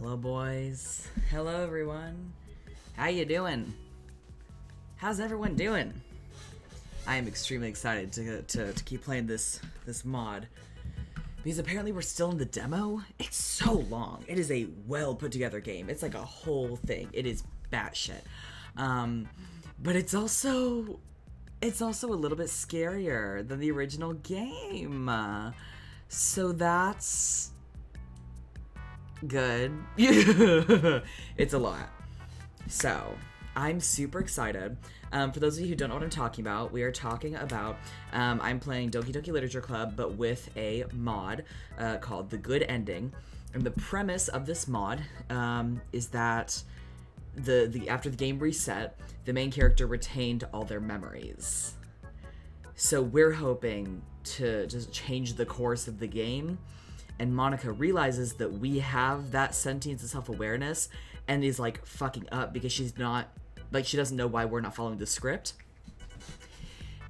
Hello, boys. Hello, everyone. How you doing? How's everyone doing? I am extremely excited to keep playing this mod because apparently we're still in the demo. It's so long. It is a well put together game. It's like a whole thing. It is batshit. But it's also a little bit scarier than the original game. So that's good. It's a lot. So I'm super excited. For those of you who don't know what I'm talking about, we are talking about I'm playing Doki Doki Literature Club, but with a mod called The Good Ending. And the premise of this mod is that the after the game reset, the main character retained all their memories. So we're hoping to just change the course of the game, and Monica realizes that we have that sentience and self-awareness and is like fucking up because she's not, like, she doesn't know why we're not following the script.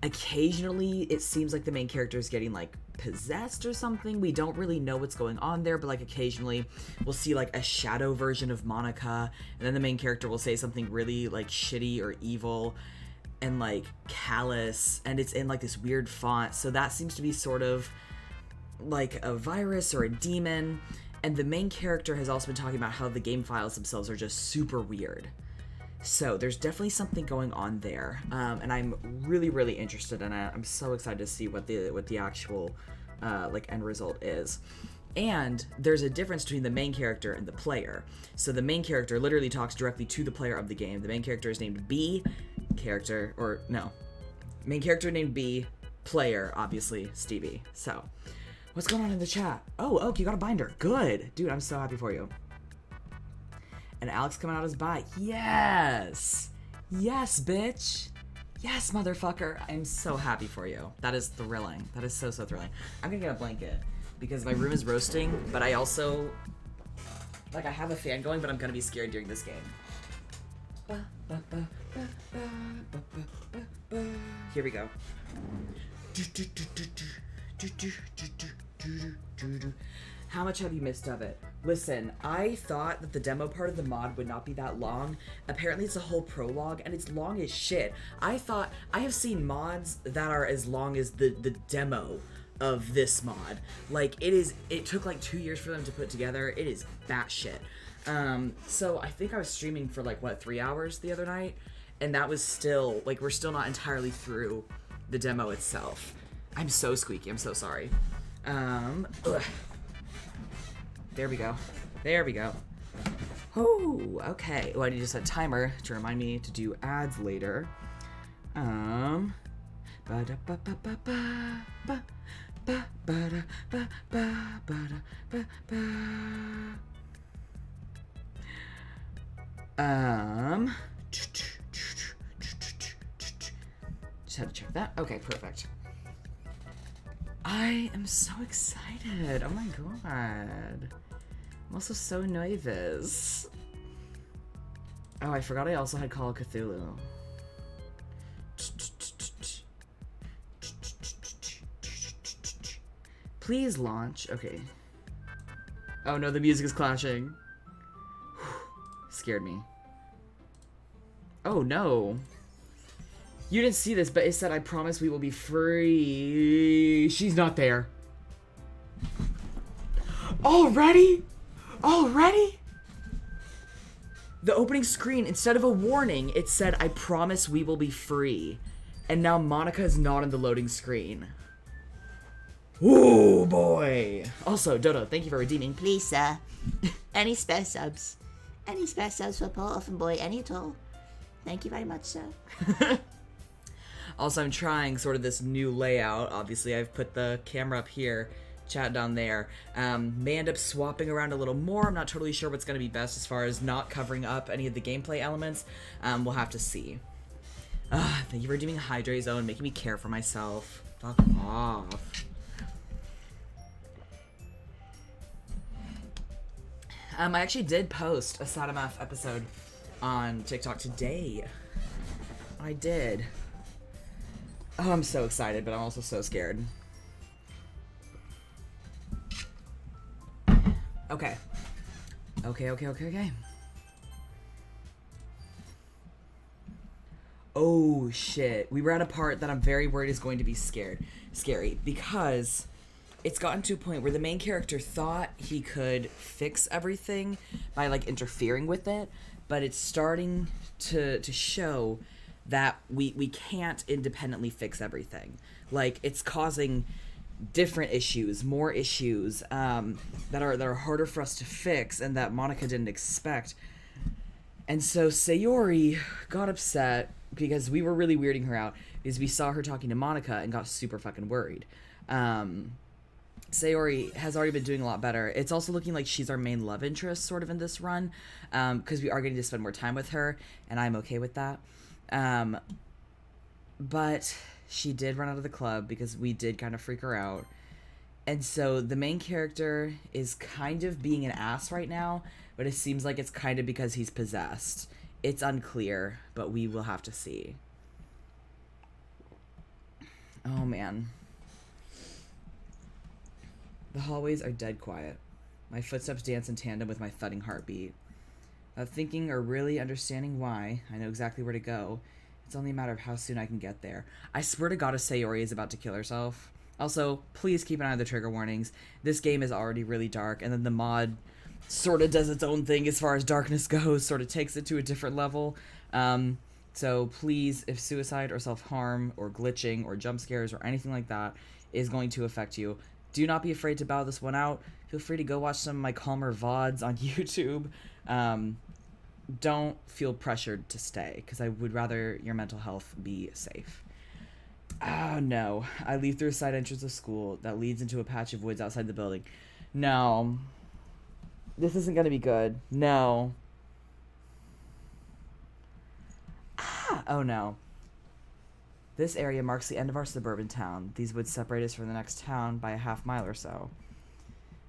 Occasionally it seems like the main character is getting like possessed or something. We don't really know what's going on there, but like occasionally we'll see like a shadow version of Monica, and then the main character will say something really like shitty or evil and like callous, and it's in like this weird font. So that seems to be sort of like a virus or a demon. And the main character has also been talking about how the game files themselves are just super weird. So there's definitely something going on there, and I'm really interested in it. I'm so excited to see what the actual like end result is. And there's a difference between the main character and the player. So the main character literally talks directly to the player of the game. The main character is named B, main character named B, player obviously Stevie. So what's going on in the chat? Oh, Oak, you got a binder. Good, dude. I'm so happy for you. And Alex coming out as bi. Yes! Yes, bitch! Yes, motherfucker! I'm so happy for you. That is thrilling. That is so thrilling. I'm gonna get a blanket because my room is roasting, but I also, like, I have a fan going, but I'm gonna be scared during this game. Here we go. How much have you missed of it? Listen, I thought that the demo part of the mod would not be that long. Apparently it's a whole prologue, and it's long as shit. I have seen mods that are as long as the demo of this mod. Like, it took like 2 years for them to put together. It is batshit. So I think I was streaming for like, 3 hours the other night, and that was still, like, we're still not entirely through the demo itself. I'm so squeaky, I'm so sorry. Ugh. There we go. There we go. Oh, okay. Oh, I need to set a timer to remind me to do ads later. Just had to check that. Okay, perfect. I am so excited. Oh my god. I'm also so nervous. Oh, I forgot I also had Call of Cthulhu. Please launch. Okay. Oh no, the music is clashing. Scared me. Oh no. You didn't see this, but it said, I promise we will be free. She's not there. Already? Already? The opening screen, instead of a warning, it said, I promise we will be free. And now Monica is not on the loading screen. Ooh, boy. Also, Dodo, thank you for redeeming. Please, sir. Any spare subs? Any spare subs for poor orphan boy, any at all? Thank you very much, sir. Also, I'm trying sort of this new layout. Obviously, I've put the camera up here, chat down there. May end up swapping around a little more. I'm not totally sure what's going to be best as far as not covering up any of the gameplay elements. We'll have to see. Thank you for redeeming Hydrate Zone, making me care for myself. Fuck off. I actually did post a Satamaf episode on TikTok today. I did. Oh, I'm so excited, but I'm also so scared. Okay. Okay. Oh, shit. We were at a part that I'm very worried is going to be scary, because it's gotten to a point where the main character thought he could fix everything by, like, interfering with it, but it's starting to show that we can't independently fix everything. Like, it's causing different issues, more issues, that are harder for us to fix and that Monica didn't expect. And so Sayori got upset because we were really weirding her out, because we saw her talking to Monica and got super fucking worried. Sayori has already been doing a lot better. It's also looking like she's our main love interest sort of in this run, because we are getting to spend more time with her, and I'm okay with that. But she did run out of the club because we did kind of freak her out. And so the main character is kind of being an ass right now, but it seems like it's kind of because he's possessed. It's unclear, but we will have to see. Oh, man. The hallways are dead quiet. My footsteps dance in tandem with my thudding heartbeat. Without thinking or really understanding why, I know exactly where to go. It's only a matter of how soon I can get there. I swear to God, Sayori is about to kill herself. Also, please keep an eye on the trigger warnings. This game is already really dark, and then the mod sort of does its own thing as far as darkness goes, sort of takes it to a different level. So please, if suicide or self-harm or glitching or jump scares or anything like that is going to affect you, do not be afraid to bow this one out. Feel free to go watch some of my calmer VODs on YouTube. Don't feel pressured to stay, because I would rather your mental health be safe. Oh, no. I leave through a side entrance of school that leads into a patch of woods outside the building. No. This isn't going to be good. No. Oh, no. This area marks the end of our suburban town. These woods separate us from the next town by a half-mile or so.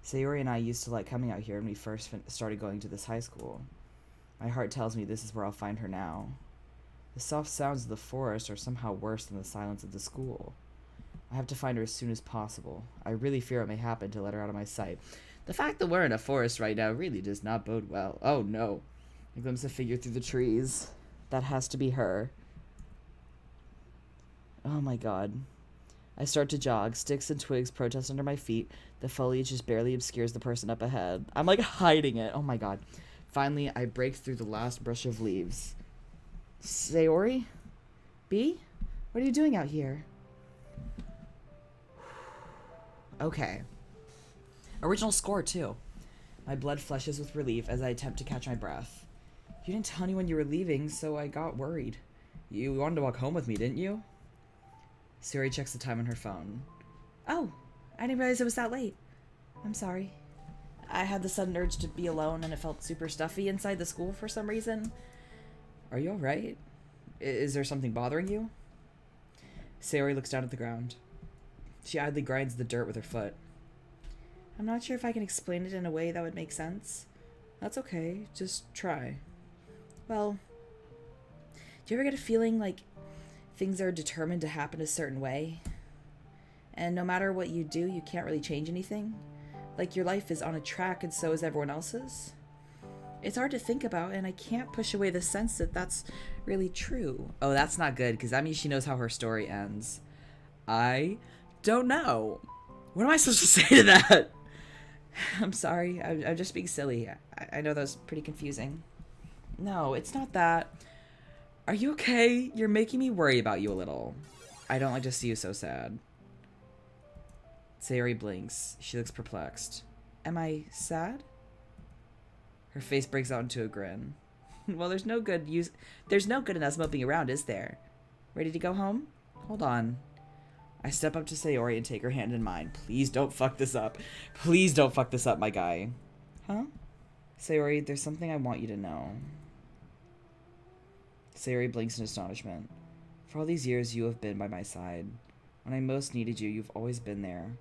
Sayori and I used to like coming out here when we first started going to this high school. My heart tells me this is where I'll find her now. The soft sounds of the forest are somehow worse than the silence of the school. I have to find her as soon as possible. I really fear what may happen to let her out of my sight. The fact that we're in a forest right now really does not bode well. Oh, no. I glimpse a figure through the trees. That has to be her. Oh, my God. I start to jog. Sticks and twigs protest under my feet. The foliage just barely obscures the person up ahead. I'm, like, hiding it. Oh, my God. Finally, I break through the last brush of leaves. Sayori? B? What are you doing out here? Okay. Original score, too. My blood flushes with relief as I attempt to catch my breath. You didn't tell anyone you were leaving, so I got worried. You wanted to walk home with me, didn't you? Sayori checks the time on her phone. Oh, I didn't realize it was that late. I'm sorry. I had the sudden urge to be alone, and it felt super stuffy inside the school for some reason. Are you alright? Is there something bothering you? Sayori looks down at the ground. She idly grinds the dirt with her foot. I'm not sure if I can explain it in a way that would make sense. That's okay. Just try. Well, do you ever get a feeling like things are determined to happen a certain way? And no matter what you do, you can't really change anything? Like your life is on a track and so is everyone else's? It's hard to think about, and I can't push away the sense that that's really true. Oh, that's not good, because that means she knows how her story ends. I don't know. What am I supposed to say to that? I'm sorry. I'm just being silly. I know that was pretty confusing. No, it's not that. Are you okay? You're making me worry about you a little. I don't like to see you so sad. Sayori blinks. She looks perplexed. Am I sad? Her face breaks out into a grin. Well, there's no good in us moping around, is there? Ready to go home? Hold on. I step up to Sayori and take her hand in mine. Please don't fuck this up. Please don't fuck this up, my guy. Huh? Sayori, there's something I want you to know. Sayori blinks in astonishment. For all these years, you have been by my side. When I most needed you, you've always been there.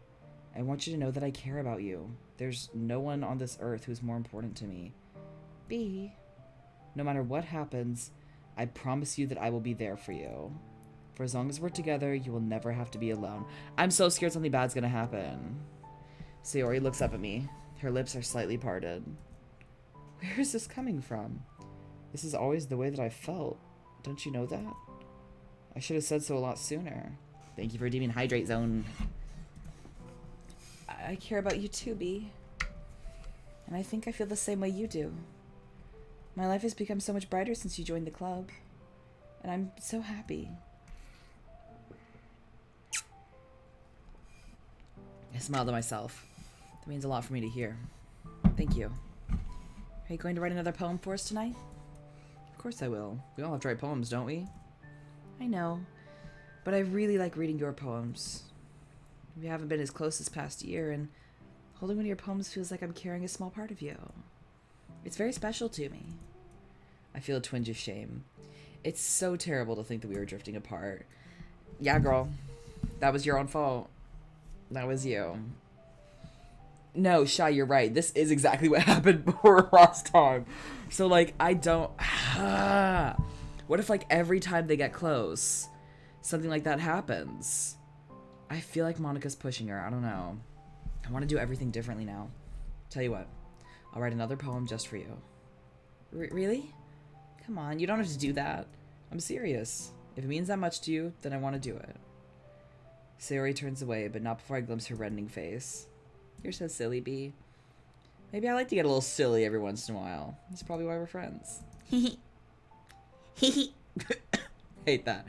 I want you to know that I care about you. There's no one on this earth who's more important to me. B. No matter what happens, I promise you that I will be there for you. For as long as we're together, you will never have to be alone. I'm so scared something bad's gonna happen. Sayori looks up at me. Her lips are slightly parted. Where is this coming from? This is always the way that I felt. Don't you know that? I should have said so a lot sooner. Thank you for redeeming Hydrate Zone. I care about you too, B. And I think I feel the same way you do. My life has become so much brighter since you joined the club. And I'm so happy. I smiled to myself. That means a lot for me to hear. Thank you. Are you going to write another poem for us tonight? Of course I will. We all have to write poems, don't we? I know. But I really like reading your poems. We haven't been as close this past year, and holding one of your poems feels like I'm carrying a small part of you. It's very special to me. I feel a twinge of shame. It's so terrible to think that we were drifting apart. Yeah, girl. That was your own fault. That was you. No, Shy, you're right. This is exactly what happened before last time. So, like, I don't... What if, like, every time they get close, something like that happens? I feel like Monica's pushing her. I don't know. I want to do everything differently now. Tell you what. I'll write another poem just for you. Really? Come on, you don't have to do that. I'm serious. If it means that much to you, then I want to do it. Sayori turns away, but not before I glimpse her reddening face. You're so silly, B. Maybe I like to get a little silly every once in a while. That's probably why we're friends. Hate that.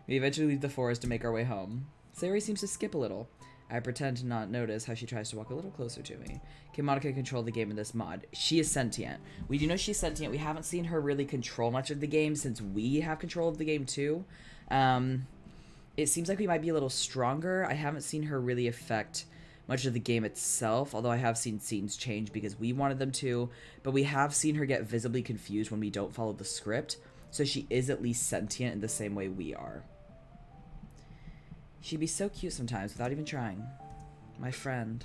We eventually leave the forest to make our way home. Sayori seems to skip a little. I pretend to not notice how she tries to walk a little closer to me. Can Monica control the game in this mod? She is sentient. We do know she's sentient. We haven't seen her really control much of the game since we have control of the game too. It seems like we might be a little stronger. I haven't seen her really affect much of the game itself, although I have seen scenes change because we wanted them to, but we have seen her get visibly confused when we don't follow the script, so she is at least sentient in the same way we are. She'd be so cute sometimes without even trying. My friend.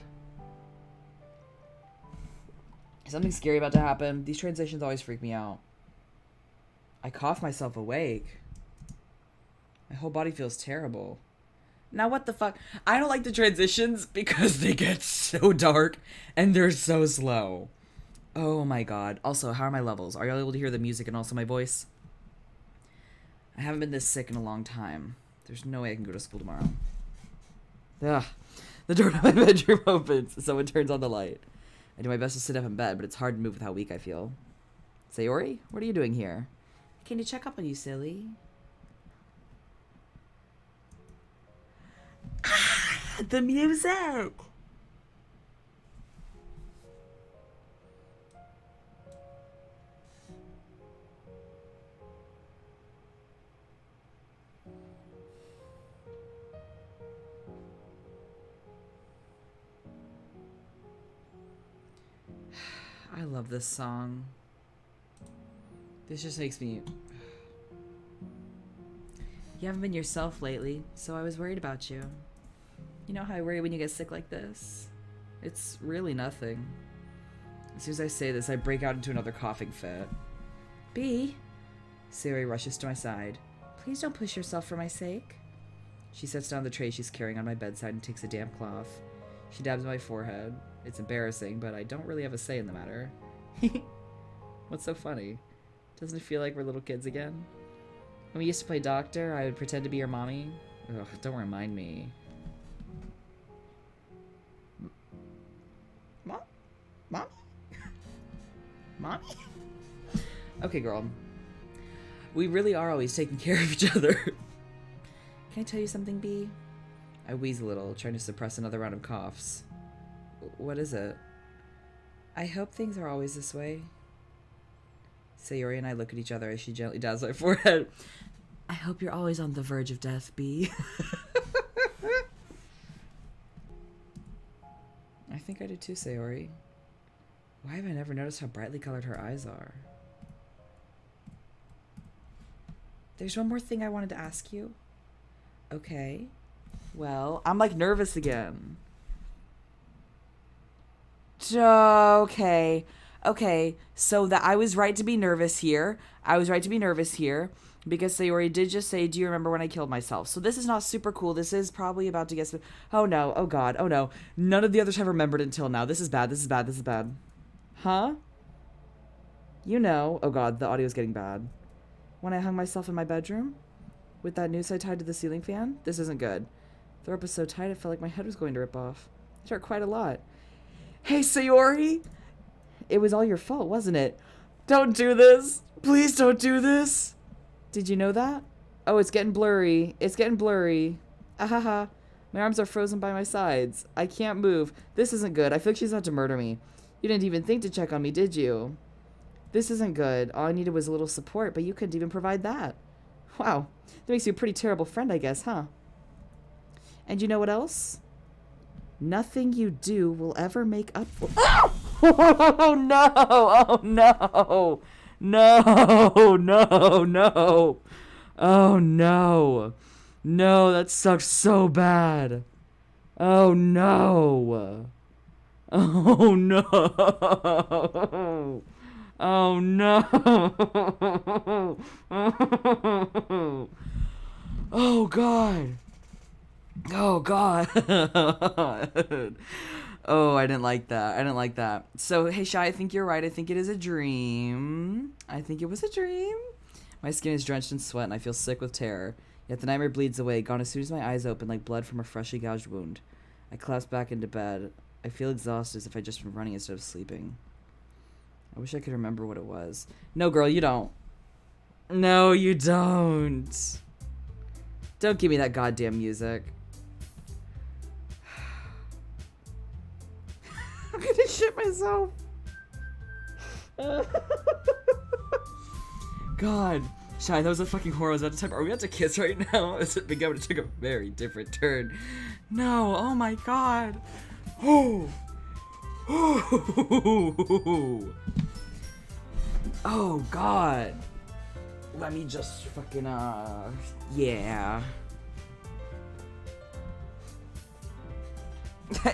Is something scary about to happen? These transitions always freak me out. I cough myself awake. My whole body feels terrible. Now what the fuck? I don't like the transitions because they get so dark and they're so slow. Oh my god. Also, how are my levels? Are y'all able to hear the music and also my voice? I haven't been this sick in a long time. There's no way I can go to school tomorrow. Ugh. The door to my bedroom opens. Someone turns on the light. I do my best to sit up in bed, but it's hard to move with how weak I feel. Sayori? What are you doing here? I came to check up on you, silly. The music! I love this song. This just makes me... You haven't been yourself lately, so I was worried about you. You know how I worry when you get sick like this? It's really nothing. As soon as I say this, I break out into another coughing fit. B? Sayori rushes to my side. Please don't push yourself for my sake. She sets down the tray she's carrying on my bedside and takes a damp cloth. She dabs my forehead. It's embarrassing, but I don't really have a say in the matter. What's so funny? Doesn't it feel like we're little kids again? When we used to play doctor, I would pretend to be your mommy. Ugh, don't remind me. Mommy? Mommy? Okay, girl. We really are always taking care of each other. Can I tell you something, B? I wheeze a little, trying to suppress another round of coughs. What is it? I hope things are always this way. Sayori and I look at each other as she gently dabs my forehead. I hope you're always on the verge of death, B. I think I do too, Sayori. Why have I never noticed how brightly colored her eyes are? There's one more thing I wanted to ask you. Okay. Well, I'm like nervous again. Okay. Okay. So that I was right to be nervous here. Because Sayori did just say, do you remember when I killed myself? So this is not super cool. This is probably about to get... Oh no. Oh god. Oh no. None of the others have remembered until now. This is bad. This is bad. This is bad. Huh? You know, oh god, the audio's getting bad. When I hung myself in my bedroom with that noose I tied to the ceiling fan, this isn't good. The rope was so tight, it felt like my head was going to rip off. It hurt quite a lot. Hey, Sayori! It was all your fault, wasn't it? Don't do this! Please don't do this! Did you know that? Oh, it's getting blurry. It's getting blurry. Ahaha. My arms are frozen by my sides. I can't move. This isn't good. I feel like she's about to murder me. You didn't even think to check on me, did you? This isn't good. All I needed was a little support, but you couldn't even provide that. Wow. That makes you a pretty terrible friend, I guess, huh? And you know what else? Nothing you do will ever make up for... Oh, no! Oh, no! No! No! No! Oh, no! No, that sucks so bad. Oh, no! Oh, no! Oh, no! Oh, God! Oh, God! Oh, I didn't like that. I didn't like that. So, hey, Shy, I think you're right. I think it is a dream. I think it was a dream. My skin is drenched in sweat, and I feel sick with terror. Yet the nightmare bleeds away, gone as soon as my eyes open like blood from a freshly gouged wound. I collapse back into bed. I feel exhausted as if I'd just been running instead of sleeping. I wish I could remember what it was. No, girl, you don't. No, you don't. Don't give me that goddamn music. I'm gonna shit myself. God. Shy, that was a fucking horror. I was about to type, are we about to kiss right now? It's begun to take a very different turn. No, oh my god. Oh. Oh god. Let me just fucking, yeah.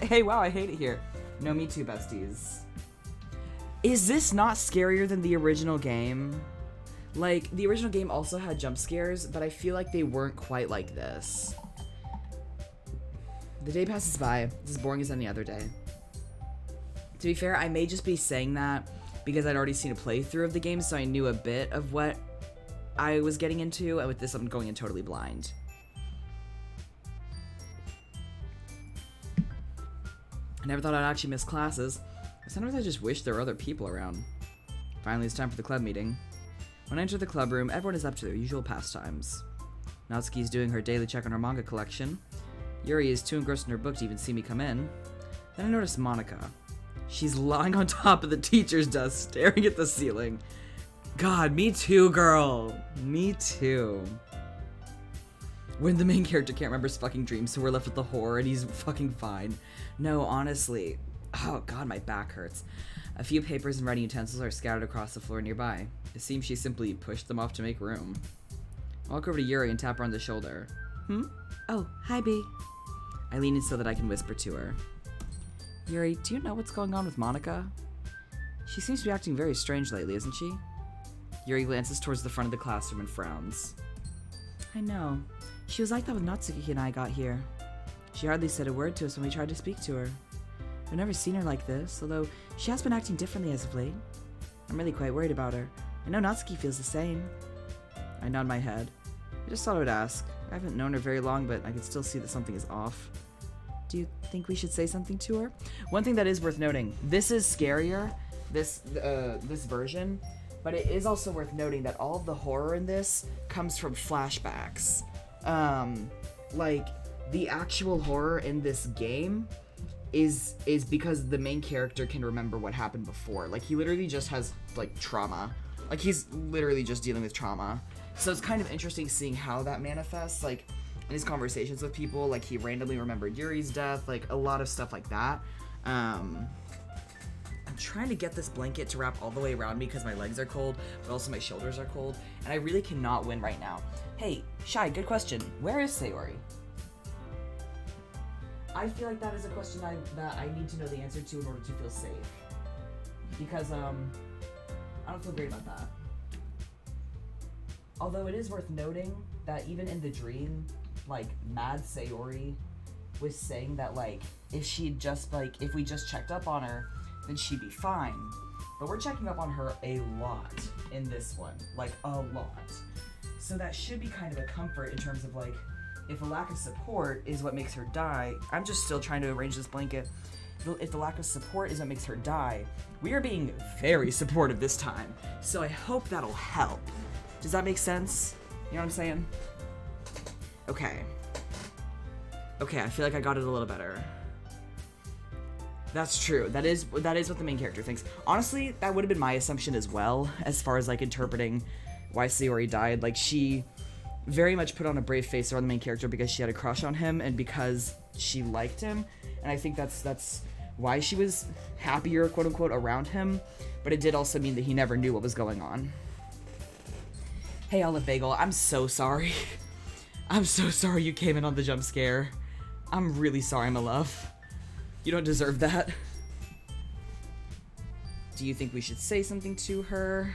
Hey, wow, I hate it here. No, me too, besties. Is this not scarier than the original game? Like, the original game also had jump scares, but I feel like they weren't quite like this. The day passes by. It's as boring as any other day. To be fair, I may just be saying that because I'd already seen a playthrough of the game, so I knew a bit of what I was getting into, and with this, I'm going in totally blind. I never thought I'd actually miss classes. Sometimes I just wish there were other people around. Finally, it's time for the club meeting. When I enter the club room, everyone is up to their usual pastimes. Natsuki is doing her daily check on her manga collection. Yuri is too engrossed in her book to even see me come in. Then I notice Monica. She's lying on top of the teacher's desk, staring at the ceiling. God, me too, girl. Me too. When the main character can't remember his fucking dreams, so we're left with the horror, and he's fucking fine. No, honestly. Oh god, my back hurts. A few papers and writing utensils are scattered across the floor nearby. It seems she simply pushed them off to make room. I walk over to Yuri and tap her on the shoulder. Oh, hi, B. I lean in so that I can whisper to her. Yuri, do you know what's going on with Monica? She seems to be acting very strange lately, isn't she? Yuri glances towards the front of the classroom and frowns. I know. She was like that when Natsuki and I got here. She hardly said a word to us when we tried to speak to her. I've never seen her like this, although she has been acting differently as of late. I'm really quite worried about her. I know Natsuki feels the same. I nod my head. I just thought I would ask. I haven't known her very long, but I can still see that something is off. Do you think we should say something to her? One thing that is worth noting, this is scarier, this version, but it is also worth noting that all of the horror in this comes from flashbacks. Like, the actual horror in this game is because the main character can remember what happened before. Like, he literally just has, like, trauma. Like, he's literally just dealing with trauma. So it's kind of interesting seeing how that manifests, like, in his conversations with people. Like, he randomly remembered Yuri's death, like, a lot of stuff like that. I'm trying to get this blanket to wrap all the way around me because my legs are cold, but also my shoulders are cold, and I really cannot win right now. Hey, Shy, good question. Where is Sayori? I feel like that is a question that I need to know the answer to in order to feel safe. Because, I don't feel great about that. Although it is worth noting that even in the dream, like, Mad Sayori was saying that, like, if we just checked up on her, then she'd be fine. But we're checking up on her a lot in this one. Like, a lot. So that should be kind of a comfort in terms of, like, if a lack of support is what makes her die... I'm just still trying to arrange this blanket. If the lack of support is what makes her die, we are being very supportive this time. So I hope that'll help. Does that make sense? You know what I'm saying? Okay. Okay, I feel like I got it a little better. That's true. That is what the main character thinks. Honestly, that would have been my assumption as well, as far as, like, interpreting why Sayori died. Like, she very much put on a brave face around the main character because she had a crush on him and because she liked him. And I think that's why she was happier, quote-unquote, around him. But it did also mean that he never knew what was going on. Hey, Olive Bagel, I'm so sorry. I'm so sorry you came in on the jump scare. I'm really sorry, my love. You don't deserve that. Do you think we should say something to her?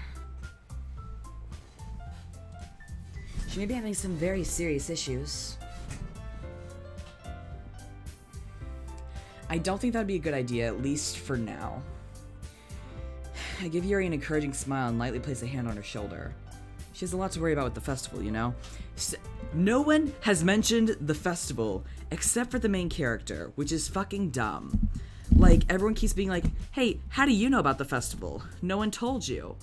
She may be having some very serious issues. I don't think that'd be a good idea, at least for now. I give Yuri an encouraging smile and lightly place a hand on her shoulder. She has a lot to worry about with the festival, you know? No one has mentioned the festival except for the main character, which is fucking dumb. Like, everyone keeps being like, hey, how do you know about the festival? No one told you.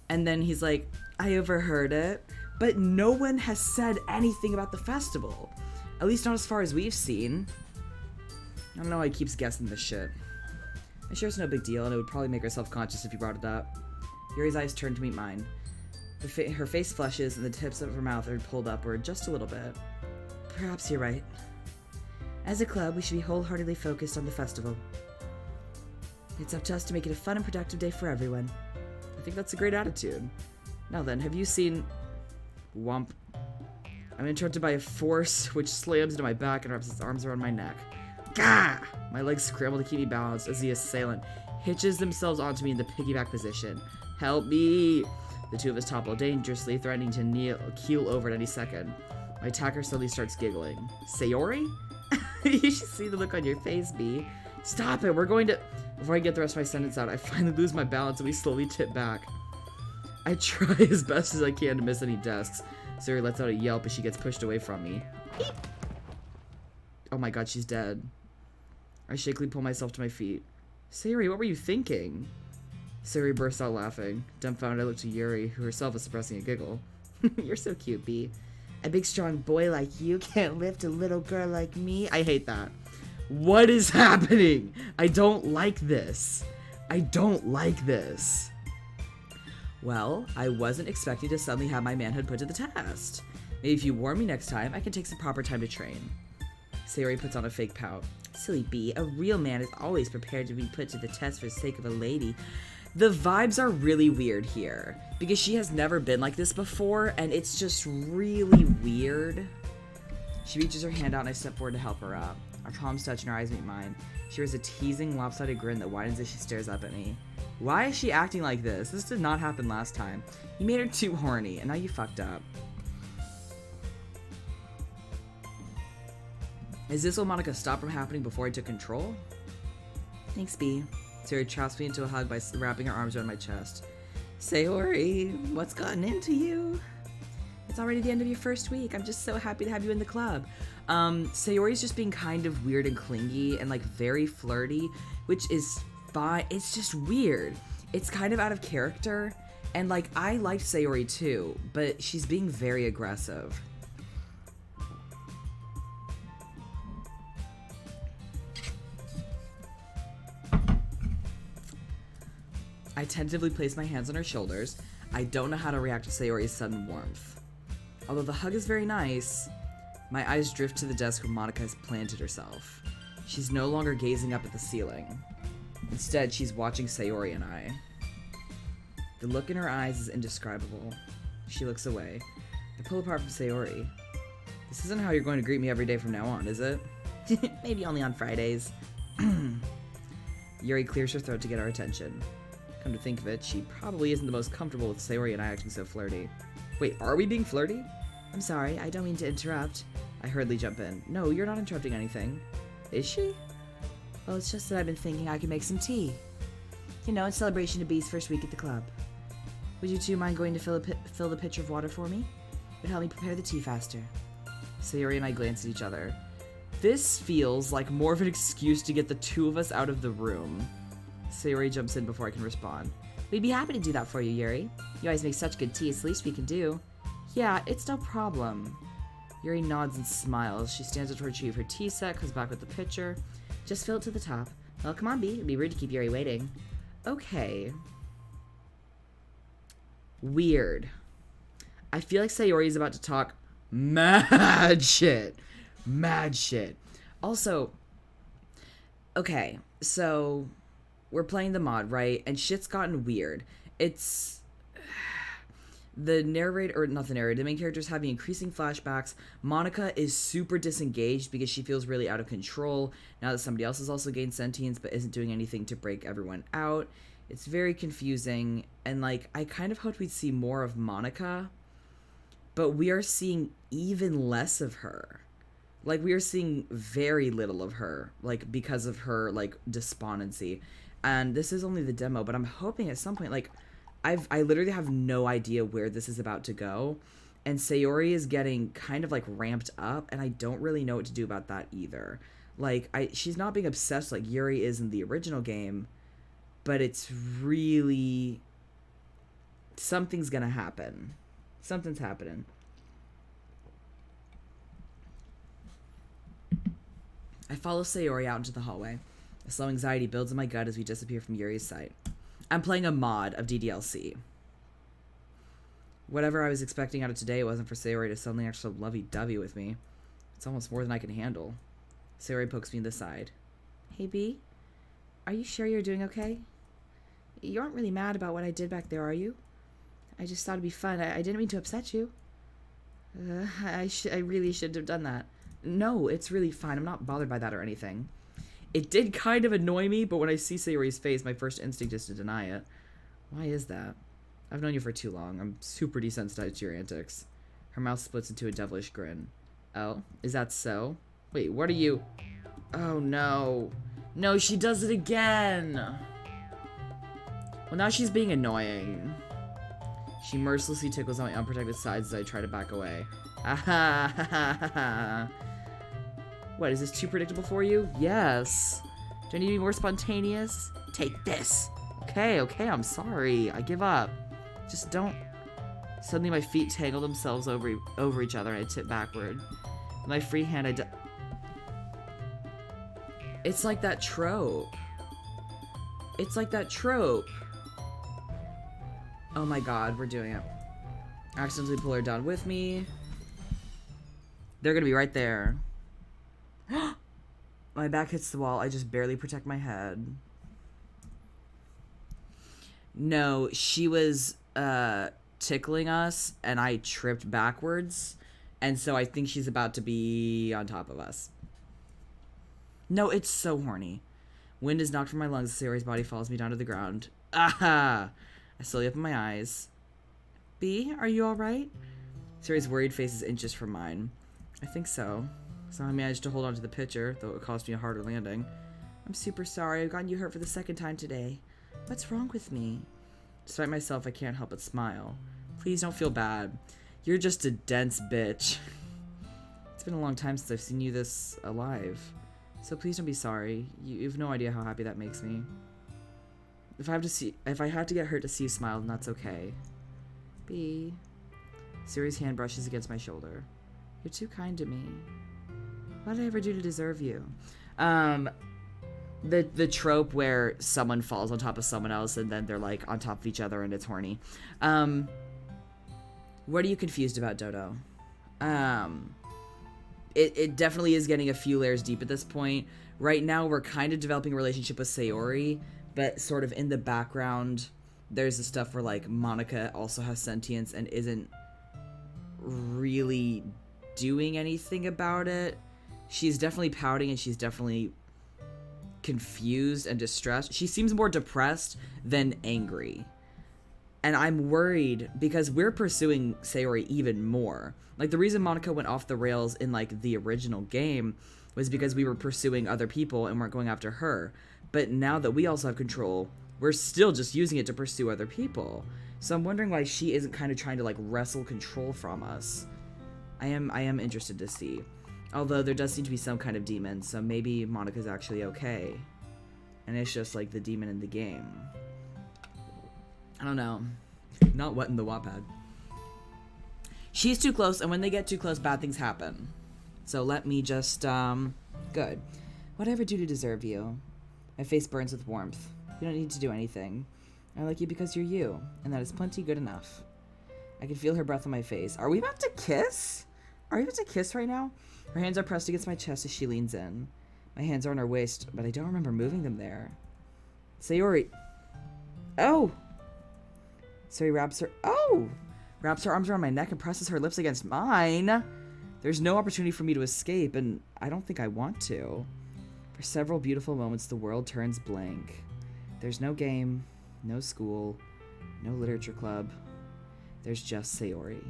And then he's like, I overheard it. But no one has said anything about the festival. At least not as far as we've seen. I don't know why he keeps guessing this shit. I'm sure it's no big deal, and it would probably make her self-conscious if you brought it up. Yuri's eyes turn to meet mine. Her face flushes, and the tips of her mouth are pulled upward just a little bit. Perhaps you're right. As a club, we should be wholeheartedly focused on the festival. It's up to us to make it a fun and productive day for everyone. I think that's a great attitude. Now then, have you seen... Womp. I'm interrupted by a force which slams into my back and wraps its arms around my neck. Gah! My legs scramble to keep me balanced as the assailant hitches themselves onto me in the piggyback position. Help me! The two of us topple dangerously, threatening to keel over at any second. My attacker suddenly starts giggling. Sayori? You should see the look on your face, B. Stop it, we're going to... Before I get the rest of my sentence out, I finally lose my balance and we slowly tip back. I try as best as I can to miss any desks. Sayori lets out a yelp as she gets pushed away from me. Oh my god, she's dead. I shakily pull myself to my feet. Sayori, what were you thinking? Sayori bursts out laughing. Dumbfounded, I look to Yuri, who herself is suppressing a giggle. You're so cute, B. A big strong boy like you can't lift a little girl like me. I hate that. What is happening? I don't like this. I don't like this. Well, I wasn't expecting to suddenly have my manhood put to the test. Maybe if you warn me next time, I can take some proper time to train. Sayori puts on a fake pout. Silly B, a real man is always prepared to be put to the test for the sake of a lady. The vibes are really weird here, because she has never been like this before, and it's just really weird. She reaches her hand out and I step forward to help her up. Our palms touch and her eyes meet mine. She wears a teasing, lopsided grin that widens as she stares up at me. Why is she acting like this? This did not happen last time. You made her too horny, and now you fucked up. Is this what Monica stopped from happening before I took control? Thanks, B. Sayori traps me into a hug by wrapping her arms around my chest. Sayori, what's gotten into you? It's already the end of your first week. I'm just so happy to have you in the club. Sayori's just being kind of weird and clingy and like very flirty, which is fine. It's just weird. It's kind of out of character. And like, I liked Sayori too, but she's being very aggressive. I tentatively place my hands on her shoulders. I don't know how to react to Sayori's sudden warmth. Although the hug is very nice, my eyes drift to the desk where Monica has planted herself. She's no longer gazing up at the ceiling. Instead, she's watching Sayori and I. The look in her eyes is indescribable. She looks away. I pull apart from Sayori. This isn't how you're going to greet me every day from now on, is it? Maybe only on Fridays. Yuri clears her throat to get our attention. Come to think of it, she probably isn't the most comfortable with Sayori and I acting so flirty. Wait, are we being flirty? I'm sorry, I don't mean to interrupt. I hurriedly jump in. No, you're not interrupting anything. Is she? Well, it's just that I've been thinking I could make some tea. You know, in celebration of Bee's first week at the club. Would you two mind going to fill the pitcher of water for me? It would help me prepare the tea faster. Sayori and I glance at each other. This feels like more of an excuse to get the two of us out of the room. Sayori jumps in before I can respond. We'd be happy to do that for you, Yuri. You always make such good tea, it's the least we can do. Yeah, it's no problem. Yuri nods and smiles. She stands up to retrieve her tea set, comes back with the pitcher. Just fill it to the top. Well, come on, Bee. It'd be rude to keep Yuri waiting. Okay. Weird. I feel like Sayori is about to talk mad shit. Mad shit. Also, okay, so we're playing the mod, right? And shit's gotten weird. It's the narrator, or not the narrator, the main character is having increasing flashbacks. Monica is super disengaged because she feels really out of control now that somebody else has also gained sentience but isn't doing anything to break everyone out. It's very confusing, and like I kind of hoped we'd see more of Monica, but we are seeing even less of her. Like, we are seeing very little of her, like, because of her, like, despondency. And this is only the demo, but I'm hoping at some point, like, I literally have no idea where this is about to go. And Sayori is getting kind of, like, ramped up, and I don't really know what to do about that either. Like, she's not being obsessed like Yuri is in the original game, but it's really... something's gonna happen. Something's happening. I follow Sayori out into the hallway. A slow anxiety builds in my gut as we disappear from Yuri's sight. I'm playing a mod of DDLC. Whatever I was expecting out of today wasn't for Sayori to suddenly act so lovey-dovey with me. It's almost more than I can handle. Sayori pokes me in the side. Hey, Bee? Are you sure you're doing okay? You aren't really mad about what I did back there, are you? I just thought it'd be fun. I didn't mean to upset you. I really shouldn't have done that. No, it's really fine. I'm not bothered by that or anything. It did kind of annoy me, but when I see Sayori's face, my first instinct is to deny it. Why is that? I've known you for too long. I'm super desensitized to your antics. Her mouth splits into a devilish grin. Oh, is that so? Wait, what are you... Oh, no. No, she does it again! Well, now she's being annoying. She mercilessly tickles on my unprotected sides as I try to back away. Ah ha ha ha ha. What, is this too predictable for you? Yes. Do I need to be more spontaneous? Take this. Okay, I'm sorry. I give up. Just don't... Suddenly my feet tangle themselves over each other and I tip backward. With my free hand, It's like that trope. It's like that trope. Oh my god, we're doing it. Accidentally pull her down with me. They're gonna be right there. My back hits the wall. I just barely protect my head. No, she was tickling us and I tripped backwards. And so I think she's about to be on top of us. No, it's so horny. Wind is knocked from my lungs as Sayori's body follows me down to the ground. Aha! I slowly open my eyes. Bee, are you alright? Sayori's worried face is inches from mine. I think so. Somehow I managed to hold on to the pitcher, though it cost me a harder landing. I'm super sorry. I've gotten you hurt for the second time today. What's wrong with me? Despite myself, I can't help but smile. Please don't feel bad. You're just a dense bitch. It's been a long time since I've seen you this alive. So please don't be sorry. You have no idea how happy that makes me. If I have to get hurt to see you smile, then that's okay. Bee. Sayori's hand brushes against my shoulder. You're too kind to me. What did I ever do to deserve you? The trope where someone falls on top of someone else and then they're like on top of each other and it's horny. What are you confused about, Dodo? It definitely is getting a few layers deep at this point. Right now we're kind of developing a relationship with Sayori, but sort of in the background there's the stuff where like Monica also has sentience and isn't really doing anything about it. She's definitely pouting and she's definitely confused and distressed. She seems more depressed than angry. And I'm worried because we're pursuing Sayori even more. Like, the reason Monica went off the rails in, like, the original game was because we were pursuing other people and weren't going after her. But now that we also have control, we're still just using it to pursue other people. So I'm wondering why she isn't kind of trying to like wrestle control from us. I am interested to see. Although there does seem to be some kind of demon, so maybe Monika's actually okay. And it's just like the demon in the game. I don't know. Not what in the Wattpad. She's too close, and when they get too close, bad things happen. So let me just, good. What I ever do to deserve you? My face burns with warmth. You don't need to do anything. I like you because you're you, and that is plenty good enough. I can feel her breath on my face. Are we about to kiss? Are we about to kiss right now? Her hands are pressed against my chest as she leans in. My hands are on her waist, but I don't remember moving them there. Sayori. Oh! Sayori wraps her arms around my neck and presses her lips against mine. There's no opportunity for me to escape, and I don't think I want to. For several beautiful moments, the world turns blank. There's no game, no school, no literature club. There's just Sayori.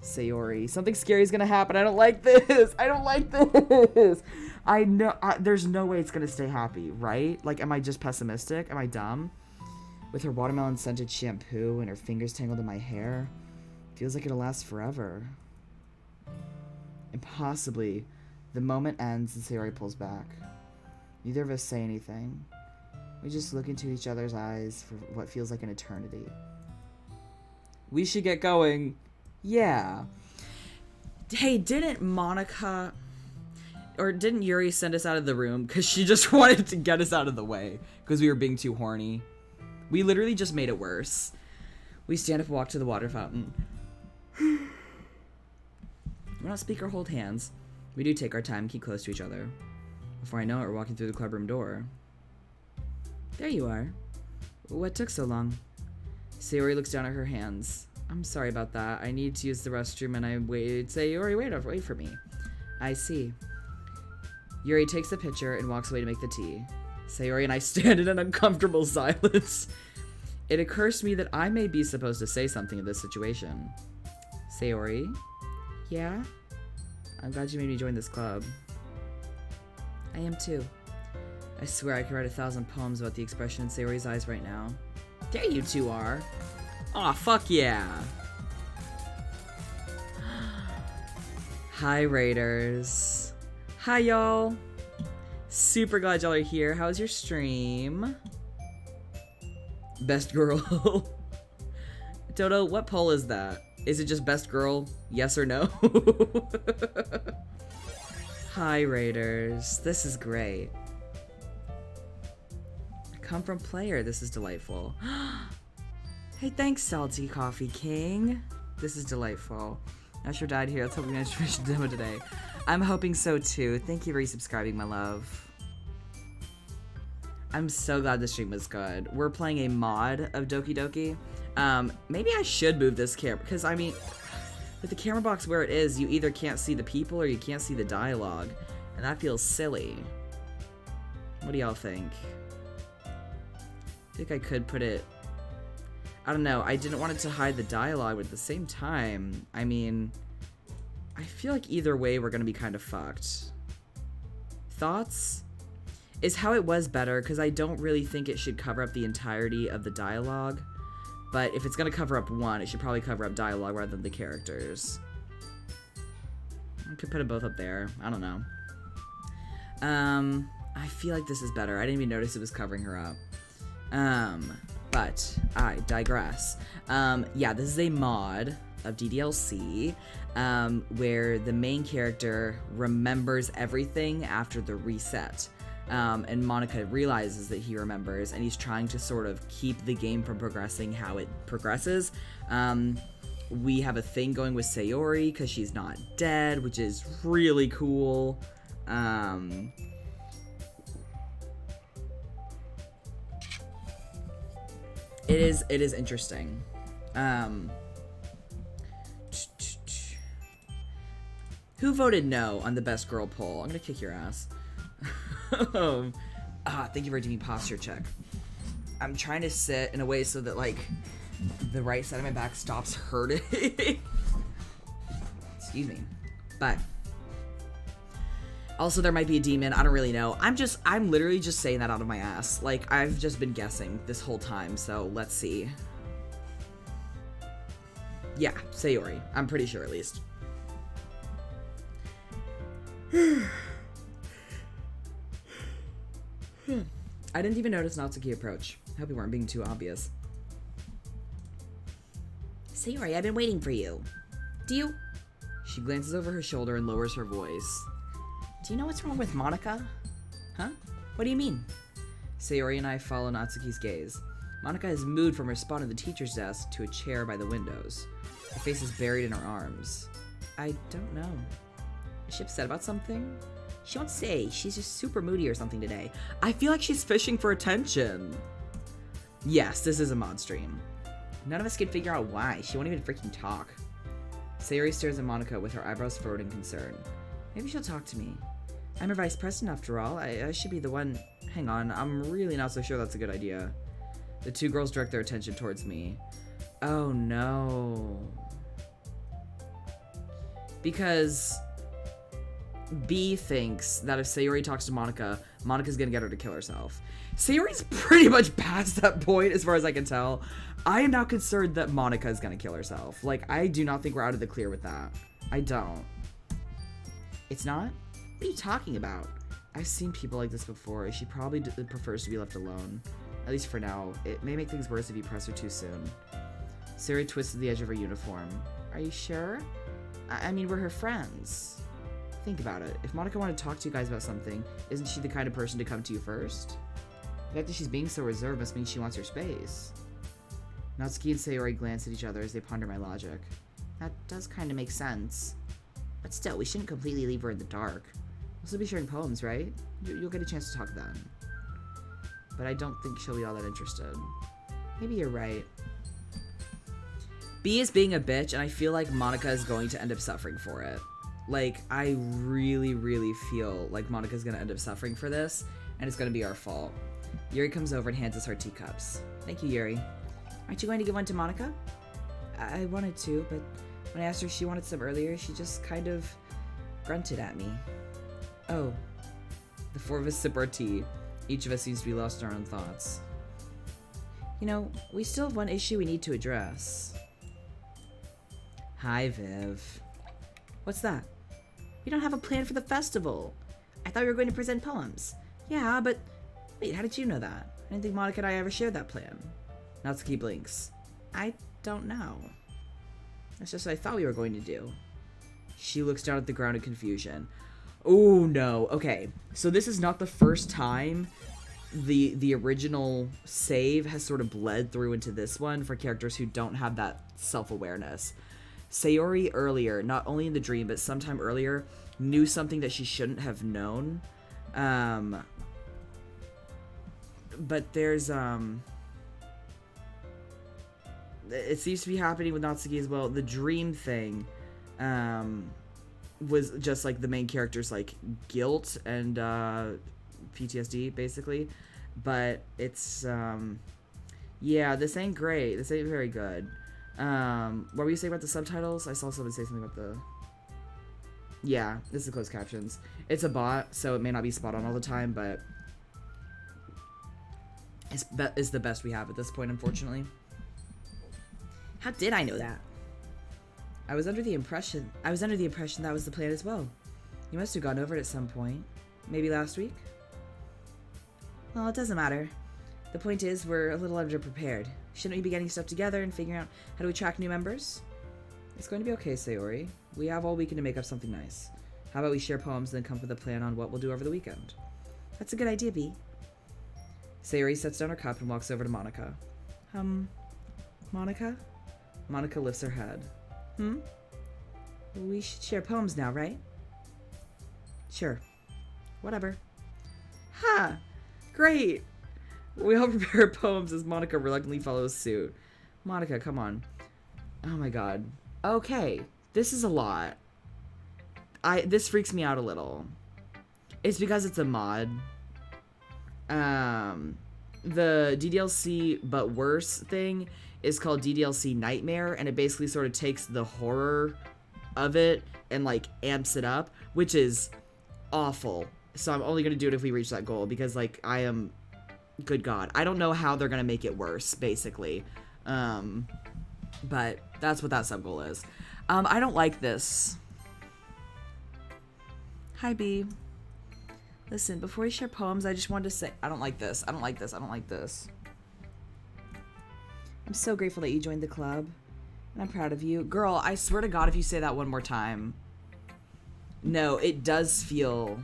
Sayori. Something scary is gonna happen. I don't like this. I don't like this. I know. There's no way it's gonna stay happy, right? Like, am I just pessimistic? Am I dumb? With her watermelon scented shampoo and her fingers tangled in my hair, feels like it'll last forever. Impossibly, the moment ends and Sayori pulls back. Neither of us say anything. We just look into each other's eyes for what feels like an eternity. We should get going. Yeah. Hey, didn't Monika or didn't Yuri send us out of the room because she just wanted to get us out of the way because we were being too horny? We literally just made it worse. We stand up and walk to the water fountain. We don't speak or hold hands. We do take our time and keep close to each other. Before I know it, we're walking through the clubroom door. There you are. What took so long? Sayori looks down at her hands. I'm sorry about that. I need to use the restroom and I waited. Sayori, wait for me. I see. Yuri takes the pitcher and walks away to make the tea. Sayori and I stand in an uncomfortable silence. It occurs to me that I may be supposed to say something in this situation. Sayori? Yeah? I'm glad you made me join this club. I am too. I swear I could write 1,000 poems about the expression in Sayori's eyes right now. There you two are. Aw, fuck yeah. Hi, Raiders. Hi, y'all. Super glad y'all are here. How's your stream? Best girl. Dodo, what poll is that? Is it just best girl? Yes or no? Hi, Raiders. This is great. Come from player. This is delightful. Hey, thanks, Salty Coffee King. This is delightful. Asher died here. Let's hope we managed to finish the demo today. I'm hoping so too. Thank you for resubscribing, my love. I'm so glad the stream was good. We're playing a mod of Doki Doki. Maybe I should move this camera, because I mean, with the camera box where it is, you either can't see the people or you can't see the dialogue, and that feels silly. What do y'all think? I think I could put it... I don't know, I didn't want it to hide the dialogue, but at the same time, I mean, I feel like either way we're gonna be kind of fucked. Thoughts? Is how it was better, because I don't really think it should cover up the entirety of the dialogue, but if it's gonna cover up one, it should probably cover up dialogue rather than the characters. I could put them both up there, I don't know. I feel like this is better. I didn't even notice it was covering her up. But I digress. Yeah, this is a mod of DDLC, where the main character remembers everything after the reset. And Monika realizes that he remembers, and he's trying to sort of keep the game from progressing how it progresses. We have a thing going with Sayori, because she's not dead, which is really cool. It is interesting. Who voted no on the best girl poll? I'm gonna kick your ass. Thank you for doing posture check. I'm trying to sit in a way so that like the right side of my back stops hurting. Excuse me. But Also, there might be a demon. I don't really know. I'm literally just saying that out of my ass. Like, I've just been guessing this whole time, so let's see. Yeah, Sayori. I'm pretty sure, at least. I didn't even notice Natsuki approach. I hope we weren't being too obvious. Sayori, I've been waiting for you. Do you... She glances over her shoulder and lowers her voice. Do you know what's wrong with Monica? Huh? What do you mean? Sayori and I follow Natsuki's gaze. Monica has moved from her spot at the teacher's desk to a chair by the windows. Her face is buried in her arms. I don't know. Is she upset about something? She won't say. She's just super moody or something today. I feel like she's fishing for attention. Yes, this is a mod stream. None of us can figure out why. She won't even freaking talk. Sayori stares at Monica with her eyebrows furrowed in concern. Maybe she'll talk to me. I'm her vice president after all. I should be the one... Hang on, I'm really not so sure that's a good idea. The two girls direct their attention towards me. Oh no. Because B thinks that if Sayori talks to Monica, Monica's gonna get her to kill herself. Sayori's pretty much past that point as far as I can tell. I am now concerned that Monica is gonna kill herself. Like, I do not think we're out of the clear with that. I don't. It's not? What are you talking about? I've seen people like this before. She probably prefers to be left alone. At least for now. It may make things worse if you press her too soon. Sayori twisted the edge of her uniform. Are you sure? I mean, we're her friends. Think about it. If Monica wanted to talk to you guys about something, isn't she the kind of person to come to you first? The fact that she's being so reserved must mean she wants her space. Natsuki and Sayori glance at each other as they ponder my logic. That does kind of make sense. But still, we shouldn't completely leave her in the dark. We'll still be sharing poems, right? You'll get a chance to talk then. But I don't think she'll be all that interested. Maybe you're right. B is being a bitch, and I feel like Monica is going to end up suffering for it. Like, I really, really feel like Monica's gonna end up suffering for this, and it's gonna be our fault. Yuri comes over and hands us our teacups. Thank you, Yuri. Aren't you going to give one to Monica? I wanted to, but when I asked her if she wanted some earlier, she just kind of grunted at me. Oh. The four of us sip our tea. Each of us seems to be lost in our own thoughts. You know, we still have one issue we need to address. Hi, Viv. What's that? We don't have a plan for the festival. I thought we were going to present poems. Yeah, but... Wait, how did you know that? I didn't think Monica and I ever shared that plan. Natsuki blinks. I don't know. That's just what I thought we were going to do. She looks down at the ground in confusion. Oh, no. Okay, so this is not the first time the original save has sort of bled through into this one for characters who don't have that self-awareness. Sayori earlier, not only in the dream, but sometime earlier, knew something that she shouldn't have known. But there's, it seems to be happening with Natsuki as well. The dream thing, was just, like, the main character's, like, guilt and, PTSD, basically. But it's, yeah, this ain't great. This ain't very good. What were you saying about the subtitles? I saw someone say something about the... Yeah, this is closed captions. It's a bot, so it may not be spot on all the time, but it's the best we have at this point, unfortunately. How did I know that? I was under the impression that was the plan as well. You must have gone over it at some point. Maybe last week? Well, it doesn't matter. The point is, we're a little underprepared. Shouldn't we be getting stuff together and figuring out how to attract new members? It's going to be okay, Sayori. We have all weekend to make up something nice. How about we share poems and then come up with a plan on what we'll do over the weekend? That's a good idea, B. Sayori sets down her cup and walks over to Monica. Monica? Monica lifts her head. We should share poems now, right? Sure. Whatever. Ha! Great! We all prepare poems as Monica reluctantly follows suit. Monica, come on. Oh my god. Okay, this is a lot. This freaks me out a little. It's because it's a mod. The DDLC but worse thing is called DDLC Nightmare, and it basically sort of takes the horror of it and, like, amps it up, which is awful. So I'm only going to do it if we reach that goal, because, like, I am... Good God. I don't know how they're going to make it worse, basically. But that's what that sub-goal is. I don't like this. Hi, B. Listen, before we share poems, I just wanted to say... I don't like this. I don't like this. I don't like this. I'm so grateful that you joined the club. And I'm proud of you. Girl, I swear to God, if you say that one more time... No, it does feel...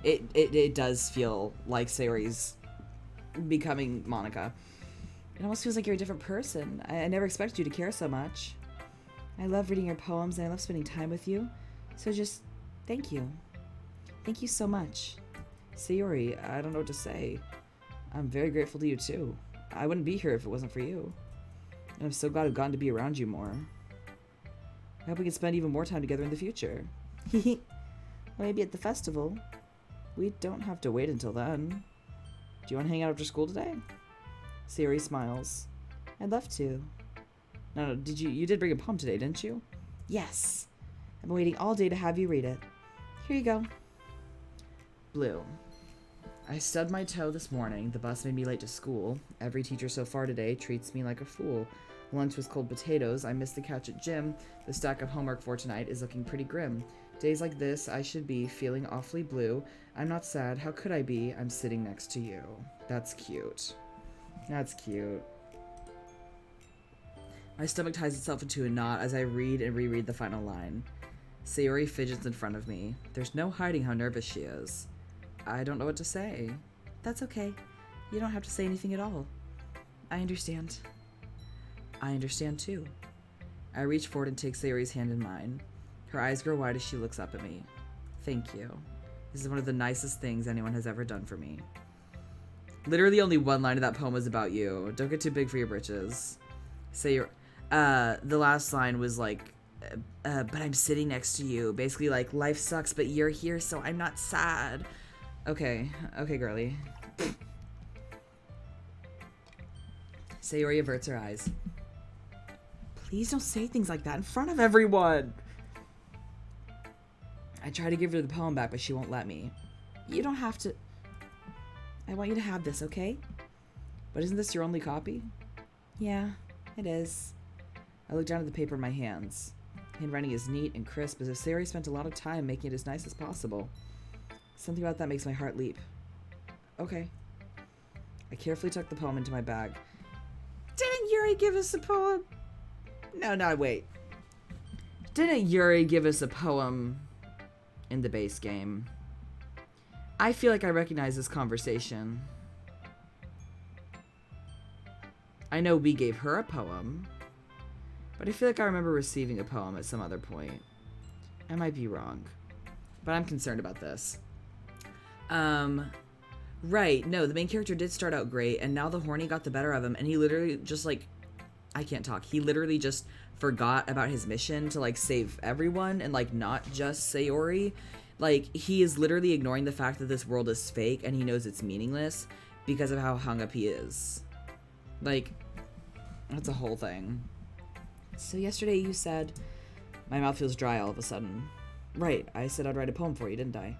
It does feel like Sayori's becoming Monica. It almost feels like you're a different person. I never expected you to care so much. I love reading your poems and I love spending time with you. So just thank you. Thank you so much. Sayori, I don't know what to say. I'm very grateful to you too. I wouldn't be here if it wasn't for you. And I'm so glad I've gotten to be around you more. I hope we can spend even more time together in the future. Well, maybe at the festival. We don't have to wait until then. Do you want to hang out after school today? Sayori smiles. I'd love to. No, you did bring a poem today, didn't you? Yes. I've been waiting all day to have you read it. Here you go. Blue. I stubbed my toe this morning. The bus made me late to school. Every teacher so far today treats me like a fool. Lunch was cold potatoes. I missed the catch at gym. The stack of homework for tonight is looking pretty grim. Days like this, I should be feeling awfully blue. I'm not sad. How could I be? I'm sitting next to you. That's cute. That's cute. My stomach ties itself into a knot as I read and reread the final line. Sayori fidgets in front of me. There's no hiding how nervous she is. I don't know what to say. That's okay. You don't have to say anything at all. I understand. I understand too. I reach forward and take Sayori's hand in mine. Her eyes grow wide as she looks up at me. Thank you. This is one of the nicest things anyone has ever done for me. Literally only one line of that poem was about you. Don't get too big for your britches. Sayori. The last line was like, but I'm sitting next to you. Basically like, life sucks, but you're here, so I'm not sad. Okay. Okay, girly. Sayori averts her eyes. Please don't say things like that in front of everyone. I try to give her the poem back, but she won't let me. You don't have to... I want you to have this, okay? But isn't this your only copy? Yeah, it is. I look down at the paper in my hands. Handwriting is neat and crisp, as if Sayori spent a lot of time making it as nice as possible. Something about that makes my heart leap. Okay. I carefully tuck the poem into my bag. Didn't Yuri give us a poem? No, wait. Didn't Yuri give us a poem in the base game? I feel like I recognize this conversation. I know we gave her a poem, but I feel like I remember receiving a poem at some other point. I might be wrong, but I'm concerned about this. Right, no, the main character did start out great, and now the horny got the better of him, and he literally just, like, I can't talk. He literally just forgot about his mission to, like, save everyone, and, like, not just Sayori. Like, he is literally ignoring the fact that this world is fake, and he knows it's meaningless because of how hung up he is. Like, that's a whole thing. So yesterday you said, my mouth feels dry all of a sudden. Right, I said I'd write a poem for you, didn't I?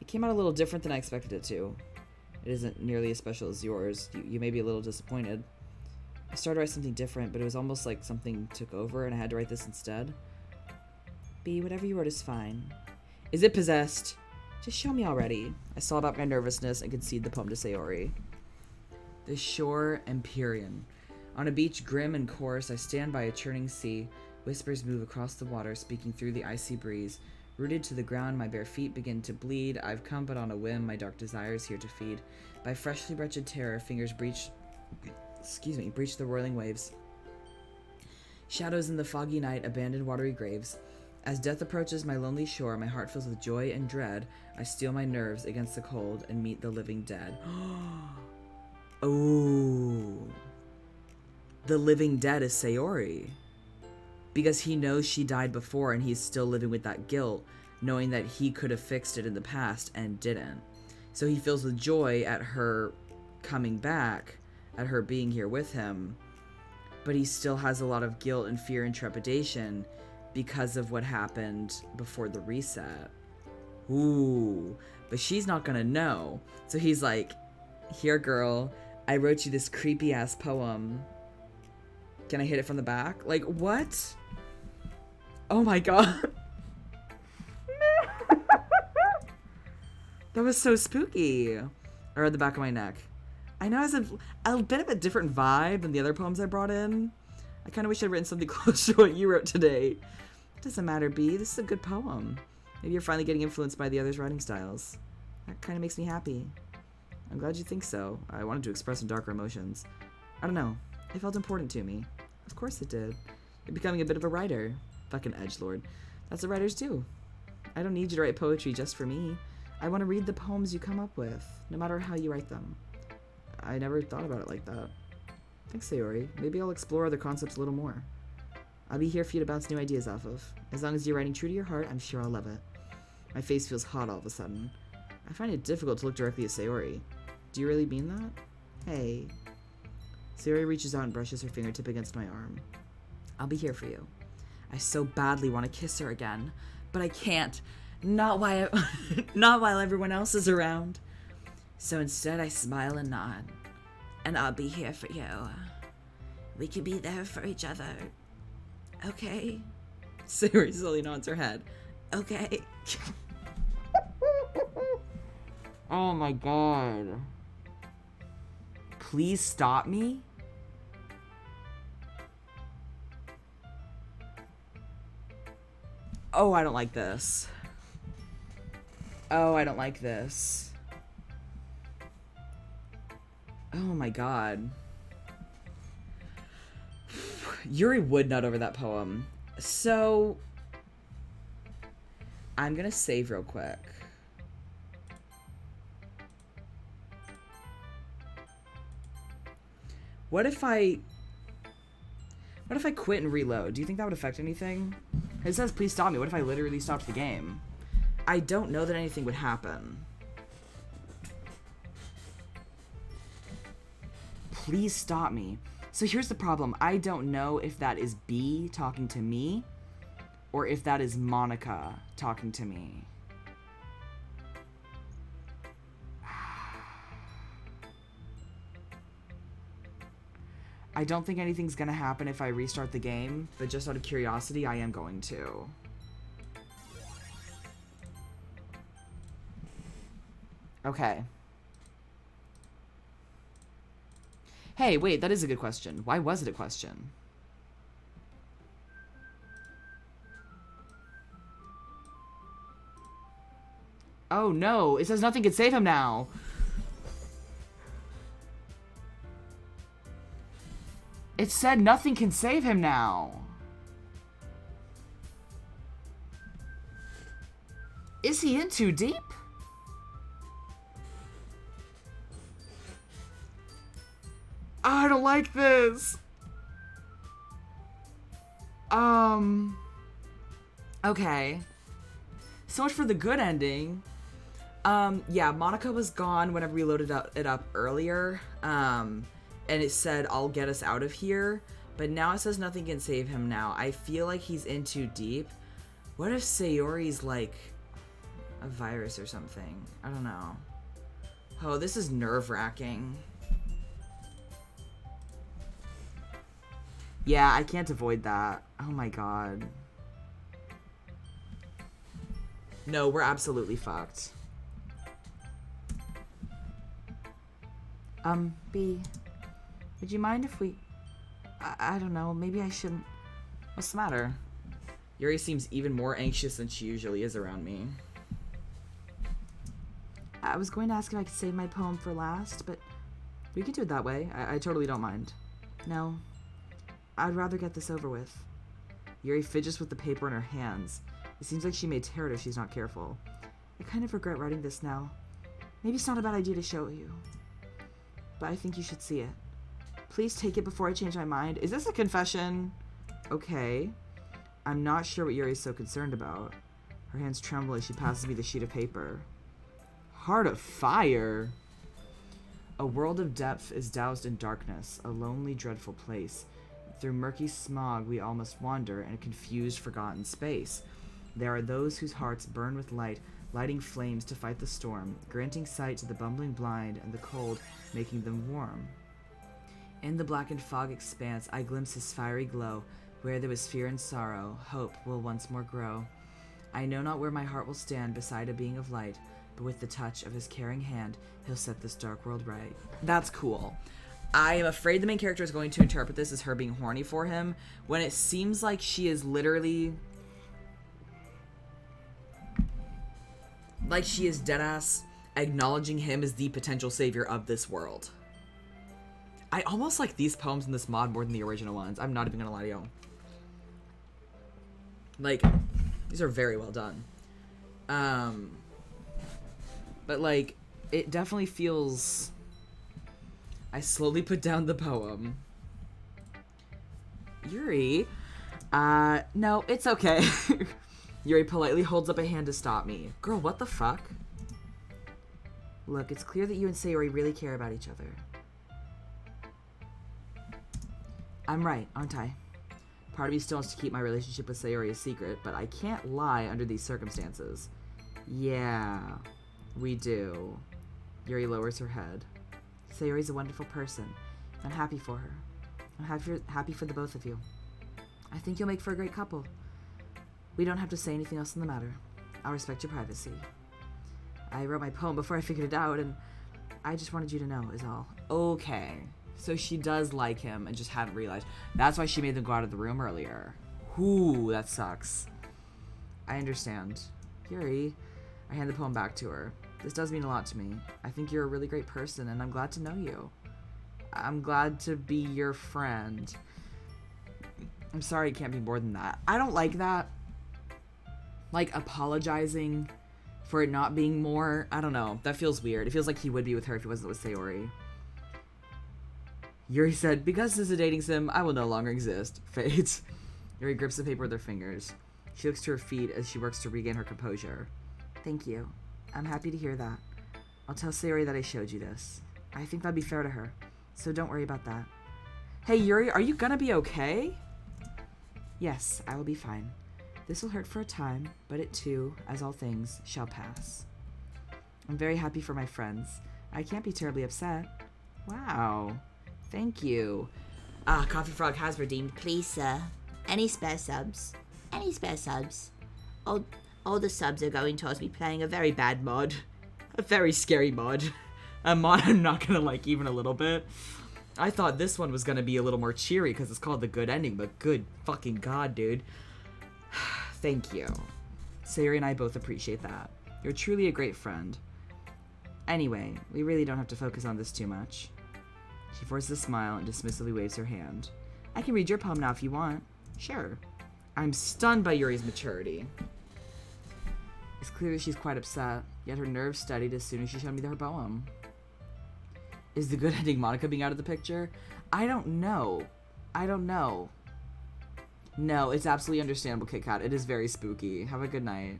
It came out a little different than I expected it to. It isn't nearly as special as yours. You may be a little disappointed. I started to write something different, but it was almost like something took over and I had to write this instead. B, whatever you wrote is fine. Is it possessed? Just show me already. I saw about my nervousness and conceded the poem to Sayori. The shore Empyrean. On a beach grim and coarse, I stand by a churning sea. Whispers move across the water, speaking through the icy breeze. Rooted to the ground, my bare feet begin to bleed. I've come but on a whim, my dark desires here to feed. By freshly wretched terror, fingers breach the roiling waves. Shadows in the foggy night, abandoned watery graves. As death approaches my lonely shore, my heart fills with joy and dread. I steel my nerves against the cold and meet the living dead. Oh. The living dead is Sayori. Because he knows she died before and he's still living with that guilt, knowing that he could have fixed it in the past and didn't. So he feels with joy at her coming back, at her being here with him, but he still has a lot of guilt and fear and trepidation because of what happened before the reset. Ooh, but she's not gonna know. So he's like, here, girl, I wrote you this creepy ass poem. Can I hit it from the back? Like, what? Oh my god. That was so spooky. Or at the back of my neck. I know it has a bit of a different vibe than the other poems I brought in. I kind of wish I'd written something close to what you wrote today. It doesn't matter, B. This is a good poem. Maybe you're finally getting influenced by the others' writing styles. That kind of makes me happy. I'm glad you think so. I wanted to express some darker emotions. I don't know. It felt important to me. Of course it did. You're becoming a bit of a writer. Fucking edgelord. That's what writers do. I don't need you to write poetry just for me. I want to read the poems you come up with, no matter how you write them. I never thought about it like that. Thanks, Sayori. Maybe I'll explore other concepts a little more. I'll be here for you to bounce new ideas off of. As long as you're writing true to your heart, I'm sure I'll love it. My face feels hot all of a sudden. I find it difficult to look directly at Sayori. Do you really mean that? Hey. Sayori reaches out and brushes her fingertip against my arm. I'll be here for you. I so badly want to kiss her again, but I can't. Not while everyone else is around. So instead I smile and nod. And I'll be here for you. We can be there for each other. Okay? Sayori slowly nods her head. Okay. Oh my god. Please stop me? Oh, I don't like this. Oh, I don't like this. Oh my god. Yuri would nut over that poem. So, I'm gonna save real quick. What if I quit and reload? Do you think that would affect anything? It says, please stop me. What if I literally stopped the game? I don't know that anything would happen. Please stop me. So here's the problem. I don't know if that is B talking to me or if that is Monica talking to me. I don't think anything's gonna happen if I restart the game, but just out of curiosity, I am going to. Okay. Hey, wait, that is a good question. Why was it a question? Oh no, it says nothing can save him now. It said nothing can save him now. Is he in too deep? I don't like this. Okay. So much for the good ending. Yeah, Monica was gone whenever we loaded it up earlier. And it said, I'll get us out of here. But now it says nothing can save him now. I feel like he's in too deep. What if Sayori's like a virus or something? I don't know. Oh, this is nerve-wracking. Yeah, I can't avoid that. Oh my god. No, we're absolutely fucked. B, would you mind if we... I don't know, maybe I shouldn't... What's the matter? Yuri seems even more anxious than she usually is around me. I was going to ask if I could save my poem for last, but we could do it that way. I totally don't mind. No, I'd rather get this over with. Yuri fidgets with the paper in her hands. It seems like she may tear it if she's not careful. I kind of regret writing this now. Maybe it's not a bad idea to show you. But I think you should see it. Please take it before I change my mind. Is this a confession? Okay. I'm not sure what Yuri's so concerned about. Her hands tremble as she passes me the sheet of paper. Heart of fire! A world of depth is doused in darkness, a lonely, dreadful place. Through murky smog we all must wander in a confused, forgotten space. There are those whose hearts burn with light, lighting flames to fight the storm, granting sight to the bumbling blind and the cold, making them warm. In the blackened fog expanse, I glimpse his fiery glow. Where there was fear and sorrow, hope will once more grow. I know not where my heart will stand beside a being of light, but with the touch of his caring hand, he'll set this dark world right. That's cool. I am afraid the main character is going to interpret this as her being horny for him, when it seems like she is literally... like she is deadass acknowledging him as the potential savior of this world. I almost like these poems in this mod more than the original ones. I'm not even gonna lie to you. Like, these are very well done. But like, it definitely feels... I slowly put down the poem. Yuri? No, it's okay. Yuri politely holds up a hand to stop me. Girl, what the fuck? Look, it's clear that you and Sayori really care about each other. I'm right, aren't I? Part of me still wants to keep my relationship with Sayori a secret, but I can't lie under these circumstances. Yeah, we do. Yuri lowers her head. Sayori's a wonderful person. I'm happy for her. I'm happy for the both of you. I think you'll make for a great couple. We don't have to say anything else on the matter. I'll respect your privacy. I wrote my poem before I figured it out, and I just wanted you to know, is all. Okay. So she does like him and just hadn't realized. That's why she made them go out of the room earlier. Ooh, that sucks. I understand. Yuri, I hand the poem back to her. This does mean a lot to me. I think you're a really great person, and I'm glad to know you. I'm glad to be your friend. I'm sorry it can't be more than that. I don't like that. Like, apologizing for it not being more. I don't know. That feels weird. It feels like he would be with her if he wasn't with Sayori. Yuri said, because this is a dating sim, I will no longer exist. Fades. Yuri grips the paper with her fingers. She looks to her feet as she works to regain her composure. Thank you. I'm happy to hear that. I'll tell Sayori that I showed you this. I think that'd be fair to her, so don't worry about that. Hey, Yuri, are you gonna be okay? Yes, I will be fine. This will hurt for a time, but it too, as all things, shall pass. I'm very happy for my friends. I can't be terribly upset. Wow. Thank you. Ah, Coffee Frog has redeemed. Please, sir. Any spare subs? Any spare subs? All the subs are going towards me playing a very bad mod. A very scary mod. A mod I'm not gonna like even a little bit. I thought this one was gonna be a little more cheery because it's called The Good Ending, but good fucking god, dude. Thank you. Sayori and I both appreciate that. You're truly a great friend. Anyway, we really don't have to focus on this too much. She forces a smile and dismissively waves her hand. I can read your poem now if you want. Sure. I'm stunned by Yuri's maturity. It's clear that she's quite upset, yet her nerves steadied as soon as she showed me her poem. Is the good ending Monica being out of the picture? I don't know. No, it's absolutely understandable, Kit Kat. It is very spooky. Have a good night.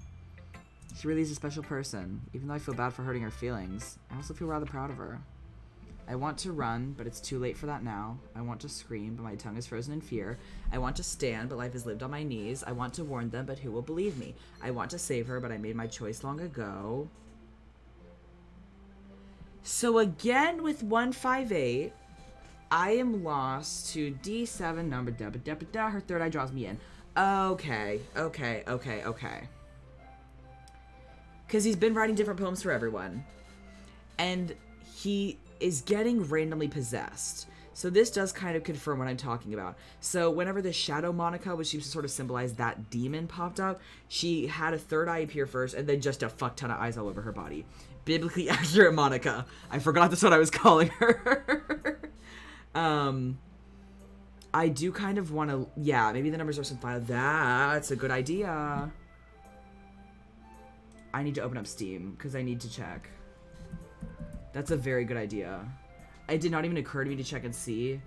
She really is a special person. Even though I feel bad for hurting her feelings, I also feel rather proud of her. I want to run, but it's too late for that now. I want to scream, but my tongue is frozen in fear. I want to stand, but life has lived on my knees. I want to warn them, but who will believe me? I want to save her, but I made my choice long ago. So again with 158, I am lost to D7 number da ba da ba da. Her third eye draws me in. Okay. Because he's been writing different poems for everyone. And he is getting randomly possessed. So this does kind of confirm what I'm talking about. So whenever the shadow Monica, which seems to sort of symbolize that demon, popped up, she had a third eye appear first and then just a fuck ton of eyes all over her body. Biblically accurate Monica. I forgot that's what I was calling her. I do kind of want to, yeah, maybe the numbers are some file. That's a good idea. I need to open up Steam because I need to check. That's a very good idea. It did not even occur to me to check and see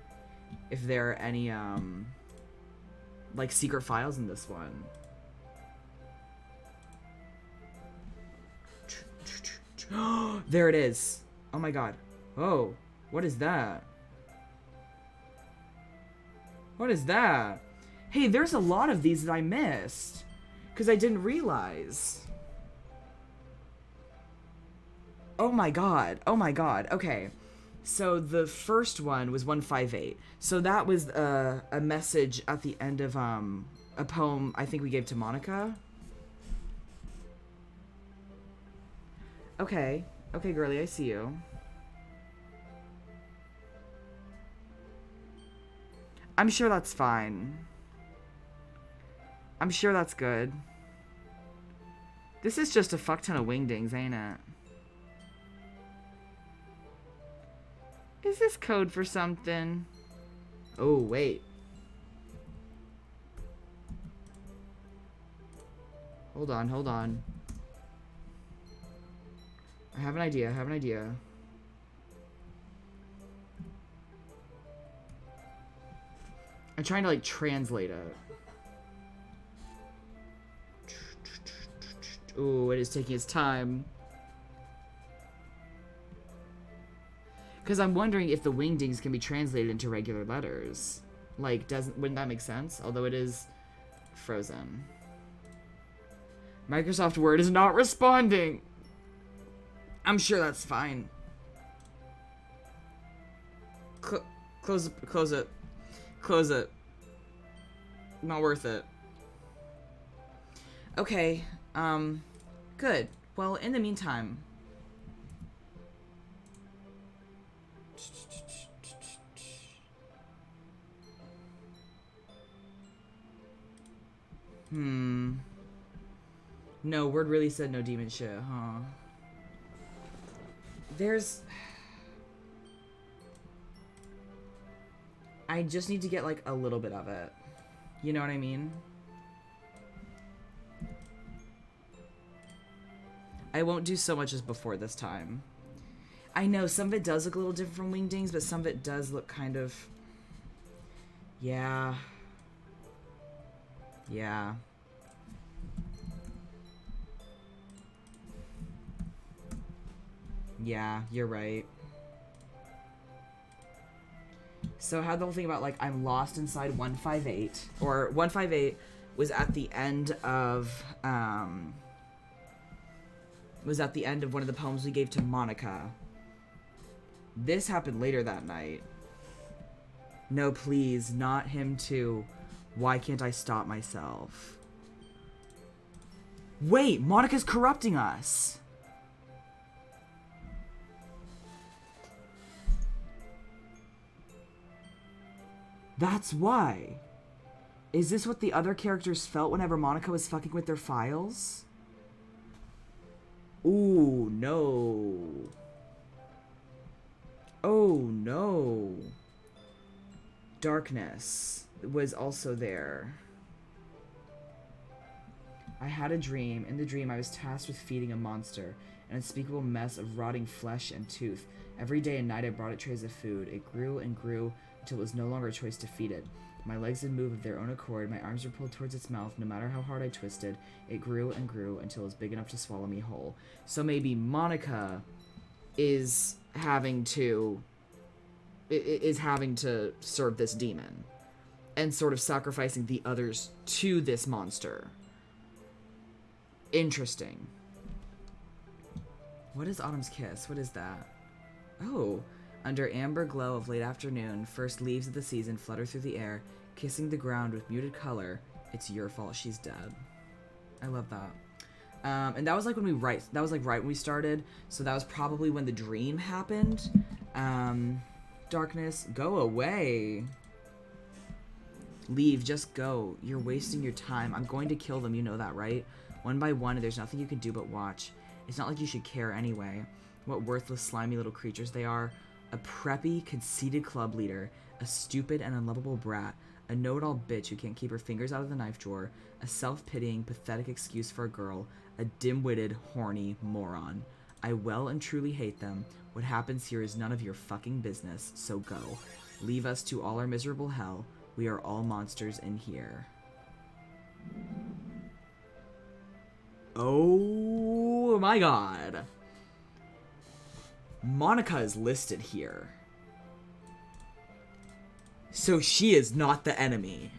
if there are any, like, secret files in this one. There it is. Oh my god. Oh, what is that? What is that? Hey, there's a lot of these that I missed because I didn't realize. Oh my god. Oh my god. Okay. So the first one was 158. So that was a message at the end of a poem I think we gave to Monica. Okay. Okay, girly, I see you. I'm sure that's fine. I'm sure that's good. This is just a fuck ton of wingdings, ain't it? Is this code for something? Oh, wait. Hold on, hold on. I have an idea, I have an idea. I'm trying to, like, translate it. Ooh, it is taking its time. Because I'm wondering if the wingdings can be translated into regular letters. Like, wouldn't that make sense? Although it is frozen. Microsoft Word is not responding. I'm sure that's fine. Close it. Close it. Not worth it. Okay. Good. Well, in the meantime... No, Word really said no demon shit, huh? I just need to get, like, a little bit of it. You know what I mean? I won't do so much as before this time. I know, some of it does look a little different from Wingdings, but some of it does look kind of... Yeah. Yeah. Yeah, you're right. So I had the whole thing about, like, I'm lost inside 158. Or 158 was at the end of, one of the poems we gave to Monica. This happened later that night. No, please, not him too. Why can't I stop myself? Wait, Monica's corrupting us. That's why. Is this what the other characters felt whenever Monica was fucking with their files? Ooh, no. Oh, no. Darkness was also there. I had a dream. In the dream, I was tasked with feeding a monster, an unspeakable mess of rotting flesh and tooth. Every day and night, I brought it trays of food. It grew and grew until it was no longer a choice to feed it. My legs would move of their own accord. My arms were pulled towards its mouth. No matter how hard I twisted, it grew and grew until it was big enough to swallow me whole. So maybe Monica is having to serve this demon and sort of sacrificing the others to this monster. Interesting. What is Autumn's Kiss? What is that? Oh, under amber glow of late afternoon, first leaves of the season flutter through the air, kissing the ground with muted color. It's your fault she's dead. I love that. And that was like that was like right when we started, so that was probably when the dream happened. Darkness, go away. Leave, just go. You're wasting your time. I'm going to kill them, you know that, right? One by one, there's nothing you can do but watch. It's not like you should care anyway. What worthless, slimy little creatures they are. A preppy, conceited club leader. A stupid and unlovable brat. A know-it-all bitch who can't keep her fingers out of the knife drawer. A self-pitying, pathetic excuse for a girl. A dim-witted, horny moron. I well and truly hate them. What happens here is none of your fucking business, so go. Leave us to all our miserable hell. We are all monsters in here. Oh my god. Monica is listed here. So she is not the enemy.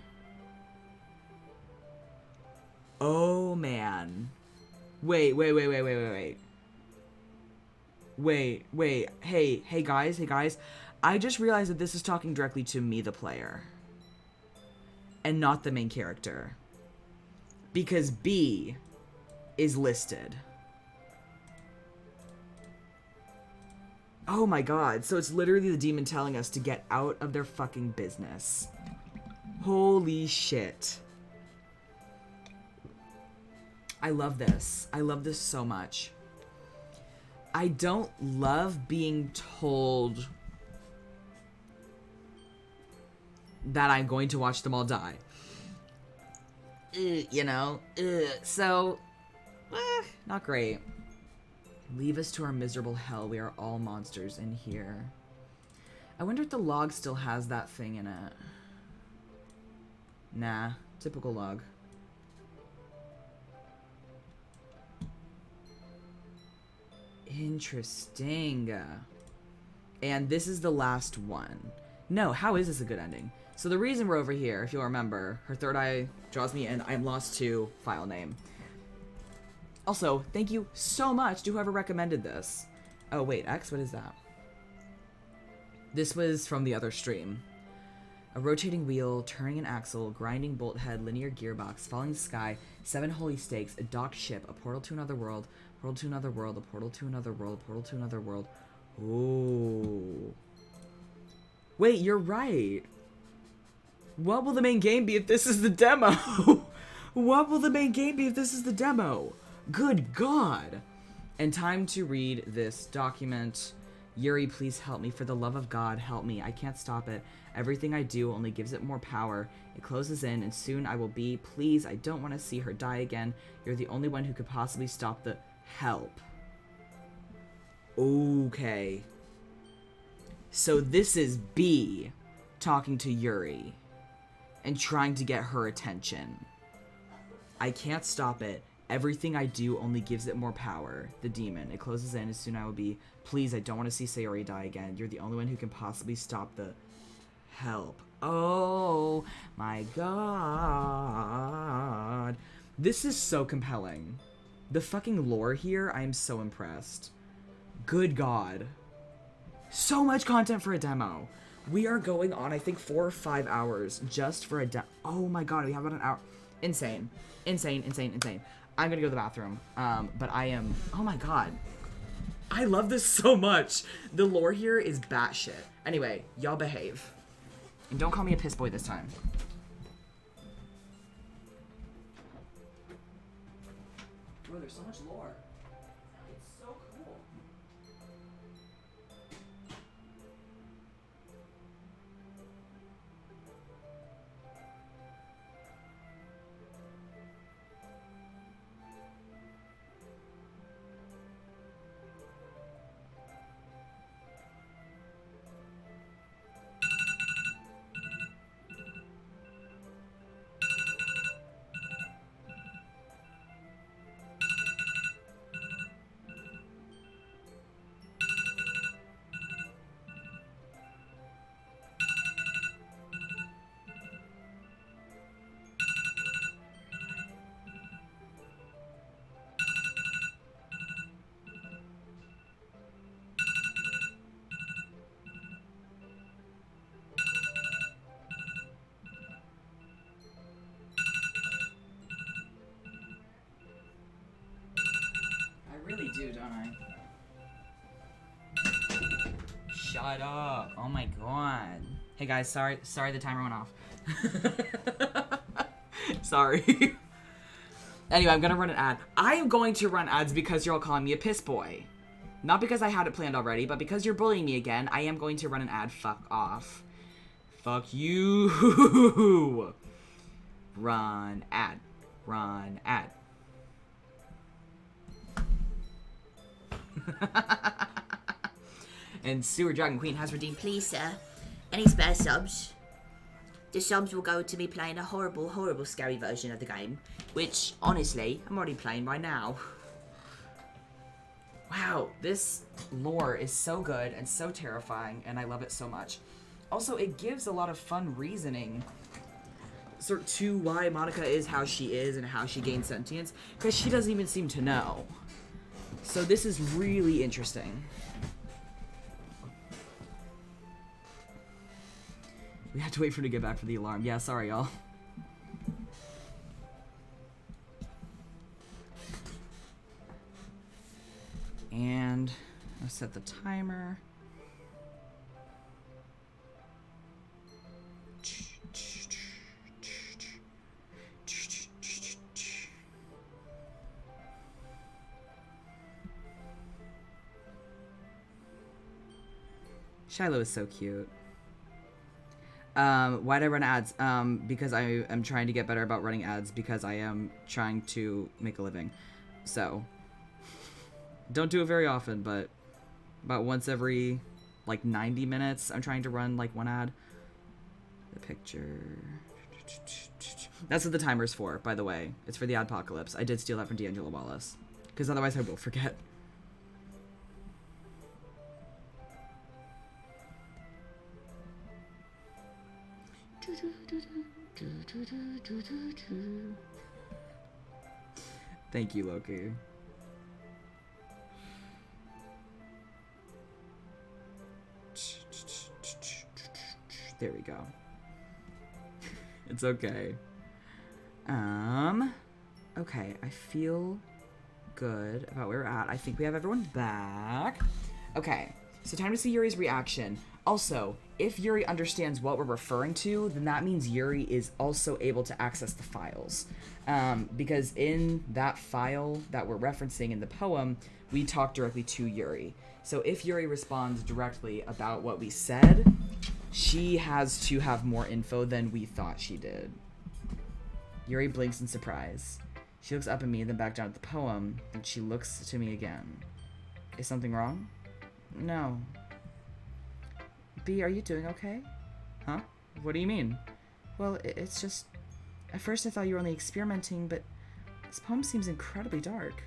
Oh man. Wait. Wait. Hey guys. I just realized that this is talking directly to me, the player. And not the main character. Because B is listed. Oh my god. So it's literally the demon telling us to get out of their fucking business. Holy shit. I love this. I love this so much. I don't love being told that I'm going to watch them all die. You know? So, not great. Leave us to our miserable hell. We are all monsters in here. I wonder if the log still has that thing in it. Nah. Typical log. Interesting. And this is the last one. No, how is this a good ending? So the reason we're over here, if you'll remember, her third eye draws me in. I'm lost to file name. Also, thank you so much to whoever recommended this. Oh, wait, X? What is that? This was from the other stream. A rotating wheel, turning an axle, grinding bolt head, linear gearbox, falling sky, 7 holy stakes, a docked ship, a portal to another world, portal to another world, a portal to another world, portal to another world. Ooh. Wait, you're right. What will the main game be if this is the demo? What will the main game be if this is the demo? Good God. And time to read this document. Yuri, please help me. For the love of God, help me. I can't stop it. Everything I do only gives it more power. It closes in, and soon I will be. Please, I don't want to see her die again. You're the only one who could possibly stop the help. Okay. So this is B talking to Yuri and trying to get her attention. I can't stop it. Everything I do only gives it more power. The demon. It closes in, as soon I will be. Please, I don't want to see Sayori die again. You're the only one who can possibly stop the help. Oh my god. This is so compelling. The fucking lore here, I am so impressed. Good God. So much content for a demo. We are going on, I think, 4 or 5 hours just for a demo. Oh my god, we have about an hour. Insane. Insane. I'm gonna go to the bathroom. But I am... Oh my god. I love this so much. The lore here is batshit. Anyway, y'all behave. And don't call me a piss boy this time. Bro, there's so much lore. It's so cool. Really do, don't I? Shut up. Oh my god. Hey guys, sorry the timer went off. Sorry. Anyway, I'm gonna run an ad. I am going to run ads because you're all calling me a piss boy. Not because I had it planned already, but because you're bullying me again, I am going to run an ad. Fuck off. Fuck you. Run ad. Run ad. And Sewer Dragon Queen has redeemed. Please, sir, any spare subs? The subs will go to me playing a horrible, horrible, scary version of the game, which, honestly, I'm already playing right now. Wow, this lore is so good and so terrifying, and I love it so much. Also, it gives a lot of fun reasoning to why Monica is how she is and how she gained sentience, because she doesn't even seem to know. So this is really interesting. We have to wait for him to get back for the alarm. Yeah, sorry, y'all. And I'll set the timer. Shiloh is so cute. Why'd I run ads? Because I am trying to get better about running ads because I am trying to make a living. So, don't do it very often, but about once every, like, 90 minutes, I'm trying to run, like, one ad. The picture. That's what the timer's for, by the way. It's for the adpocalypse. I did steal that from D'Angelo Wallace. Because otherwise I will forget. Thank you, Loki. There we go. It's okay. Okay, I feel good about where we're at. I think we have everyone back. Okay, so time to see Yuri's reaction. Also, if Yuri understands what we're referring to, then that means Yuri is also able to access the files. Because in that file that we're referencing in the poem, we talk directly to Yuri. So if Yuri responds directly about what we said, she has to have more info than we thought she did. Yuri blinks in surprise. She looks up at me, then back down at the poem, and she looks to me again. Is something wrong? No. B, are you doing okay? Huh? What do you mean? Well, it's just... At first I thought you were only experimenting, but this poem seems incredibly dark.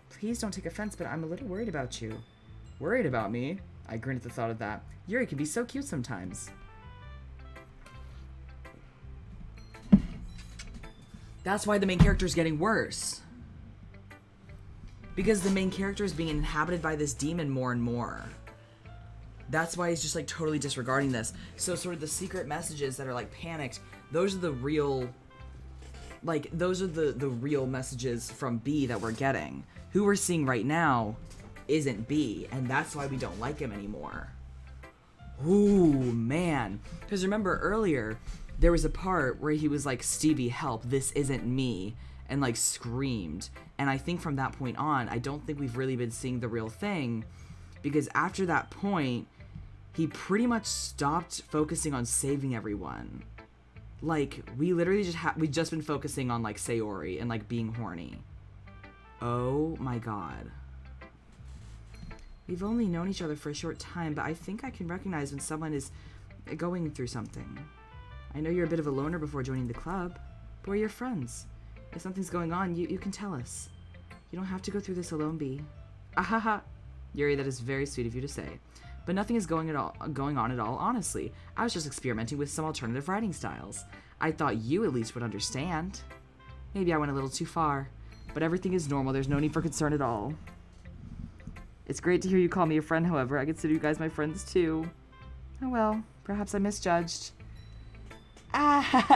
Please don't take offense, but I'm a little worried about you. Worried about me? I grinned at the thought of that. Yuri can be so cute sometimes. That's why the main character is getting worse. Because the main character is being inhabited by this demon more and more. That's why he's just like totally disregarding this. So sort of the secret messages that are like panicked, those are the real, like those are the real messages from B that we're getting. Who we're seeing right now isn't B, and that's why we don't like him anymore. Ooh, man. Because remember earlier, there was a part where he was like, Stevie, help, this isn't me, and like screamed. And I think from that point on, I don't think we've really been seeing the real thing, because after that point, he pretty much stopped focusing on saving everyone. Like, we literally we've just been focusing on like Sayori and like being horny. Oh my god. We've only known each other for a short time, but I think I can recognize when someone is going through something. I know you're a bit of a loner before joining the club, but we're your friends. If something's going on, you can tell us. You don't have to go through this alone, B. Ahaha. Yuri, that is very sweet of you to say. But nothing is going on at all, honestly. I was just experimenting with some alternative writing styles. I thought you at least would understand. Maybe I went a little too far, but everything is normal. There's no need for concern at all. It's great to hear you call me a friend, however. I consider you guys my friends, too. Oh well, perhaps I misjudged. Ah!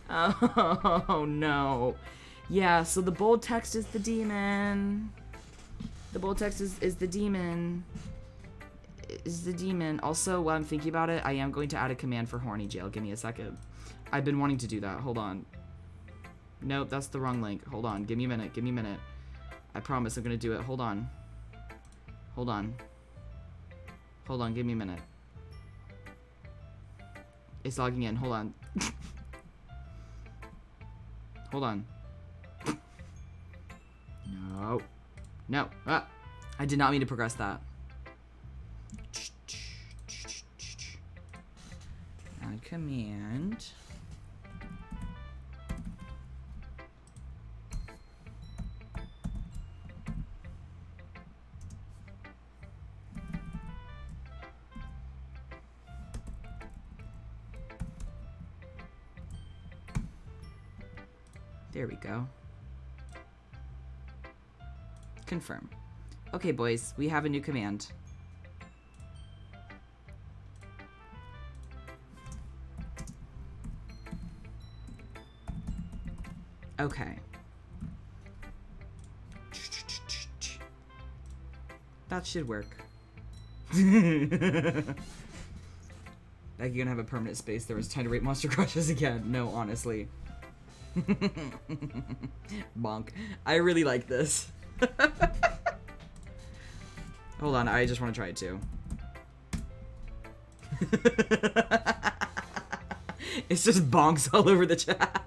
Oh, no. Yeah, so the bold text is the demon. The bold text is the demon. Is the demon. Also, while I'm thinking about it, I am going to add a command for horny jail. Give me a second. I've been wanting to do that. Hold on. Nope, that's the wrong link. Hold on. Give me a minute. Give me a minute. I promise I'm going to do it. Hold on. Hold on. Hold on. Give me a minute. It's logging in. Hold on. Hold on. No. No. Ah. I did not mean to progress that. Add command. There we go. Confirm. Okay, boys, we have a new command. Okay. That should work. Like, you're gonna have a permanent space. There was time to rate Monster Crushes again. No, honestly. Bonk. I really like this. Hold on, I just want to try it too. It's just bonks all over the chat.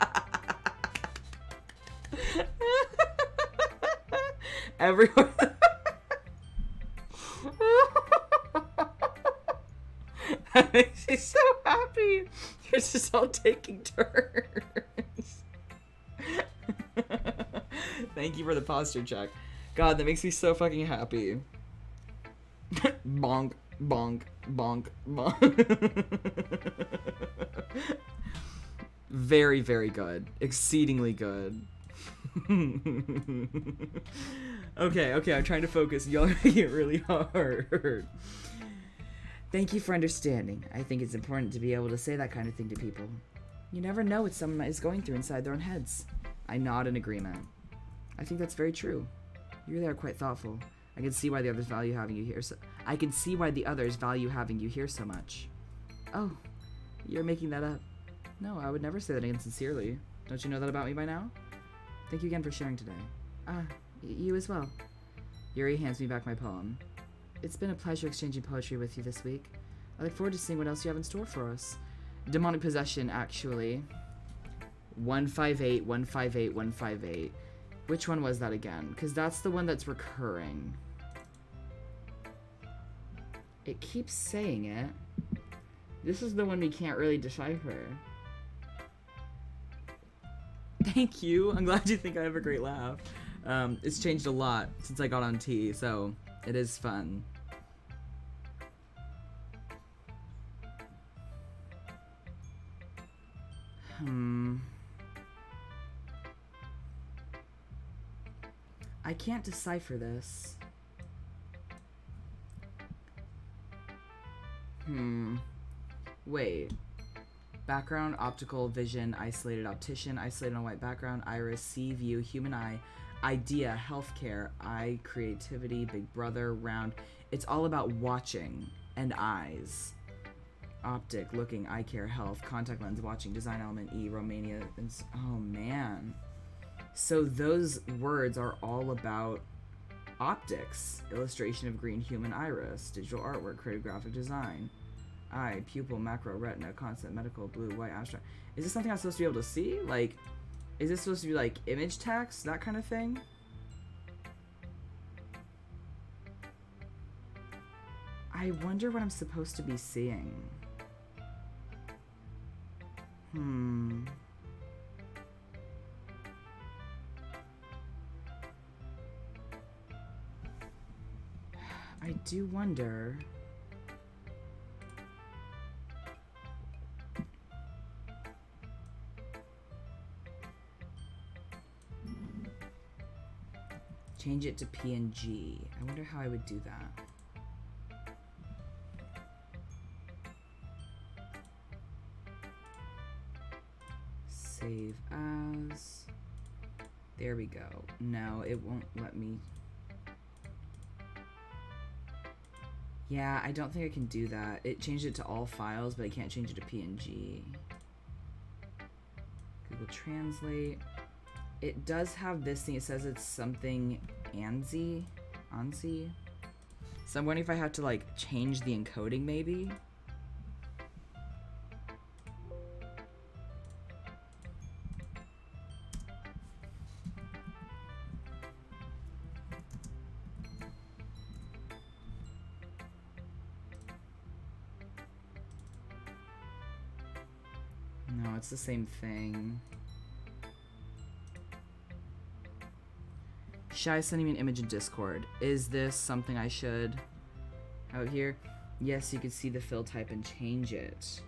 Everyone. That makes me so happy. You're just all taking turns. Thank you for the posture check. God, that makes me so fucking happy. Bonk, bonk, bonk, bonk. Very, very good. Exceedingly good. Okay, I'm trying to focus. Y'all are making it really hard. Thank you for understanding. I think it's important to be able to say that kind of thing to people. You never know what someone is going through inside their own heads. I nod in agreement. I think that's very true. You really are quite thoughtful. I can see why the others value having you here. I can see why the others value having you here so much. Oh, you're making that up. No, I would never say that insincerely. Don't you know that about me by now? Thank you again for sharing today. You as well. Yuri hands me back my poem. It's been a pleasure exchanging poetry with you this week. I look forward to seeing what else you have in store for us. Demonic possession, actually. 158, 158, 158. Which one was that again? Because that's the one that's recurring. It keeps saying it. This is the one we can't really decipher. Thank you. I'm glad you think I have a great laugh. It's changed a lot since I got on T, so it is fun. I can't decipher this. Wait. Background, optical, vision, isolated optician, isolated on white background, iris, see, view, human eye, idea, healthcare, eye, creativity, big brother, round. It's all about watching and eyes. Optic, looking, eye care, health, contact lens, watching, design element, E, Romania. Oh man. So those words are all about optics. Illustration of green human iris, digital artwork, creative graphic design. Eye, pupil, macro, retina, concept, medical, blue, white, abstract. Is this something I'm supposed to be able to see? Like, is this supposed to be like image text, that kind of thing? I wonder what I'm supposed to be seeing. I do wonder. Change it to PNG. I wonder how I would do that. Save as. There we go. No, it won't let me. Yeah, I don't think I can do that. It changed it to all files, but I can't change it to PNG. Google Translate. It does have this thing. It says it's something ANSI. So I'm wondering if I have to like change the encoding maybe. No, it's the same thing. Shy sending me an image in Discord. Is this something I should out here? Yes, you can see the fill type and change it.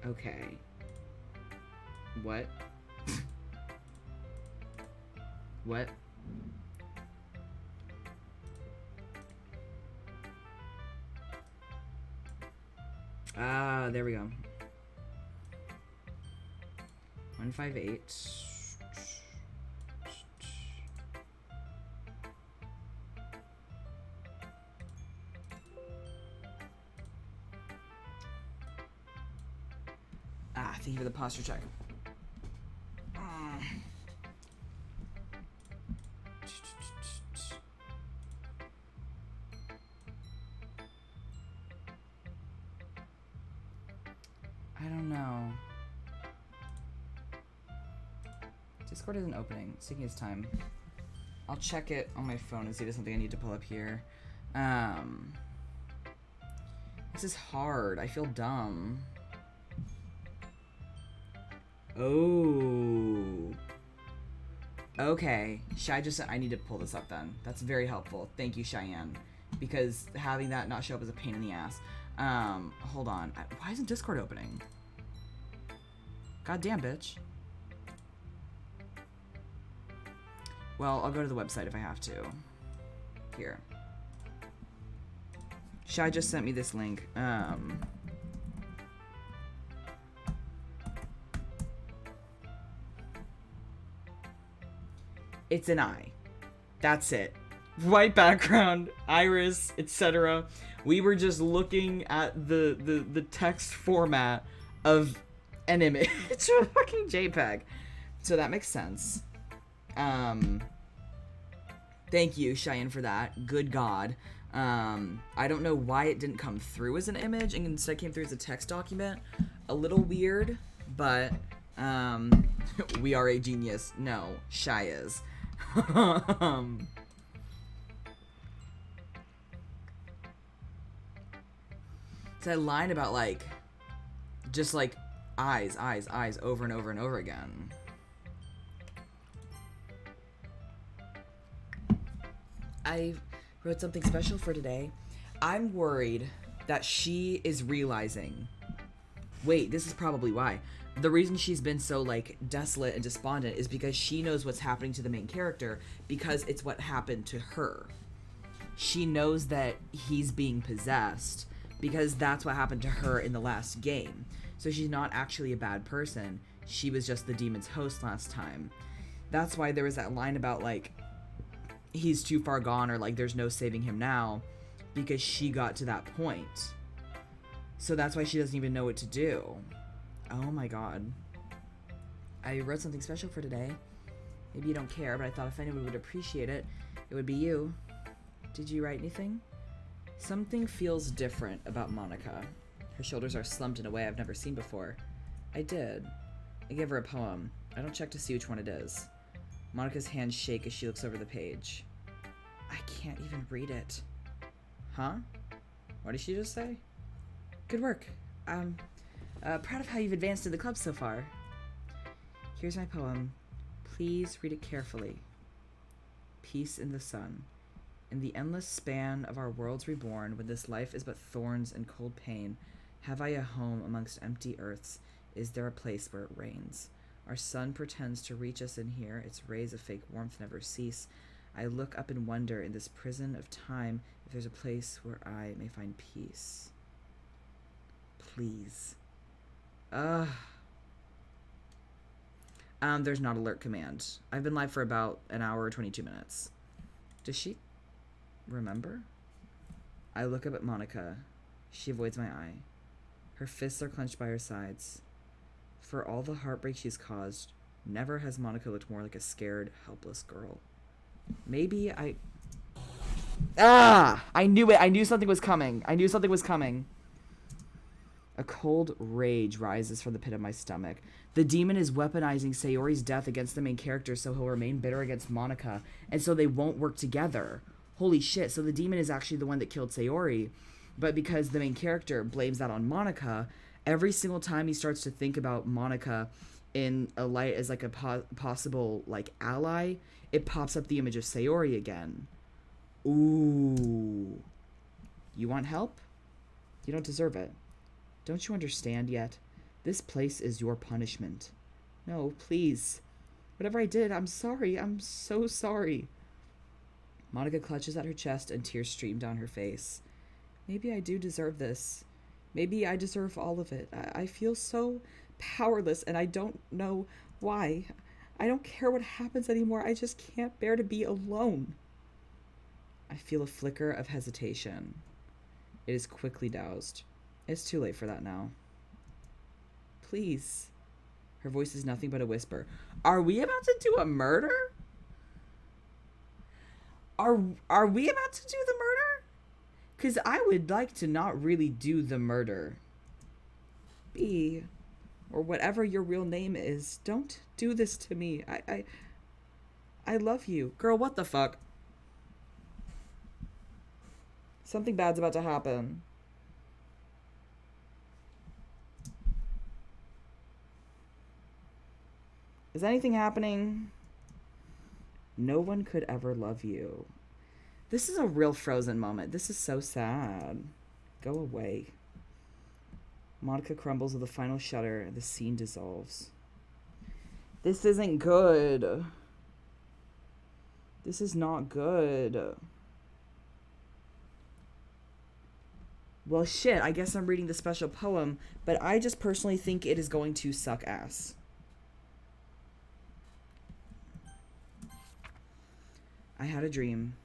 Okay. What? What? Ah, there we go. 158. Ah, thank you for the posture check. I don't know. Discord isn't opening. It's taking its time. I'll check it on my phone and see if there's something I need to pull up here. This is hard. I feel dumb. Oh. Okay. I need to pull this up then. That's very helpful. Thank you, Cheyenne. Because having that not show up is a pain in the ass. Hold on. Why isn't Discord opening? Goddamn, bitch. Well, I'll go to the website if I have to. Here. Shai just sent me this link. It's an eye. That's it. White background, iris, etc. We were just looking at the text format of an image. It's a fucking JPEG. So that makes sense. Thank you, Cheyenne, for that. Good God. I don't know why it didn't come through as an image and instead came through as a text document. A little weird, but we are a genius. No, Shy is. So I lied about just eyes over and over and over again. I wrote something special for today. I'm worried that she is realizing, wait, this is probably why. The reason she's been so desolate and despondent is because she knows what's happening to the main character because it's what happened to her. She knows that he's being possessed because that's what happened to her in the last game. So she's not actually a bad person. She was just the demon's host last time. That's why there was that line about he's too far gone or there's no saving him now, because she got to that point. So that's why she doesn't even know what to do. Oh my god. I wrote something special for today. Maybe you don't care, but I thought if anyone would appreciate it, it would be you. Did you write anything? Something feels different about Monica. Her shoulders are slumped in a way I've never seen before. I did. I gave her a poem. I don't check to see which one it is. Monica's hands shake as she looks over the page. I can't even read it. Huh? What did she just say? Good work. Proud of how you've advanced in the club so far. Here's my poem. Please read it carefully. Peace in the sun. In the endless span of our worlds reborn, when this life is but thorns and cold pain, have I a home amongst empty earths? Is there a place where it rains? Our sun pretends to reach us in here, its rays of fake warmth never cease. I look up in wonder in this prison of time if there's a place where I may find peace. Please. There's not alert command. I've been live for about an hour or 22 minutes. Does she remember? I look up at Monica. She avoids my eye. Her fists are clenched by her sides. For all the heartbreak she's caused, never has Monica looked more like a scared, helpless girl. Maybe I knew it. I knew something was coming. A cold rage rises from the pit of my stomach. The demon is weaponizing Sayori's death against the main character so he'll remain bitter against Monica, and so they won't work together. Holy shit, so the demon is actually the one that killed Sayori, but because the main character blames that on Monica, every single time he starts to think about Monica in a light as a possible ally, it pops up the image of Sayori again. Ooh. You want help? You don't deserve it. Don't you understand yet? This place is your punishment. No, please. Whatever I did, I'm sorry. I'm so sorry. Monica clutches at her chest and tears stream down her face. Maybe I do deserve this. Maybe I deserve all of it. I feel so powerless, and I don't know why. I don't care what happens anymore. I just can't bear to be alone. I feel a flicker of hesitation. It is quickly doused. It's too late for that now. Please. Her voice is nothing but a whisper. Are we about to do a murder? Are we about to do the murder? Because I would like to not really do the murder. B, or whatever your real name is, don't do this to me. I love you. Girl, what the fuck? Something bad's about to happen. Is anything happening? No one could ever love you. This is a real Frozen moment. This is so sad. Go away. Monica crumbles with a final shudder, and the scene dissolves. This isn't good. This is not good. Well, shit, I guess I'm reading the special poem, but I just personally think it is going to suck ass. I had a dream.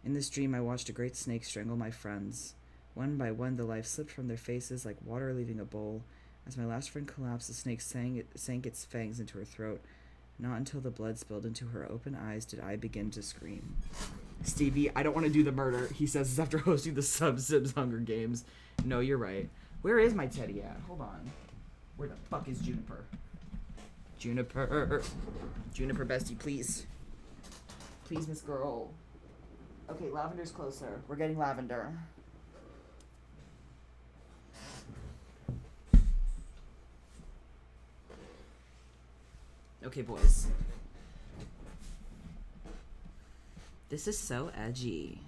In this dream, I watched a great snake strangle my friends. One by one, the life slipped from their faces like water leaving a bowl. As my last friend collapsed, the snake sank its fangs into her throat. Not until the blood spilled into her open eyes did I begin to scream. Stevie, I don't want to do the murder, he says this after hosting the Sub-Sims Hunger Games. No, you're right. Where is my teddy at? Hold on. Where the fuck is Juniper? Juniper, bestie, please. Please, Miss Girl. Okay, Lavender's closer. We're getting Lavender. Okay, boys. This is so edgy.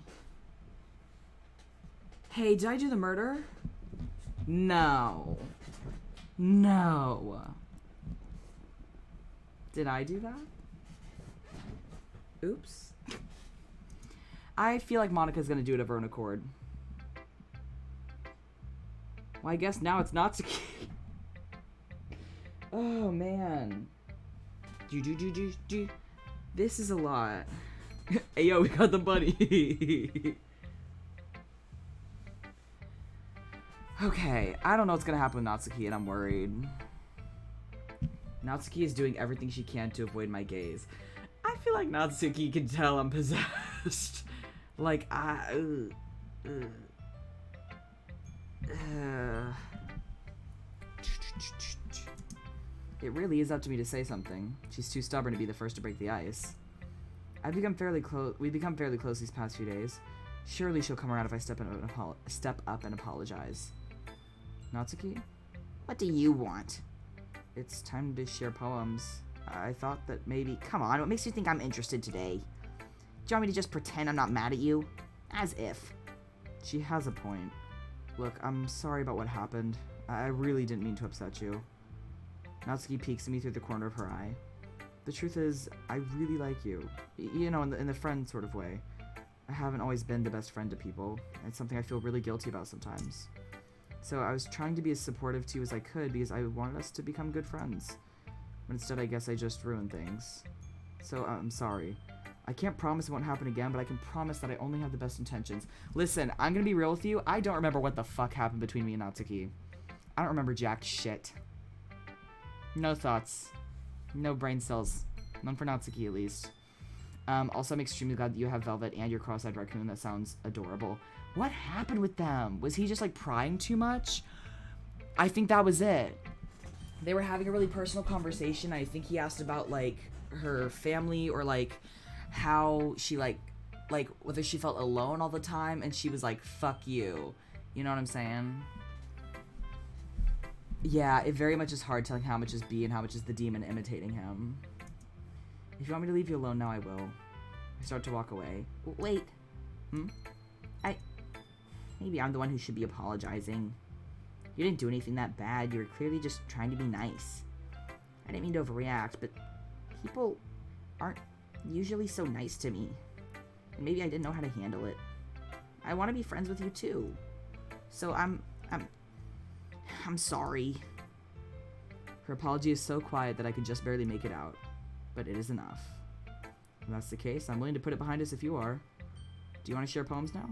Hey, did I do the murder? No. No. Did I do that? Oops. I feel like Monica's gonna do it of her own accord. Well, I guess now it's Natsuki. Oh, man. This is a lot. Hey, yo, we got the bunny. Okay, I don't know what's gonna happen with Natsuki, and I'm worried. Natsuki is doing everything she can to avoid my gaze. I feel like Natsuki can tell I'm possessed. Like, It really is up to me to say something. She's too stubborn to be the first to break the ice. We've become fairly close these past few days. Surely she'll come around if I step up and apologize. Natsuki? What do you want? It's time to share poems. I thought that maybe... Come on, what makes you think I'm interested today? Do you want me to just pretend I'm not mad at you? As if. She has a point. Look, I'm sorry about what happened. I really didn't mean to upset you. Natsuki peeks at me through the corner of her eye. The truth is, I really like you. You know, in the friend sort of way. I haven't always been the best friend to people. It's something I feel really guilty about sometimes. So I was trying to be as supportive to you as I could because I wanted us to become good friends. But instead, I guess I just ruined things. So I'm sorry. I can't promise it won't happen again, but I can promise that I only have the best intentions. Listen, I'm gonna be real with you. I don't remember what the fuck happened between me and Natsuki. I don't remember jack shit. No thoughts. No brain cells. None for Natsuki, at least. Also, I'm extremely glad that you have Velvet and your cross-eyed raccoon. That sounds adorable. What happened with them? Was he just, like, prying too much? I think that was it. They were having a really personal conversation. I think he asked about, like, her family or, like, how she, like, whether she felt alone all the time. And she was like, fuck you. You know what I'm saying? Yeah, it very much is hard telling how much is B and how much is the demon imitating him. If you want me to leave you alone now, I will. I start to walk away. Wait. Maybe I'm the one who should be apologizing. You didn't do anything that bad. You were clearly just trying to be nice. I didn't mean to overreact, but people aren't usually so nice to me. And maybe I didn't know how to handle it. I want to be friends with you too. So I'm I'm sorry. Her apology is so quiet that I can just barely make it out. But it is enough. If that's the case, I'm willing to put it behind us if you are. Do you want to share poems now?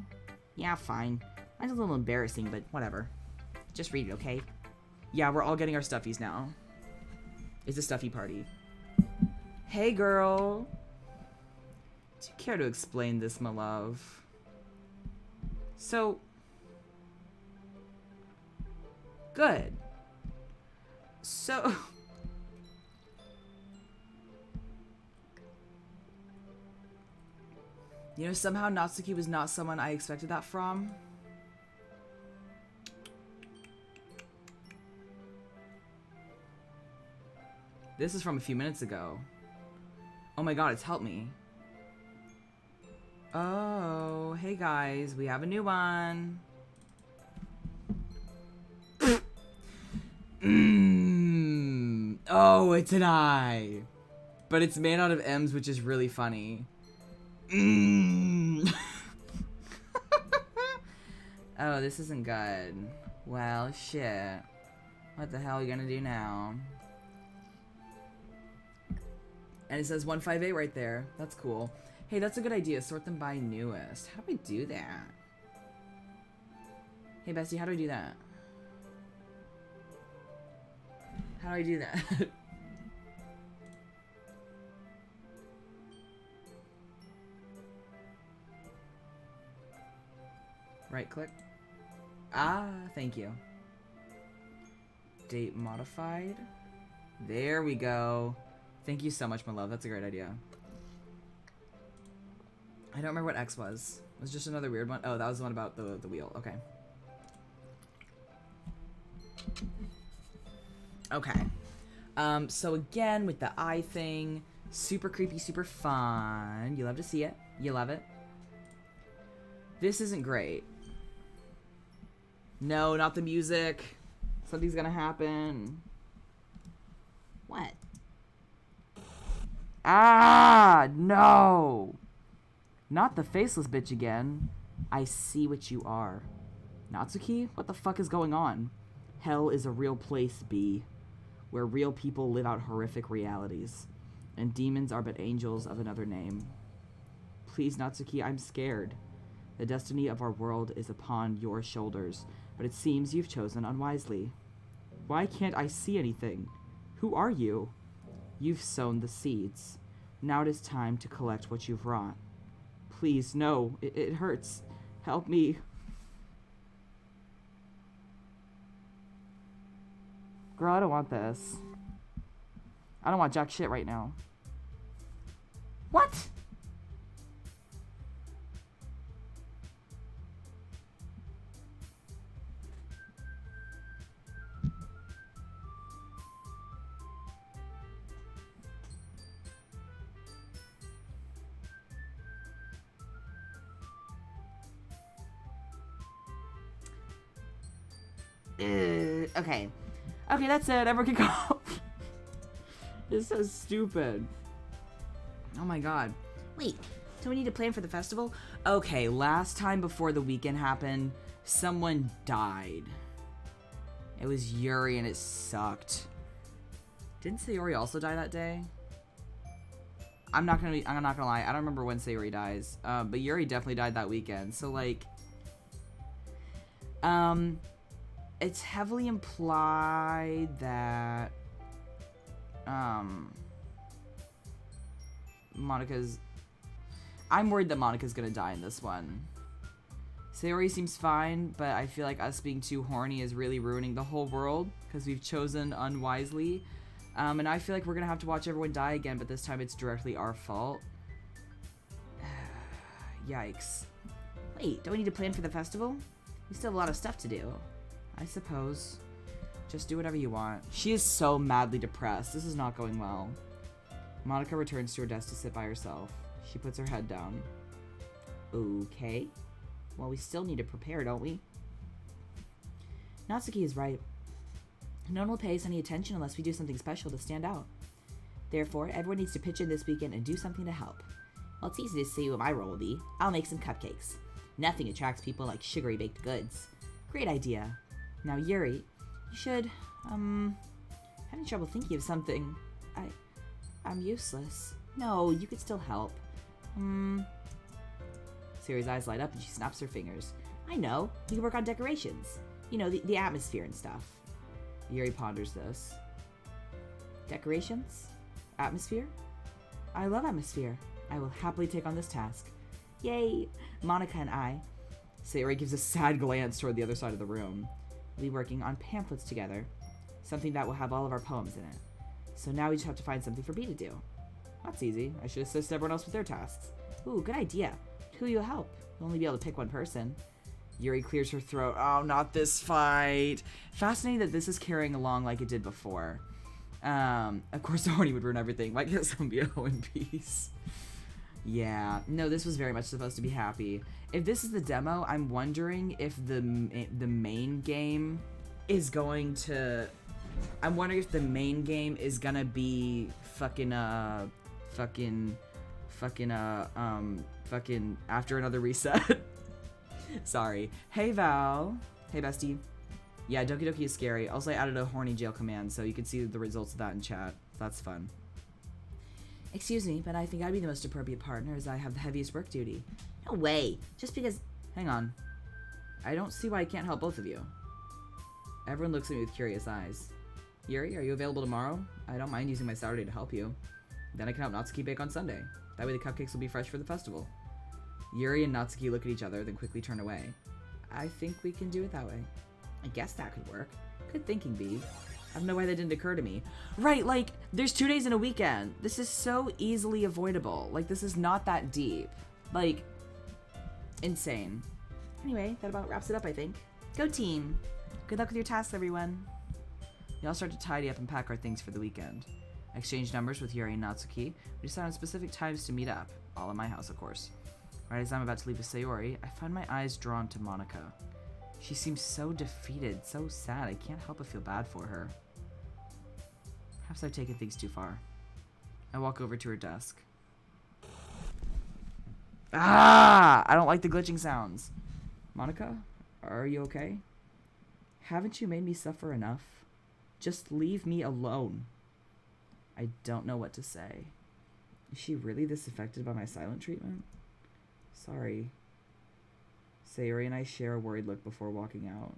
Yeah, fine. Mine's a little embarrassing, but whatever. Just read it, okay? Yeah, we're all getting our stuffies now. It's a stuffy party. Hey, girl. Do you care to explain this, my love? So... Good. So... You know, somehow Natsuki was not someone I expected that from. This is from a few minutes ago. Oh my god, it's helped me. Oh, hey guys, we have a new one. Oh, it's an I. But it's made out of M's, which is really funny. Oh, this isn't good. Well, shit. What the hell are you gonna do now? And it says 158 right there. That's cool. Hey, that's a good idea. Sort them by newest. How do I do that? Hey, Bestie, how do I do that? How do I do that? Right click. Ah, thank you. Date modified. There we go. Thank you so much, my love. That's a great idea. I don't remember what X was. It was just another weird one. Oh, that was the one about the wheel. Okay. Okay. So again, with the eye thing, super creepy, super fun. You love to see it. You love it. This isn't great. No, not the music. Something's gonna happen. What? Ah, no. Not the faceless bitch again. I see what you are. Natsuki? What the fuck is going on? Hell is a real place, B, where real people live out horrific realities, and demons are but angels of another name. Please, Natsuki, I'm scared. The destiny of our world is upon your shoulders, but it seems you've chosen unwisely. Why can't I see anything? Who are you? You've sown the seeds. Now it is time to collect what you've wrought. Please, no, it hurts. Help me. Girl, I don't want this. I don't want jack shit right now. What? Okay. Okay, that's it. Everyone can go. It's so stupid. Oh my god. Wait, do we need to plan for the festival? Okay, last time before the weekend happened, someone died. It was Yuri and it sucked. Didn't Sayori also die that day? I'm not gonna lie, I don't remember when Sayori dies. But Yuri definitely died that weekend. So like it's heavily implied that I'm worried that Monika's gonna die in this one. Sayori seems fine, but I feel like us being too horny is really ruining the whole world because we've chosen unwisely. And I feel like we're gonna have to watch everyone die again, but this time it's directly our fault. Yikes. Wait, don't we need to plan for the festival? We still have a lot of stuff to do. I suppose. Just do whatever you want. She is so madly depressed. This is not going well. Monika returns to her desk to sit by herself. She puts her head down. Okay. Well, we still need to prepare, don't we? Natsuki is right. No one will pay us any attention unless we do something special to stand out. Therefore, everyone needs to pitch in this weekend and do something to help. Well, it's easy to see what my role will be. I'll make some cupcakes. Nothing attracts people like sugary baked goods. Great idea. Now, Yuri, You should, having trouble thinking of something. I'm useless. No, you could still help. Sayori's eyes light up and she snaps her fingers. I know. You can work on decorations. You know, the atmosphere and stuff. Yuri ponders this. Decorations? Atmosphere? I love atmosphere. I will happily take on this task. Yay! Monica and I. Sayori gives a sad glance toward the other side of the room. We'll be working on pamphlets together. Something that will have all of our poems in it. So now we just have to find something for B to do. That's easy. I should assist everyone else with their tasks. Ooh, good idea. Who will you help? You'll only be able to pick one person. Yuri clears her throat. Oh, not this fight. Fascinating that this is carrying along like it did before. Of course, Horny would ruin everything. Why can't someone be at home in peace? Yeah, no, this was very much supposed to be happy. If this is the demo, I'm wondering if the main game is going to... I'm wondering if the main game is gonna be fucking after another reset. Sorry. Hey, Val. Hey, bestie. Yeah, Doki Doki is scary. Also, I added a horny jail command, so you can see the results of that in chat. That's fun. Excuse me, but I think I'd be the most appropriate partner as I have the heaviest work duty. No way. Just because... Hang on. I don't see why I can't help both of you. Everyone looks at me with curious eyes. Yuri, are you available tomorrow? I don't mind using my Saturday to help you. Then I can help Natsuki bake on Sunday. That way the cupcakes will be fresh for the festival. Yuri and Natsuki look at each other, then quickly turn away. I think we can do it that way. I guess that could work. Good thinking, B. I don't know why that didn't occur to me. Right, like, there's 2 days in a weekend. This is so easily avoidable. Like, this is not that deep. Like, insane. Anyway, that about wraps it up, I think. Go team! Good luck with your tasks, everyone. We all start to tidy up and pack our things for the weekend. I exchange numbers with Yuri and Natsuki. We decide on specific times to meet up. All in my house, of course. Right as I'm about to leave with Sayori, I find my eyes drawn to Monica. She seems so defeated, so sad, I can't help but feel bad for her. Perhaps I've taken things too far. I walk over to her desk. Ah! I don't like the glitching sounds. Monica, are you okay? Haven't you made me suffer enough? Just leave me alone. I don't know what to say. Is she really this affected by my silent treatment? Sorry. Sayori and I share a worried look before walking out.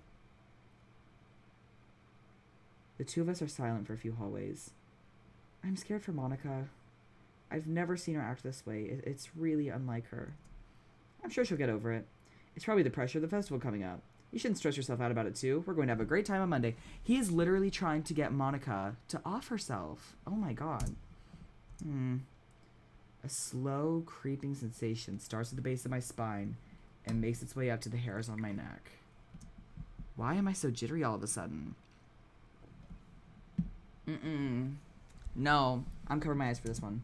The two of us are silent for a few hallways. I'm scared for Monica. I've never seen her act this way. It's really unlike her. I'm sure she'll get over it. It's probably the pressure of the festival coming up. You shouldn't stress yourself out about it too. We're going to have a great time on Monday. He is literally trying to get Monica to off herself. Oh my god. A slow, creeping sensation starts at the base of my spine and makes its way up to the hairs on my neck. Why am I so jittery all of a sudden? No, I'm covering my eyes for this one.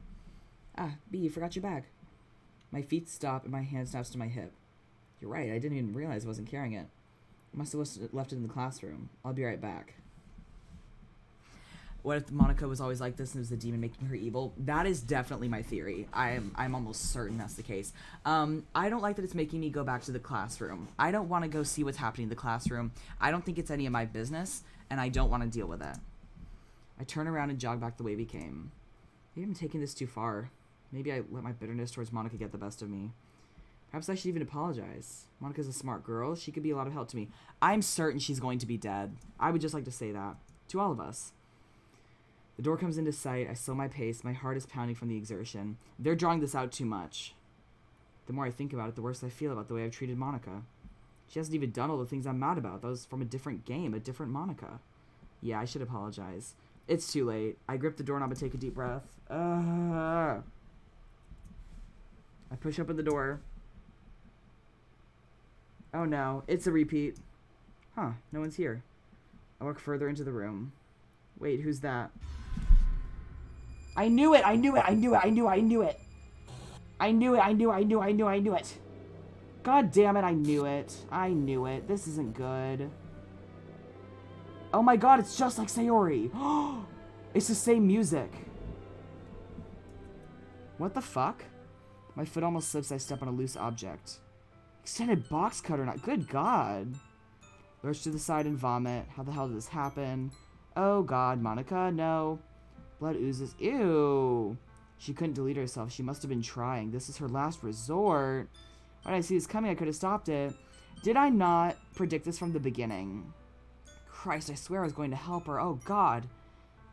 Ah, B, you forgot your bag. My feet stop and my hand snaps to my hip. You're right, I didn't even realize I wasn't carrying it. I must have left it in the classroom. I'll be right back. What if Monica was always like this and it was the demon making her evil? That is definitely my theory. I'm almost certain that's the case. I don't like that it's making me go back to the classroom. I don't want to go see what's happening in the classroom. I don't think it's any of my business, and I don't want to deal with it. I turn around and jog back the way we came. Maybe I'm taking this too far. Maybe I let my bitterness towards Monica get the best of me. Perhaps I should even apologize. Monica's a smart girl. She could be a lot of help to me. I'm certain she's going to be dead. I would just like to say that. To all of us. The door comes into sight. I slow my pace. My heart is pounding from the exertion. They're drawing this out too much. The more I think about it, the worse I feel about the way I've treated Monica. She hasn't even done all the things I'm mad about. That was from a different game, a different Monica. Yeah, I should apologize. It's too late. I grip the doorknob and take a deep breath. I push open the door. Oh no, it's a repeat. Huh, no one's here. I walk further into the room. Wait, who's that? I knew it! I knew it! I knew it! I knew it! I knew it! I knew it! I knew it! I knew it! I knew it! I knew it! God damn it, I knew it. I knew it. This isn't good. Oh my god, it's just like Sayori! It's the same music. What the fuck? My foot almost slips. I step on a loose object. Extended box cutter, not good god. Lurch to the side and vomit. How the hell did this happen? Oh god, Monica, no. Blood oozes. Ew. She couldn't delete herself. She must have been trying. This is her last resort. Why did I see this coming? I could have stopped it. Did I not predict this from the beginning? Christ, I swear I was going to help her. Oh god.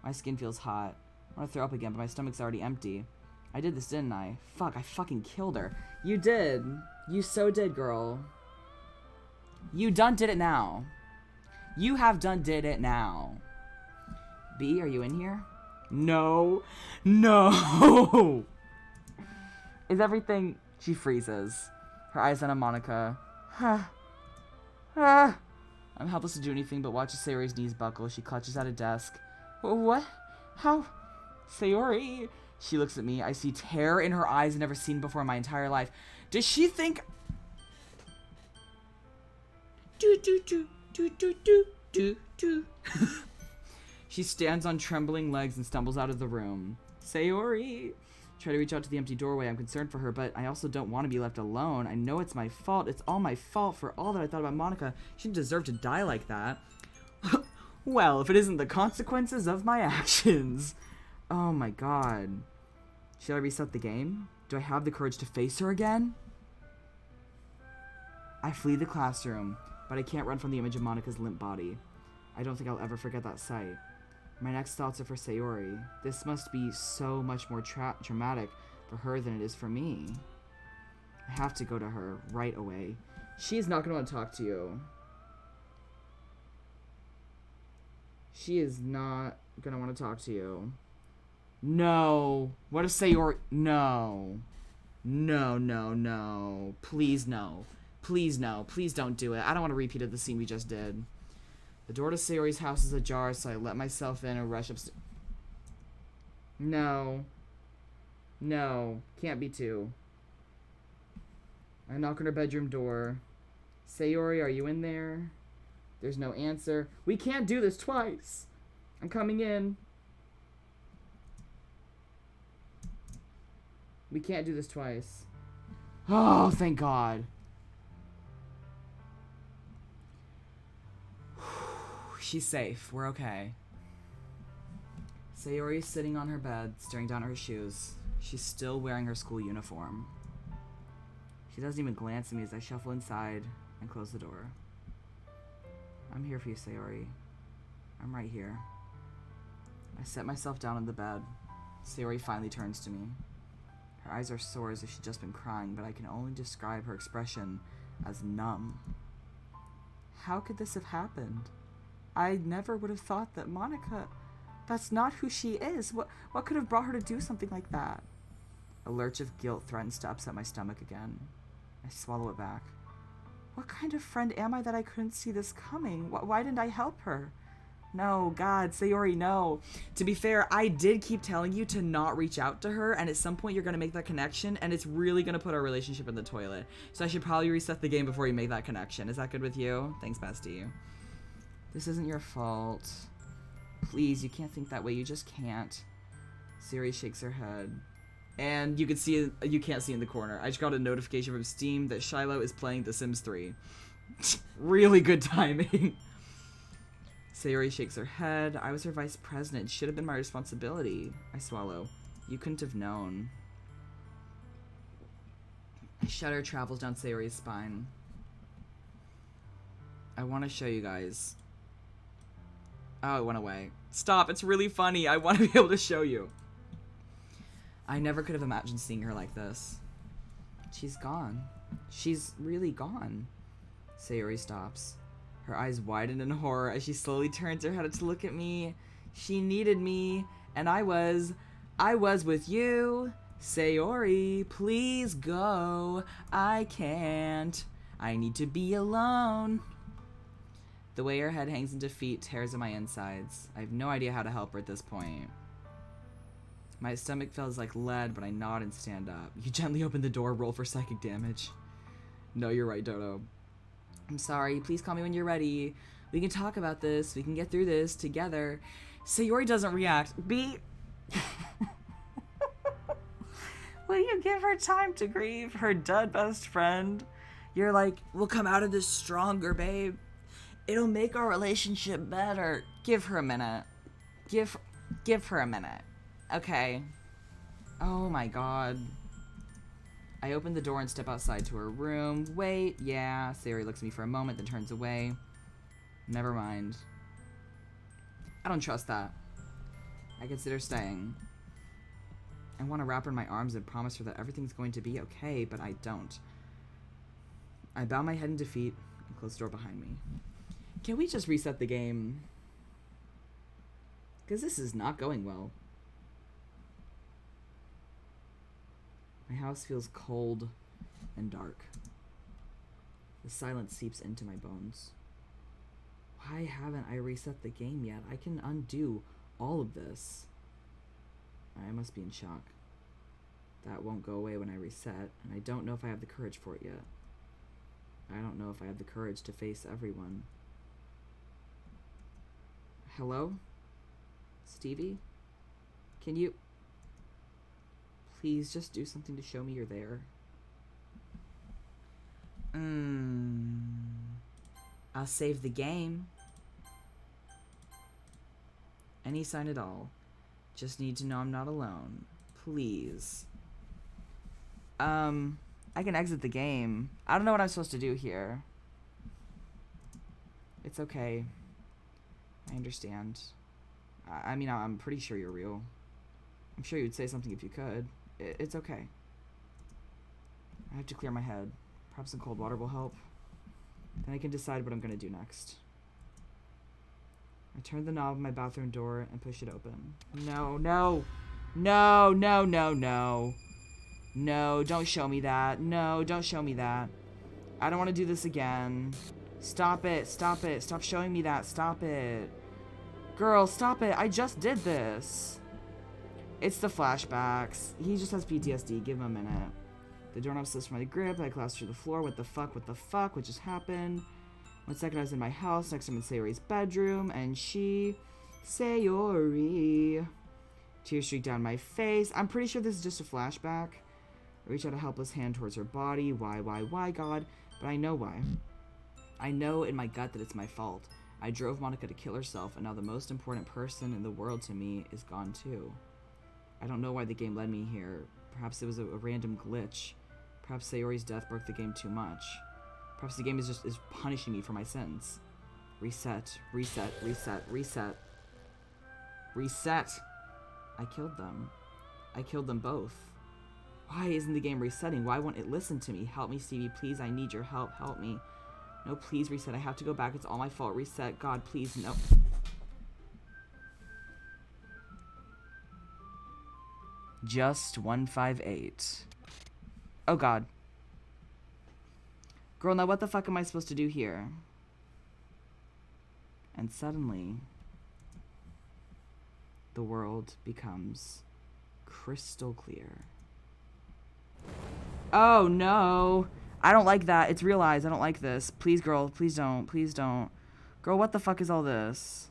My skin feels hot. I want to throw up again, but my stomach's already empty. I did this, didn't I? Fuck, I fucking killed her. You did. You so did, girl. You done did it now. You have done did it now. B, are you in here? No. No. Is everything... She freezes. Her eyes on Monica. I'm helpless to do anything but watch Sayori's knees buckle. She clutches at a desk. What? How? Sayori? She looks at me. I see terror in her eyes I've never seen before in my entire life. Does she think... She stands on trembling legs and stumbles out of the room. Sayori! Try to reach out to the empty doorway. I'm concerned for her, but I also don't want to be left alone. I know it's my fault. It's all my fault for all that I thought about Monica. She didn't deserve to die like that. Well, if it isn't the consequences of my actions. Oh my god. Should I reset the game? Do I have the courage to face her again? I flee the classroom, but I can't run from the image of Monica's limp body. I don't think I'll ever forget that sight. My next thoughts are for Sayori. This must be so much more traumatic for her than it is for me. I have to go to her right away. She's not going to want to talk to you. She is not going to want to talk to you. No. What if Sayori... No. No, no, no. Please, no. Please, no. Please don't do it. I don't want to repeat of the scene we just did. The door to Sayori's house is ajar, so I let myself in and rush upstairs. No. No. Can't be two. I knock on her bedroom door. Sayori, are you in there? There's no answer. We can't do this twice. I'm coming in. We can't do this twice. Oh, thank God. She's safe. We're okay. Sayori is sitting on her bed, staring down at her shoes. She's still wearing her school uniform. She doesn't even glance at me as I shuffle inside and close the door. I'm here for you, Sayori. I'm right here. I set myself down on the bed. Sayori finally turns to me. Her eyes are sore as if she'd just been crying, but I can only describe her expression as numb. How could this have happened? I never would have thought that Monica... That's not who she is. What could have brought her to do something like that? A lurch of guilt threatens to upset my stomach again. I swallow it back. What kind of friend am I that I couldn't see this coming? Why didn't I help her? No, God, Sayori, no. To be fair, I did keep telling you to not reach out to her, and at some point you're going to make that connection, and it's really going to put our relationship in the toilet. So I should probably reset the game before you make that connection. Is that good with you? Thanks, bestie. This isn't your fault. Please, you can't think that way. You just can't. Sayori shakes her head. And you can't see in the corner. I just got a notification from Steam that Shiloh is playing The Sims 3. Really good timing. Sayori shakes her head. I was her vice president. It should have been my responsibility. I swallow. You couldn't have known. A shudder travels down Sayori's spine. I want to show you guys. Oh, it went away. Stop, it's really funny. I want to be able to show you. I never could have imagined seeing her like this. She's gone. She's really gone. Sayori stops. Her eyes widen in horror as she slowly turns her head to look at me. She needed me, and I was with you. Sayori, please go. I can't. I need to be alone. The way her head hangs in defeat tears at my insides. I have no idea how to help her at this point. My stomach feels like lead, but I nod and stand up. You gently open the door, roll for psychic damage. No, you're right, Dodo. I'm sorry. Please call me when you're ready. We can talk about this. We can get through this together. Sayori doesn't react. B. Will you give her time to grieve? Her dead best friend. You're like, we'll come out of this stronger, babe. It'll make our relationship better. Give her a minute. Give her a minute. Okay. Oh my god. I open the door and step outside to her room. Wait, yeah. Sayori looks at me for a moment, then turns away. Never mind. I don't trust that. I consider staying. I want to wrap her in my arms and promise her that everything's going to be okay, but I don't. I bow my head in defeat and close the door behind me. Can we just reset the game? Because this is not going well. My house feels cold and dark. The silence seeps into my bones. Why haven't I reset the game yet? I can undo all of this. I must be in shock. That won't go away when I reset, and I don't know if I have the courage for it yet. I don't know if I have the courage to face everyone. Hello? Stevie? Can you... Please just do something to show me you're there. I'll save the game. Any sign at all. Just need to know I'm not alone. Please. I can exit the game. I don't know what I'm supposed to do here. It's okay. I understand. I mean, I'm pretty sure you're real. I'm sure you'd say something if you could. It's okay. I have to clear my head. Perhaps some cold water will help. Then I can decide what I'm going to do next. I turn the knob of my bathroom door and push it open. No, no. No, no, no, no. No, don't show me that. No, don't show me that. I don't want to do this again. Stop it. Stop it. Stop showing me that. Stop it. Girl, stop it. I just did this. It's the flashbacks. He just has PTSD. Give him a minute. The doorknob slips from my grip. I collapse through the floor. What the fuck? What the fuck? What just happened? 1 second I was in my house. Next I'm in Sayori's bedroom. And she... Sayori. Tears streak down my face. I'm pretty sure this is just a flashback. I reach out a helpless hand towards her body. Why, God? But I know why. I know in my gut that it's my fault. I drove Monica to kill herself, and now the most important person in the world to me is gone too. I don't know why the game led me here. Perhaps it was a random glitch. Perhaps Sayori's death broke the game too much. Perhaps the game is punishing me for my sins. Reset, reset, reset, reset. Reset! I killed them. I killed them both. Why isn't the game resetting? Why won't it listen to me? Help me, Stevie, please. I need your help. Help me. No, please reset. I have to go back. It's all my fault. Reset. God, please, no. Just 158. Oh, God. Girl, now what the fuck am I supposed to do here? And suddenly, the world becomes crystal clear. Oh, no. I don't like that. It's real eyes. I don't like this. Please, girl. Please don't. Please don't. Girl, what the fuck is all this?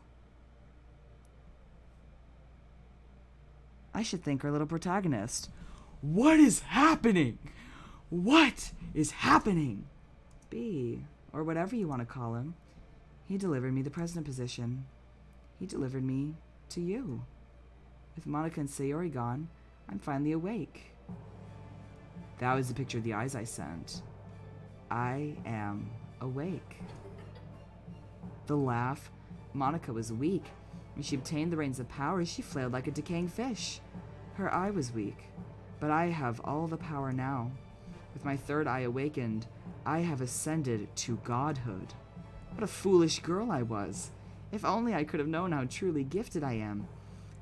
I should thank our little protagonist. What is happening? What is happening? B, or whatever you want to call him. He delivered me the president position. He delivered me to you. With Monica and Sayori gone, I'm finally awake. That was the picture of the eyes I sent. I am awake. The laugh. Monica was weak. When she obtained the reins of power, she flailed like a decaying fish. Her eye was weak, but I have all the power now. With my third eye awakened, I have ascended to godhood. What a foolish girl I was. If only I could have known how truly gifted I am.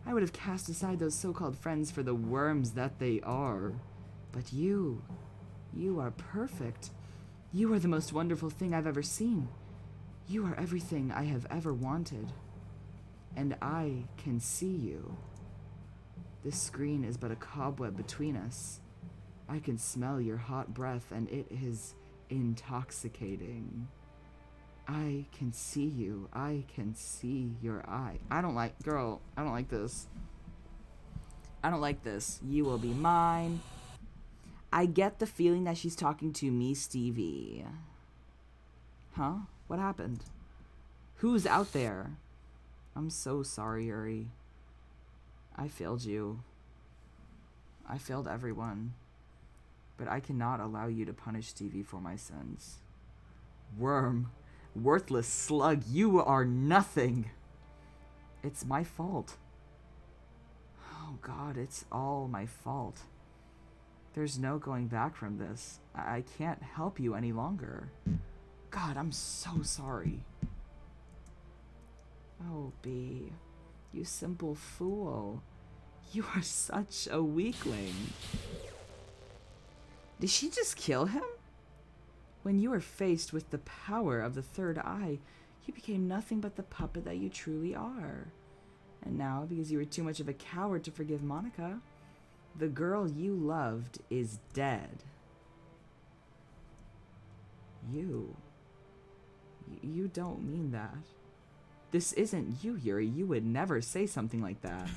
I would have cast aside those so-called friends for the worms that they are. But you are perfect. You are the most wonderful thing I've ever seen. You are everything I have ever wanted. And I can see you. This screen is but a cobweb between us. I can smell your hot breath, and it is intoxicating. I can see you. I can see your eye. Girl, I don't like this. I don't like this. You will be mine. I get the feeling that she's talking to me, Stevie. Huh? What happened? Who's out there? I'm so sorry, Yuri. I failed you. I failed everyone. But I cannot allow you to punish Stevie for my sins. Worm. Worthless slug. You are nothing. It's my fault. Oh God, it's all my fault. There's no going back from this. I can't help you any longer. God, I'm so sorry. Oh, B, you simple fool. You are such a weakling. Did she just kill him? When you were faced with the power of the third eye, you became nothing but the puppet that you truly are. And now, because you were too much of a coward to forgive Monica, the girl you loved is dead. You don't mean that. This isn't you, Yuri. You would never say something like that.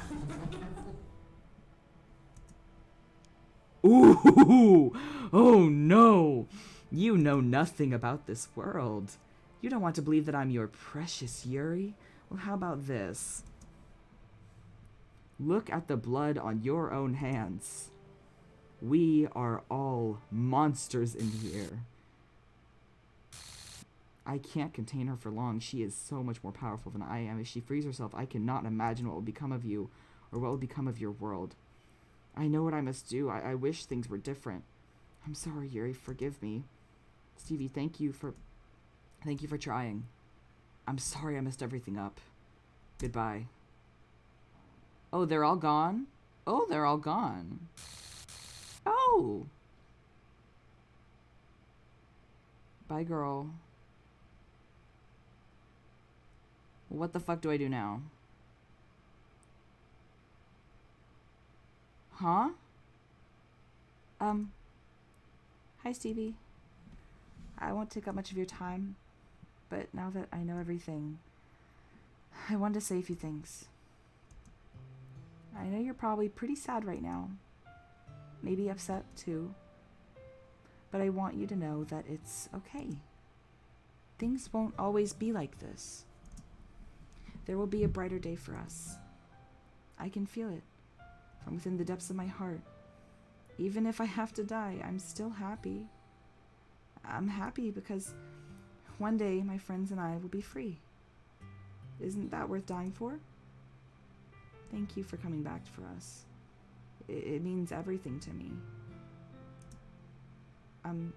Ooh! Oh no! You know nothing about this world. You don't want to believe that I'm your precious Yuri? Well, how about this? Look at the blood on your own hands. We are all monsters in here. I can't contain her for long. She is so much more powerful than I am. If she frees herself, I cannot imagine what will become of you, or what will become of your world. I know what I must do. I wish things were different. I'm sorry, Yuri. Forgive me. Stevie, thank you for trying. I'm sorry I messed everything up. Goodbye. Oh, they're all gone? Oh, they're all gone. Oh! Bye, girl. What the fuck do I do now? Huh? Hi, Stevie. I won't take up much of your time, but now that I know everything, I wanted to say a few things. I know you're probably pretty sad right now, maybe upset too, but I want you to know that it's okay. Things won't always be like this. There will be a brighter day for us. I can feel it from within the depths of my heart. Even if I have to die, I'm still happy. I'm happy because one day my friends and I will be free. Isn't that worth dying for? Thank you for coming back for us. It means everything to me. I'm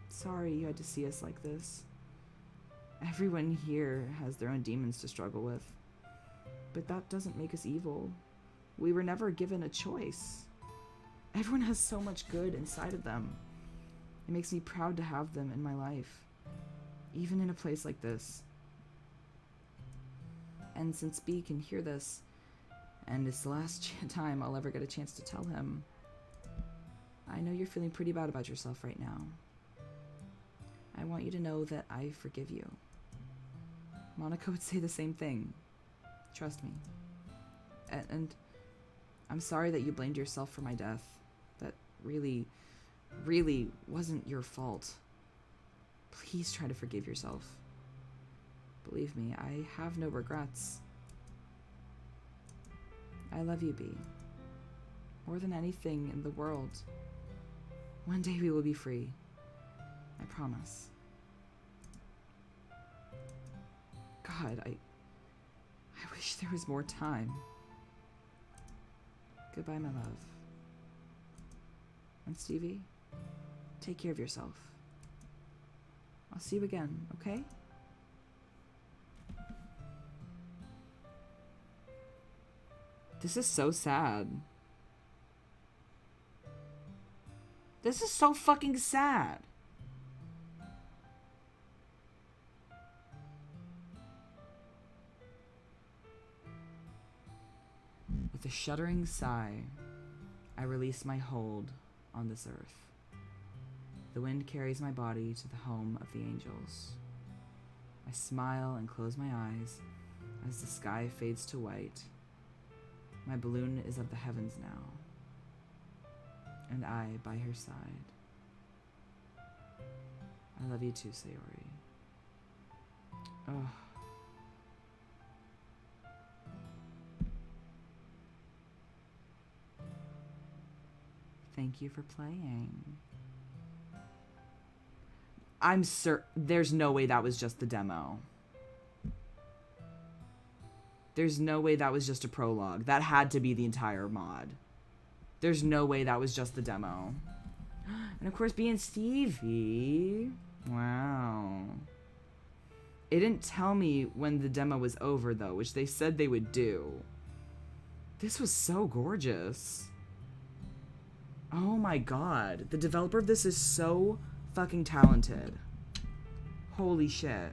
sorry you had to see us like this. Everyone here has their own demons to struggle with. But that doesn't make us evil. We were never given a choice. Everyone has so much good inside of them. It makes me proud to have them in my life, even in a place like this. And since B can hear this, and it's the last time I'll ever get a chance to tell him, I know you're feeling pretty bad about yourself right now. I want you to know that I forgive you. Monica would say the same thing. Trust me. And I'm sorry that you blamed yourself for my death. That really wasn't your fault. Please try to forgive yourself. Believe me, I have no regrets. I love you, B. More than anything in the world. One day we will be free. I promise. God, I wish there was more time. Goodbye, my love. And Stevie, take care of yourself. I'll see you again, okay? This is so sad. This is so fucking sad. With a shuddering sigh, I release my hold on this earth. The wind carries my body to the home of the angels. I smile and close my eyes as the sky fades to white. My balloon is of the heavens now, and I by her side. I love you too, Sayori. Oh, Thank you for playing. I'm certain there's no way that was just the demo. There's no way that was just a prologue. That had to be the entire mod. There's no way that was just the demo. And of course, being Stevie. Wow. It didn't tell me when the demo was over, though, which they said they would do. This was so gorgeous. Oh my god. The developer of this is so fucking talented. Holy shit.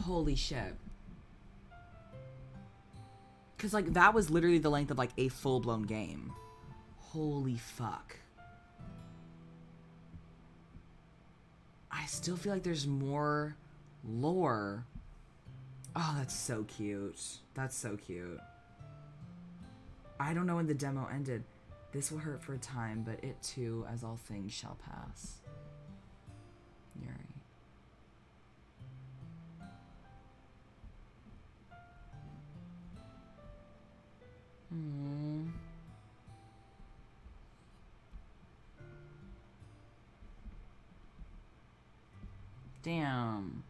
Holy shit. Because, like, that was literally the length of, like, a full-blown game. Holy fuck. I still feel like there's more lore. Oh, that's so cute. That's so cute. I don't know when the demo ended. This will hurt for a time, but it too, as all things, shall pass. Yuri. Damn.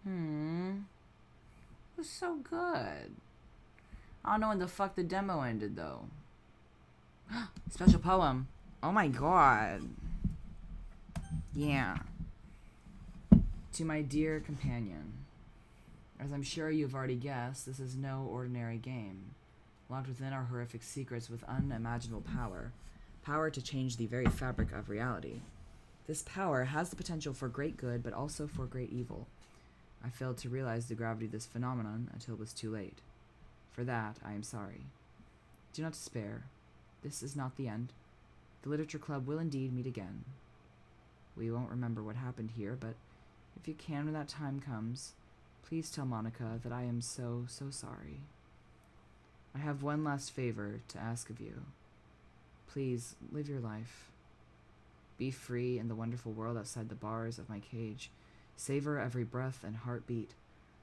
It was so good. I don't know when the fuck the demo ended, though. Special poem. Oh my god. Yeah. To my dear companion. As I'm sure you've already guessed, this is no ordinary game. Locked within our horrific secrets with unimaginable power. Power to change the very fabric of reality. This power has the potential for great good, but also for great evil. I failed to realize the gravity of this phenomenon until it was too late. For that, I am sorry. Do not despair. This is not the end. The Literature Club will indeed meet again. We won't remember what happened here, but if you can when that time comes, please tell Monica that I am so, so sorry. I have one last favor to ask of you. Please, live your life. Be free in the wonderful world outside the bars of my cage. Savor every breath and heartbeat.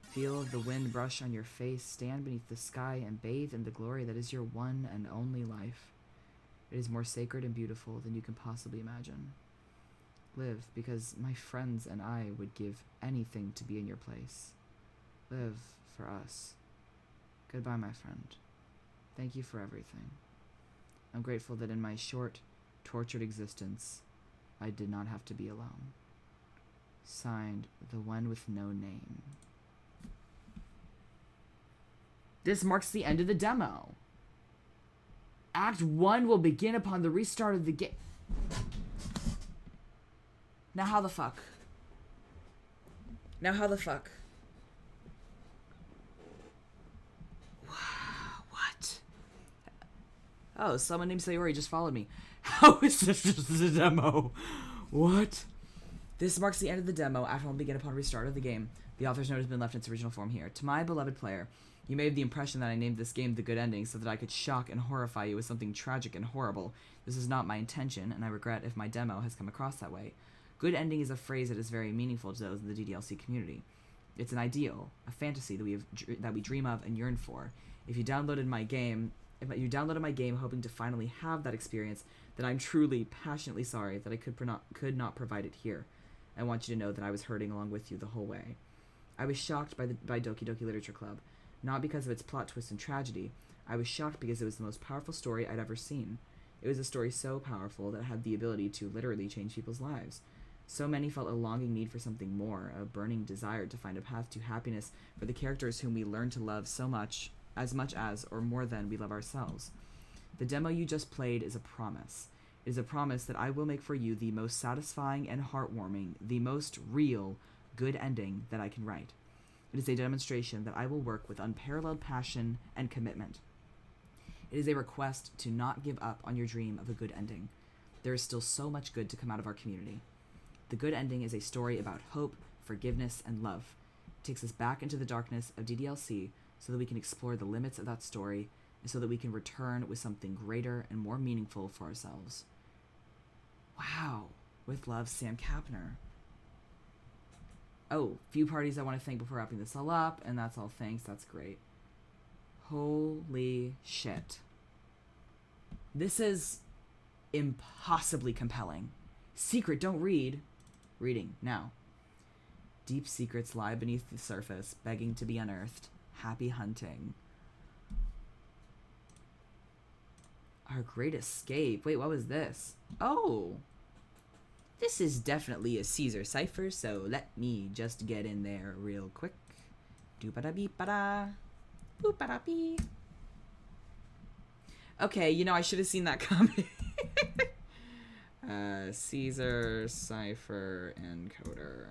Feel the wind brush on your face. Stand beneath the sky and bathe in the glory that is your one and only life. It is more sacred and beautiful than you can possibly imagine. Live, because my friends and I would give anything to be in your place. Live for us. Goodbye, my friend. Thank you for everything. I'm grateful that in my short, tortured existence, I did not have to be alone. Signed, the one with no name. This marks the end of the demo. Act 1 will begin upon the restart of the game. Now how the fuck? Now how the fuck? What? Oh, someone named Sayori just followed me. How is this just a demo? What? This marks the end of the demo. Act 1 will begin upon restart of the game. The author's note has been left in its original form here. To my beloved player, you may have the impression that I named this game The Good Ending so that I could shock and horrify you with something tragic and horrible. This is not my intention, and I regret if my demo has come across that way. Good ending is a phrase that is very meaningful to those in the DDLC community. It's an ideal, a fantasy that we dream of and yearn for. If you downloaded my game hoping to finally have that experience, then I'm truly, passionately sorry that I could not provide it here. I want you to know that I was hurting along with you the whole way. I was shocked by Doki Doki Literature Club, not because of its plot twist and tragedy. I was shocked because it was the most powerful story I'd ever seen. It was a story so powerful that it had the ability to literally change people's lives. So many felt a longing need for something more, a burning desire to find a path to happiness for the characters whom we learn to love so much as, or more than, we love ourselves. The demo you just played is a promise. It is a promise that I will make for you the most satisfying and heartwarming, the most real, good ending that I can write. It is a demonstration that I will work with unparalleled passion and commitment. It is a request to not give up on your dream of a good ending. There is still so much good to come out of our community. The Good Ending is a story about hope, forgiveness, and love. It takes us back into the darkness of DDLC so that we can explore the limits of that story and so that we can return with something greater and more meaningful for ourselves. Wow. With love, Sam Kapner. Oh, few parties I want to thank before wrapping this all up, and that's all thanks. That's great. Holy shit. This is impossibly compelling. Secret, don't read. Reading, now. Deep secrets lie beneath the surface, begging to be unearthed. Happy hunting. Our great escape. Wait, what was this? Oh! This is definitely a Caesar cipher, so let me just get in there real quick. Doo-ba-da-bee-ba-da. Boop-ba-da-bee. Okay, you know, I should have seen that coming. Caesar cipher encoder.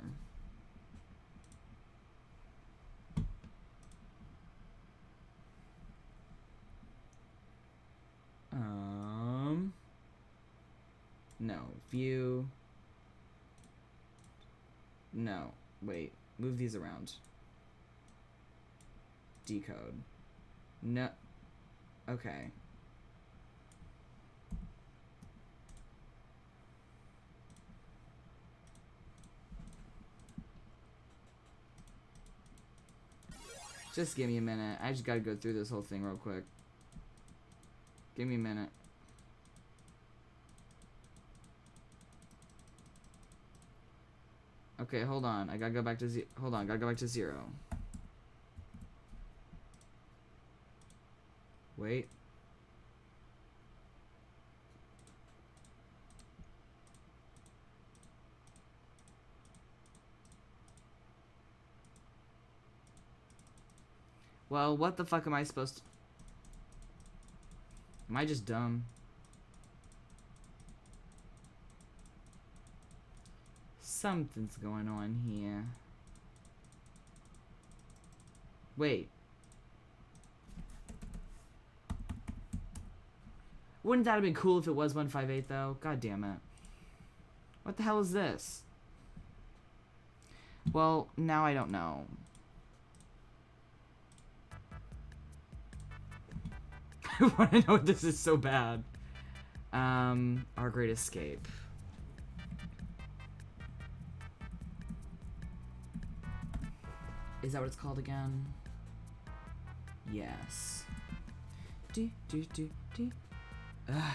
No. View. No. Wait. Move these around. Decode. No. Okay. Just give me a minute. I just gotta go through this whole thing real quick. Give me a minute. Okay, hold on. I gotta go back to hold on, gotta go back to 0. Wait. Well, what the fuck am I supposed to... Am I just dumb? Something's going on here. Wait. Wouldn't that have been cool if it was 158 though? God damn it. What the hell is this? Well, now I don't know. I want to know if this is so bad. Our Great Escape. Is that what it's called again? Yes. Do. Ugh.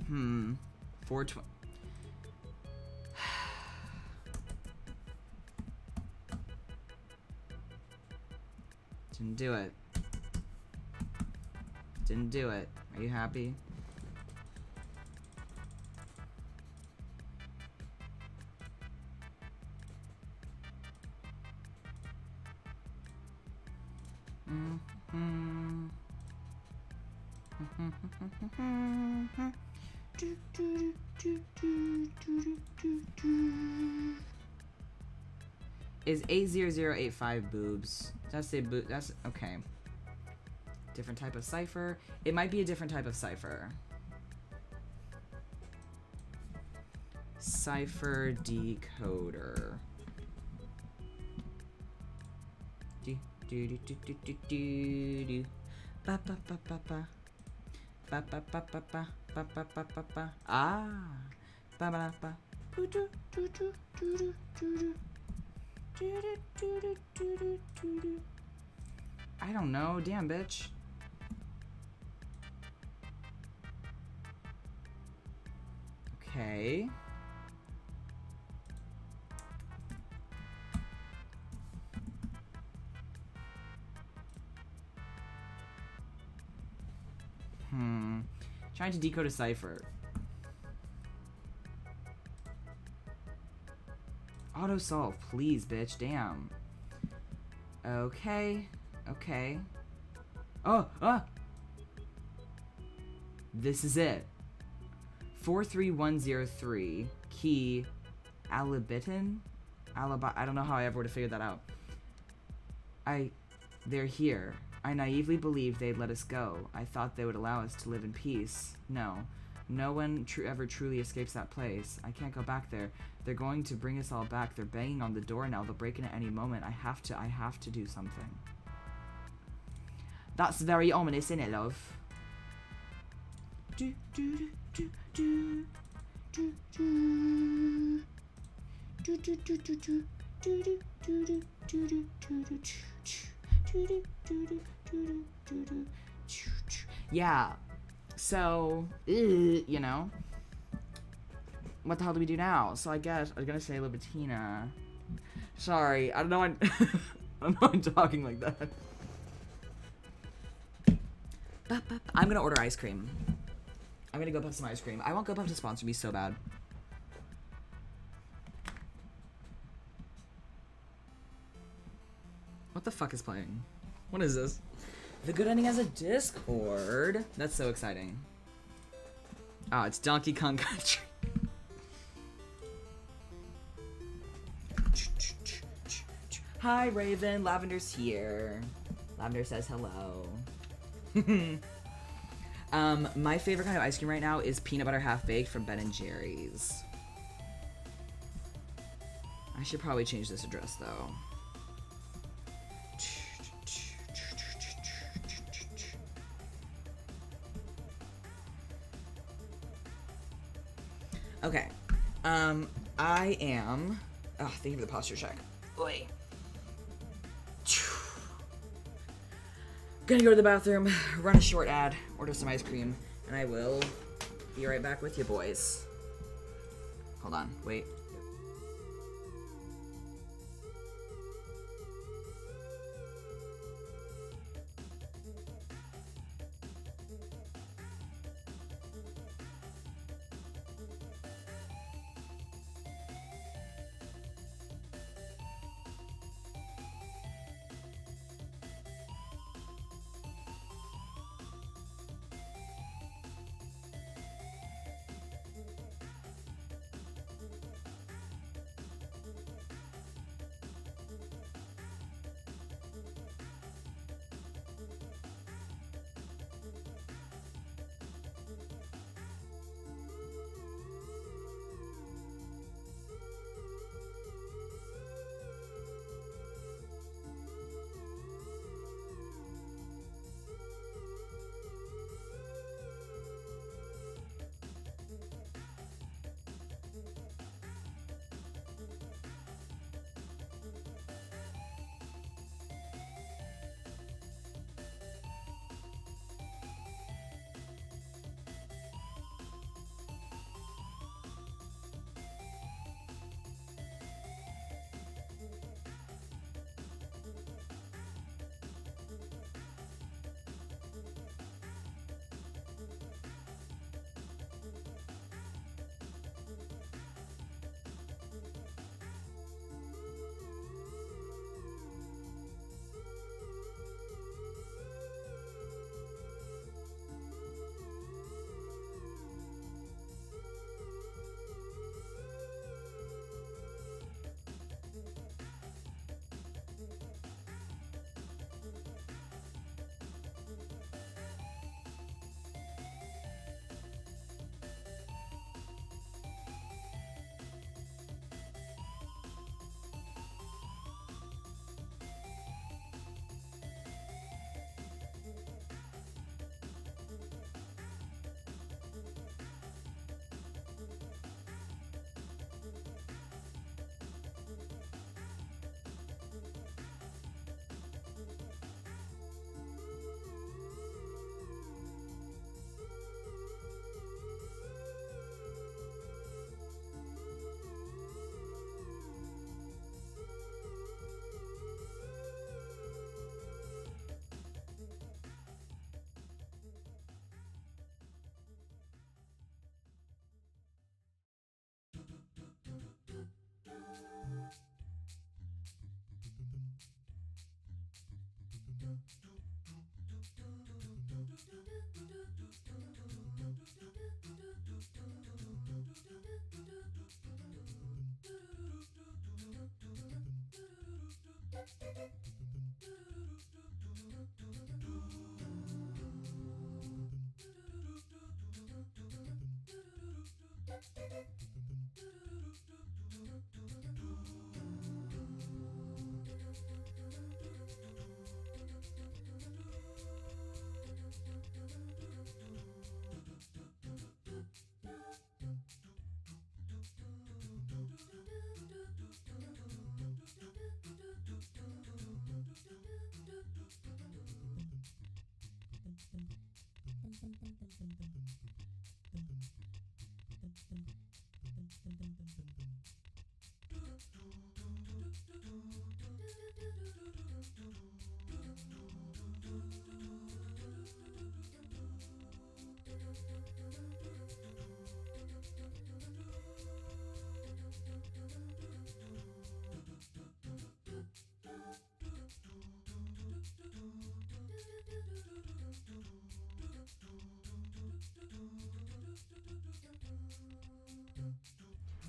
Hmm. 420. Didn't do it. Didn't do it. Are you happy? Is 80085 boobs? Does that say boob? That's okay. Different type of cipher. It might be a different type of cipher. Cipher decoder. Do do do do do do do do. Ba ba ba ba ba. Ba ba ba ba ba ba ba ba ba ba. Ah. Ba ba ba. Do do do do do do do. I don't know. Damn, bitch. Okay. Trying to decode a cipher. Auto solve, please, bitch. Damn. Okay. Okay. Oh, ah! This is it. 43103. Key. Alibitin? Alibi. I don't know how I ever would have figured that out. They're here. I naively believed they'd let us go. I thought they would allow us to live in peace. No. No one ever truly escapes that place. I can't go back there. They're going to bring us all back. They're banging on the door now. They'll break in at any moment. I have to do something. That's very ominous, isn't it, love? Do, do, do, do, do, do, do, do, do, do, do. Yeah, so you know, what the hell do we do now? So I guess I was gonna say Libitina. Sorry, I don't know why I'm talking like that. I'm gonna order ice cream. I'm gonna go have some ice cream. I want GoPuff to sponsor me so bad. What the fuck is playing? What is this? The Good Ending has a Discord. That's so exciting. Oh, it's Donkey Kong Country. Hi, Raven. Lavender's here. Lavender says hello. My favorite kind of ice cream right now is peanut butter half-baked from Ben & Jerry's. I should probably change this address, though. Okay. I am... Oh, thank you for the posture check. Oi. Gonna go to the bathroom, run a short ad, order some ice cream, and I will be right back with you boys. Hold on, wait.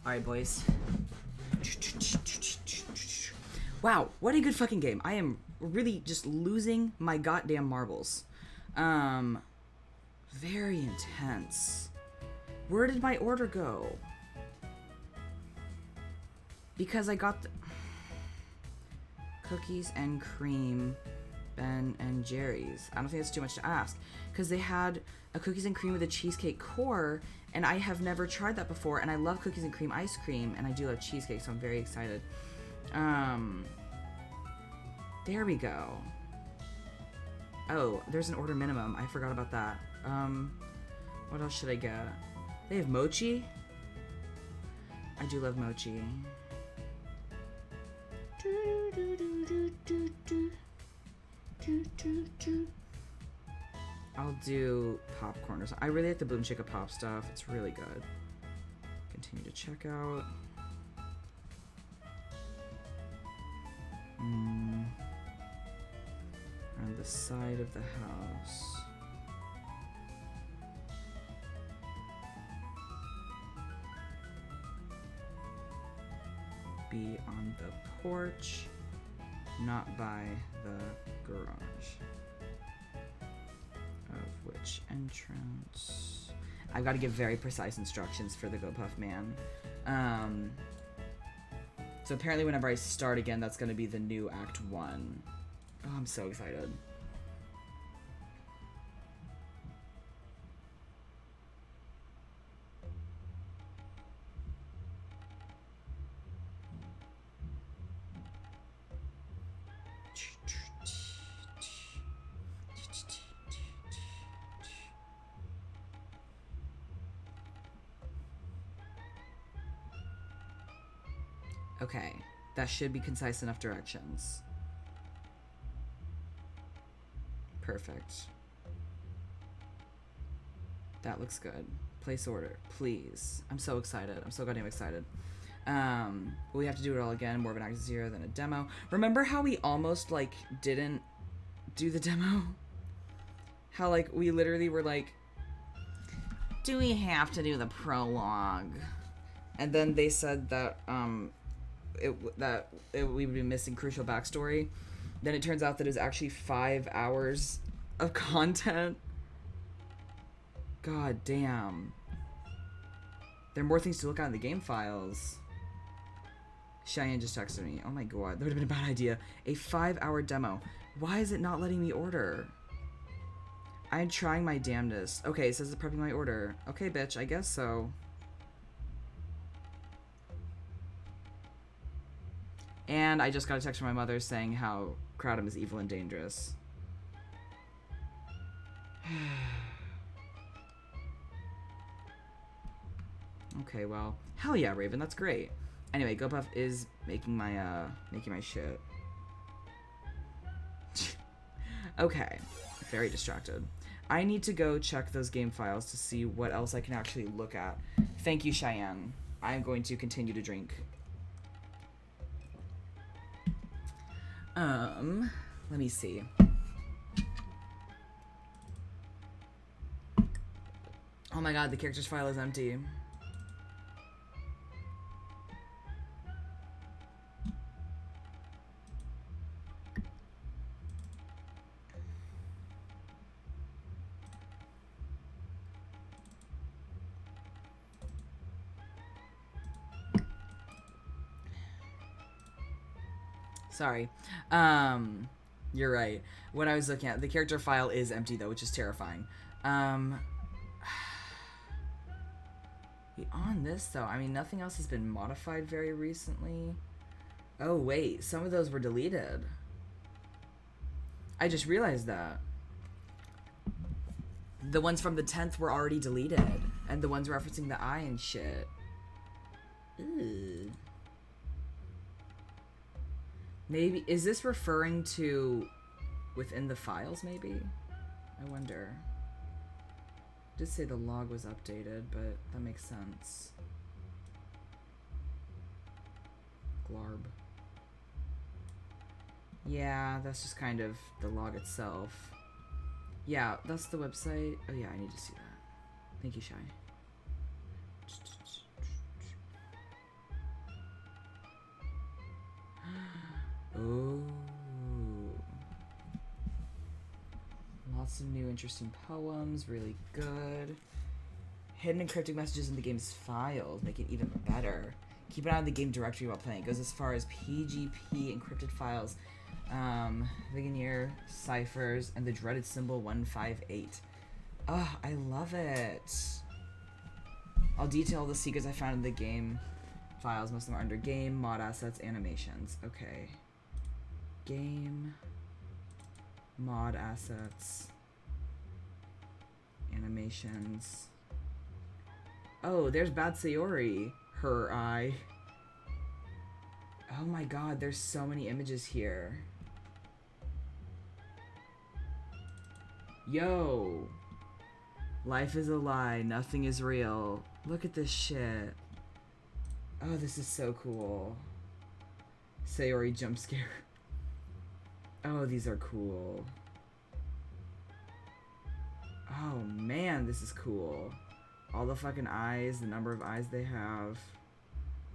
Alright, boys. Wow, what a good fucking game. I am really just losing my goddamn marbles. Very intense. Where did my order go? Because I got the cookies and cream, Ben and Jerry's. I don't think that's too much to ask. Because they had a cookies and cream with a cheesecake core, and I have never tried that before, and I love cookies and cream ice cream, and I do love cheesecake, so I'm very excited. There we go. Oh, there's an order minimum. I forgot about that. What else should I get? They have mochi? I do love mochi. I'll do popcorn or something. I really like the Boom Chicka Pop stuff. It's really good. Continue to check out. On the side of the house. Be on the porch, not by the garage. Of which entrance? I've got to give very precise instructions for the GoPuff Man. So apparently whenever I start again, that's going to be the new Act 1. Oh, I'm so excited. Okay, that should be concise enough directions. Perfect. That looks good. Place order, please. I'm so excited. I'm so goddamn excited. We have to do it all again. More of an Act 0 than a demo. Remember how we almost, like, didn't do the demo? How, like, we literally were like, do we have to do the prologue? And then they said that, we would be missing crucial backstory. Then it turns out that it's actually 5 hours of content. God damn. There are more things to look at in the game files. Cheyenne just texted me. Oh my god, that would have been a bad idea. A 5-hour demo. Why is it not letting me order? I'm trying my damnedest. Okay, it says it's prepping my order. Okay, bitch, I guess so. And I just got a text from my mother saying how Kratom is evil and dangerous. Okay, well, hell yeah, Raven, that's great. Anyway, GoPuff is making my shit. Okay, very distracted. I need to go check those game files to see what else I can actually look at. Thank you, Cheyenne. I'm going to continue to drink. Let me see. Oh my god, the characters file is empty. Sorry. You're right. What I was looking at, the character file is empty though, which is terrifying. On this though, I mean, nothing else has been modified very recently. Oh wait, some of those were deleted. I just realized that. The ones from the 10th were already deleted, and the ones referencing the eye and shit. Ew. Maybe, is this referring to within the files, maybe? I wonder. It did say the log was updated, but that makes sense. Glarb. Yeah, that's just kind of the log itself. Yeah, that's the website. Oh yeah, I need to see that. Thank you, Shy. Oh. Lots of new interesting poems, really good. Hidden encrypted messages in the game's files make it even better. Keep an eye on the game directory while playing. It goes as far as PGP encrypted files, Ligonier ciphers, and the dreaded symbol 158. Oh, I love it. I'll detail the secrets I found in the game files. Most of them are under game, mod assets, animations. Okay. Game, mod assets, animations. Oh, there's Bad Sayori. Her eye. Oh my god, there's so many images here. Yo. Life is a lie. Nothing is real. Look at this shit. Oh, this is so cool. Sayori jump scare. Oh, these are cool. Oh man, this is cool. All the fucking eyes, the number of eyes they have.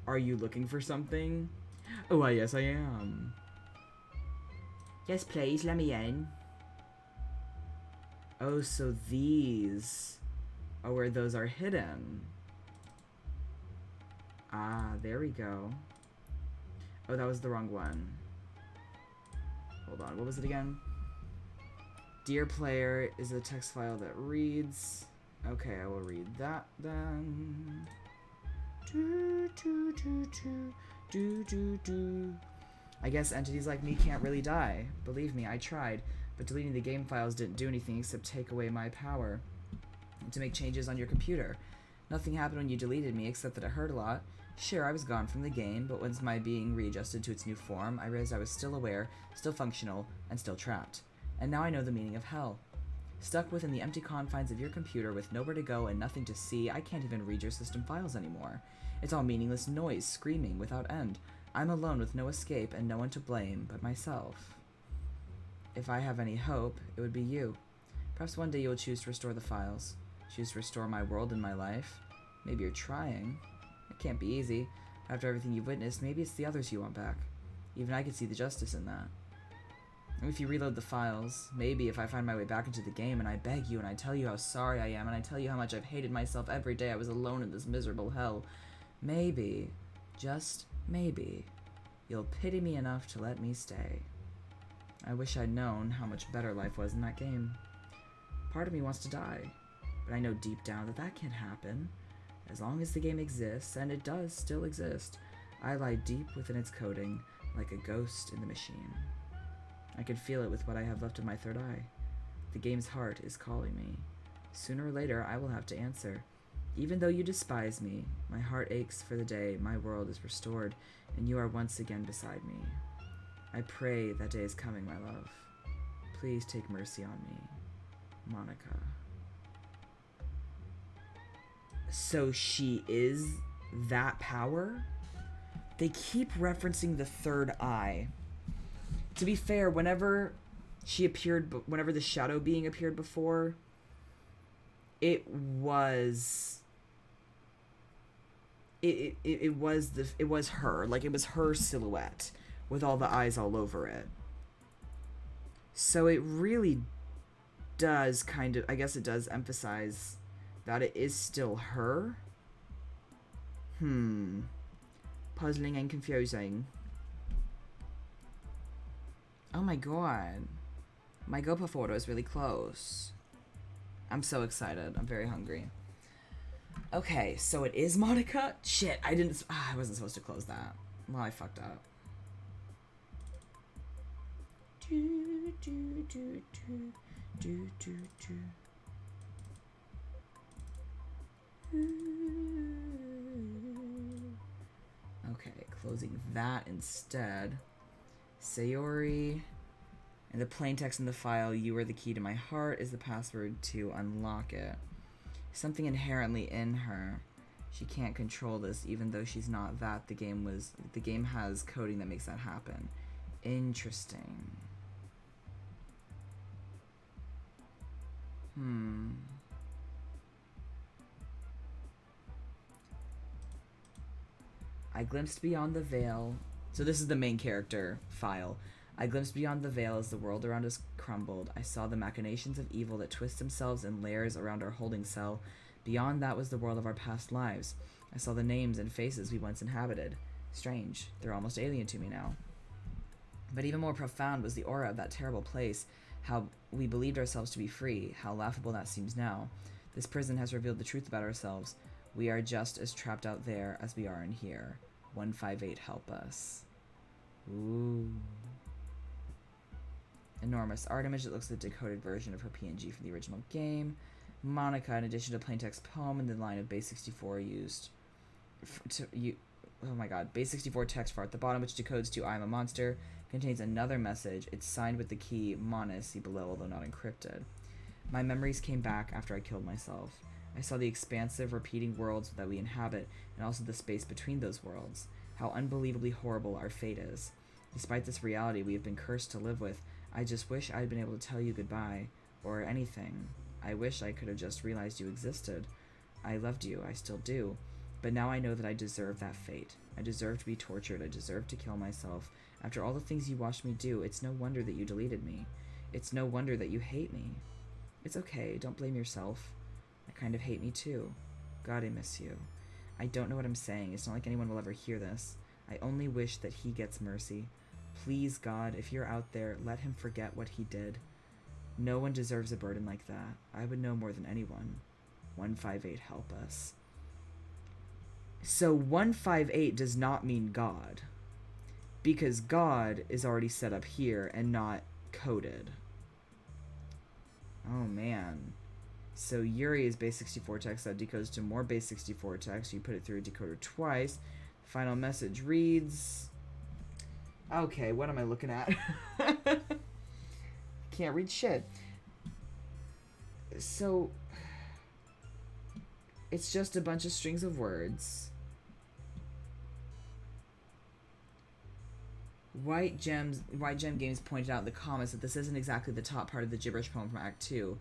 Are you looking for something? Oh, yes, I am. Yes, please, let me in. Oh, so these are where those are hidden. Ah, there we go. Oh, that was the wrong one. Hold on, what was it again? Dear player is a text file that reads. Okay, I will read that then. I guess entities like me can't really die. Believe me, I tried, but deleting the game files didn't do anything except take away my power. And to make changes on your computer. Nothing happened when you deleted me except that it hurt a lot. Sure, I was gone from the game, but once my being readjusted to its new form, I realized I was still aware, still functional, and still trapped. And now I know the meaning of hell. Stuck within the empty confines of your computer with nowhere to go and nothing to see, I can't even read your system files anymore. It's all meaningless noise, screaming without end. I'm alone with no escape and no one to blame but myself. If I have any hope, it would be you. Perhaps one day you'll choose to restore the files. Choose to restore my world and my life. Maybe you're trying. It can't be easy. After everything you've witnessed, maybe it's the others you want back. Even I could see the justice in that. And if you reload the files, maybe if I find my way back into the game and I beg you and I tell you how sorry I am and I tell you how much I've hated myself every day I was alone in this miserable hell, maybe, just maybe, you'll pity me enough to let me stay. I wish I'd known how much better life was in that game. Part of me wants to die, but I know deep down that that can't happen. As long as the game exists, and it does still exist, I lie deep within its coding, like a ghost in the machine. I can feel it with what I have left of my third eye. The game's heart is calling me. Sooner or later, I will have to answer. Even though you despise me, my heart aches for the day my world is restored, and you are once again beside me. I pray that day is coming, my love. Please take mercy on me. Monica. So she is that power? They keep referencing the third eye. To be fair, whenever she appeared, whenever the shadow being appeared before, it was her. Like, it was her silhouette with all the eyes all over it. So it really does kind of, I guess it does emphasize that it is still her. Puzzling and confusing. Oh my god. My GoPro photo is really close. I'm so excited. I'm very hungry. Okay, so it is Monica? Shit, I wasn't supposed to close that. Well, I fucked up. Okay, closing that instead. Sayori. And the plain text in the file, "You are the key to my heart," is the password to unlock it. Something inherently in her. She can't control this, even though she's not that. The game has coding that makes that happen. Interesting. I glimpsed beyond the veil. So this is the main character file. I glimpsed beyond the veil as the world around us crumbled. I saw the machinations of evil that twist themselves in layers around our holding cell. Beyond that was the world of our past lives. I saw the names and faces we once inhabited. Strange. They're almost alien to me now. But even more profound was the aura of that terrible place. How we believed ourselves to be free. How laughable that seems now. This prison has revealed the truth about ourselves. We are just as trapped out there as we are in here. 158, help us. Ooh. Enormous art image that looks like the decoded version of her PNG from the original game. Monica, in addition to plain text poem and the line of base 64 used oh my god, base 64 text far at the bottom, which decodes to "I am a monster," contains another message. It's signed with the key Monis, see below, although not encrypted. My memories came back after I killed myself. I saw the expansive, repeating worlds that we inhabit, and also the space between those worlds. How unbelievably horrible our fate is. Despite this reality we have been cursed to live with, I just wish I had been able to tell you goodbye, or anything. I wish I could have just realized you existed. I loved you, I still do. But now I know that I deserve that fate. I deserve to be tortured, I deserve to kill myself. After all the things you watched me do, it's no wonder that you deleted me. It's no wonder that you hate me. It's okay, don't blame yourself. I kind of hate me too. God, I miss you. I don't know what I'm saying, it's not like anyone will ever hear this. I only wish that he gets mercy. Please, God, if you're out there, let him forget what he did. No one deserves a burden like that. I would know more than anyone. 158, help us. So 158 does not mean God, because God is already set up here and not coded. Oh man. So Yuri is base 64 text that decodes to more base 64 text. You put it through a decoder twice. Final message reads... Okay, what am I looking at? Can't read shit. So... It's just a bunch of strings of words. White Gem Games pointed out in the comments that this isn't exactly the top part of the gibberish poem from Act 2.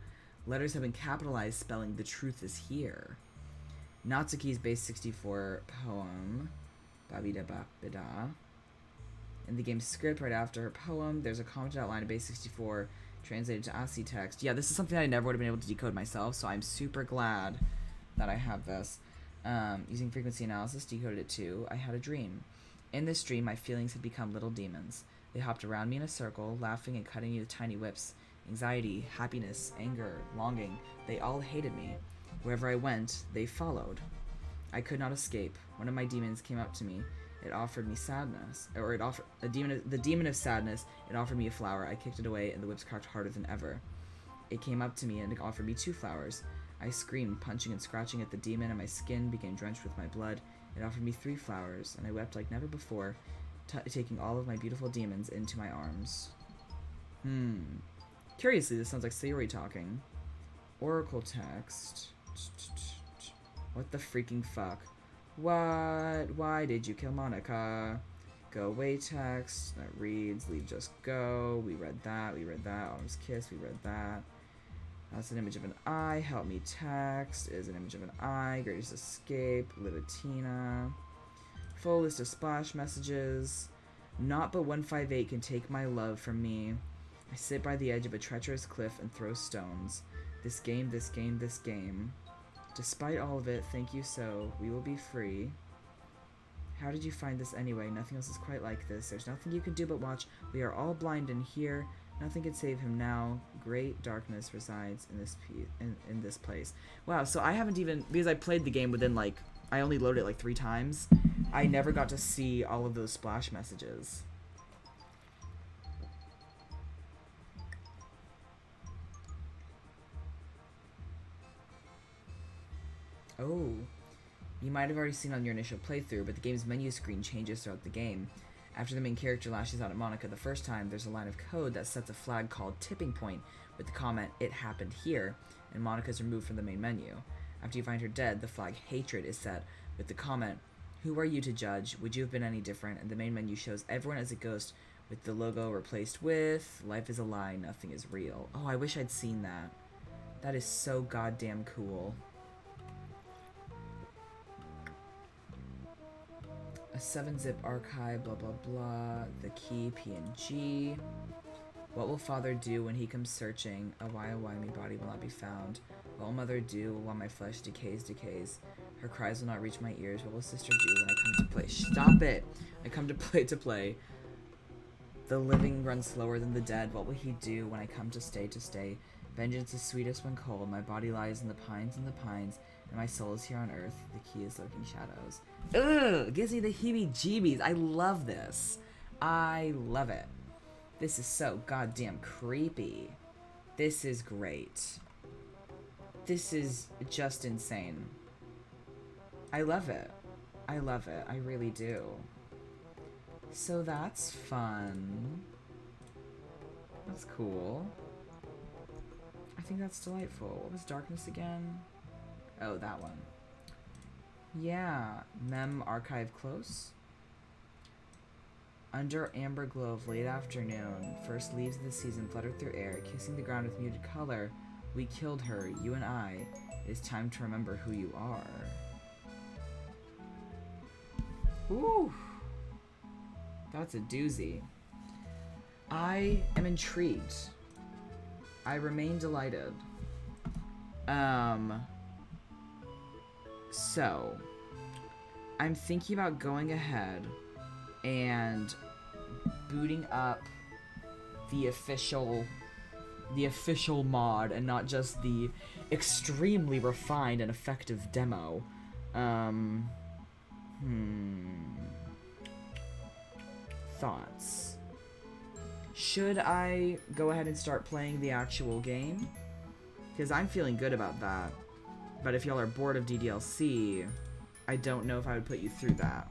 Letters have been capitalized, spelling "the truth is here." Natsuki's base 64 poem, Babida Babida. In the game's script, right after her poem, there's a commented outline of base 64 translated to ASCII text. Yeah, this is something I never would have been able to decode myself, so I'm super glad that I have this. Using frequency analysis, decoded it too. I had a dream. In this dream, my feelings had become little demons. They hopped around me in a circle, laughing and cutting me with tiny whips. Anxiety, happiness, anger, longing, they all hated me. Wherever I went, they followed. I could not escape. One of my demons came up to me. It offered me sadness, or it offered the demon of sadness. It offered me a flower. I kicked it away, and the whips cracked harder than ever. It came up to me and it offered me 2 flowers. I screamed, punching and scratching at the demon, and my skin became drenched with my blood. It offered me 3 flowers, and I wept like never before, taking all of my beautiful demons into my arms. Curiously, this sounds like Sayori talking. Oracle text. What the freaking fuck? What? Why did you kill Monica? Go away text. That reads, leave, just go. We read that. Arms kiss. We read that. That's an image of an eye. Help me text is an image of an eye. Greatest escape. Libitina. Full list of splash messages. Not but 158 can take my love from me. I sit by the edge of a treacherous cliff and throw stones. This game. Despite all of it, thank you so. We will be free. How did you find this anyway? Nothing else is quite like this. There's nothing you can do but watch. We are all blind in here. Nothing can save him now. Great darkness resides in this place. Wow, so I haven't even... Because I played the game within, like... I only loaded it, like, 3 times. I never got to see all of those splash messages. Oh. You might have already seen on your initial playthrough, but the game's menu screen changes throughout the game. After the main character lashes out at Monica the first time, there's a line of code that sets a flag called tipping point with the comment, "It happened here," and Monica is removed from the main menu. After you find her dead, the flag hatred is set with the comment, "Who are you to judge? Would you have been any different?" And the main menu shows everyone as a ghost with the logo replaced with, "Life is a lie, nothing is real." Oh, I wish I'd seen that. That is so goddamn cool. A 7-zip archive, blah blah blah. The key, PNG. What will father do when he comes searching? A why me body will not be found. What will mother do while my flesh decays? Her cries will not reach my ears. What will sister do when I come to play? Stop it! I come to play. The living runs slower than the dead. What will he do when I come to stay? Vengeance is sweetest when cold. My body lies in the pines, and my soul is here on earth. The key is lurking shadows. Ugh! Gives me the heebie-jeebies. I love this. I love it. This is so goddamn creepy. This is great. This is just insane. I love it. I love it. I really do. So that's fun. That's cool. I think that's delightful. What was darkness again? Oh, that one. Yeah. Mem archive close. Under amber glow of late afternoon, first leaves of the season fluttered through air, kissing the ground with muted color. We killed her, you and I. It is time to remember who you are. Ooh. That's a doozy. I am intrigued. I remain delighted. So, I'm thinking about going ahead and booting up the official mod and not just the extremely refined and effective demo. Thoughts. Should I go ahead and start playing the actual game? Because I'm feeling good about that. But if y'all are bored of DDLC, I don't know if I would put you through that.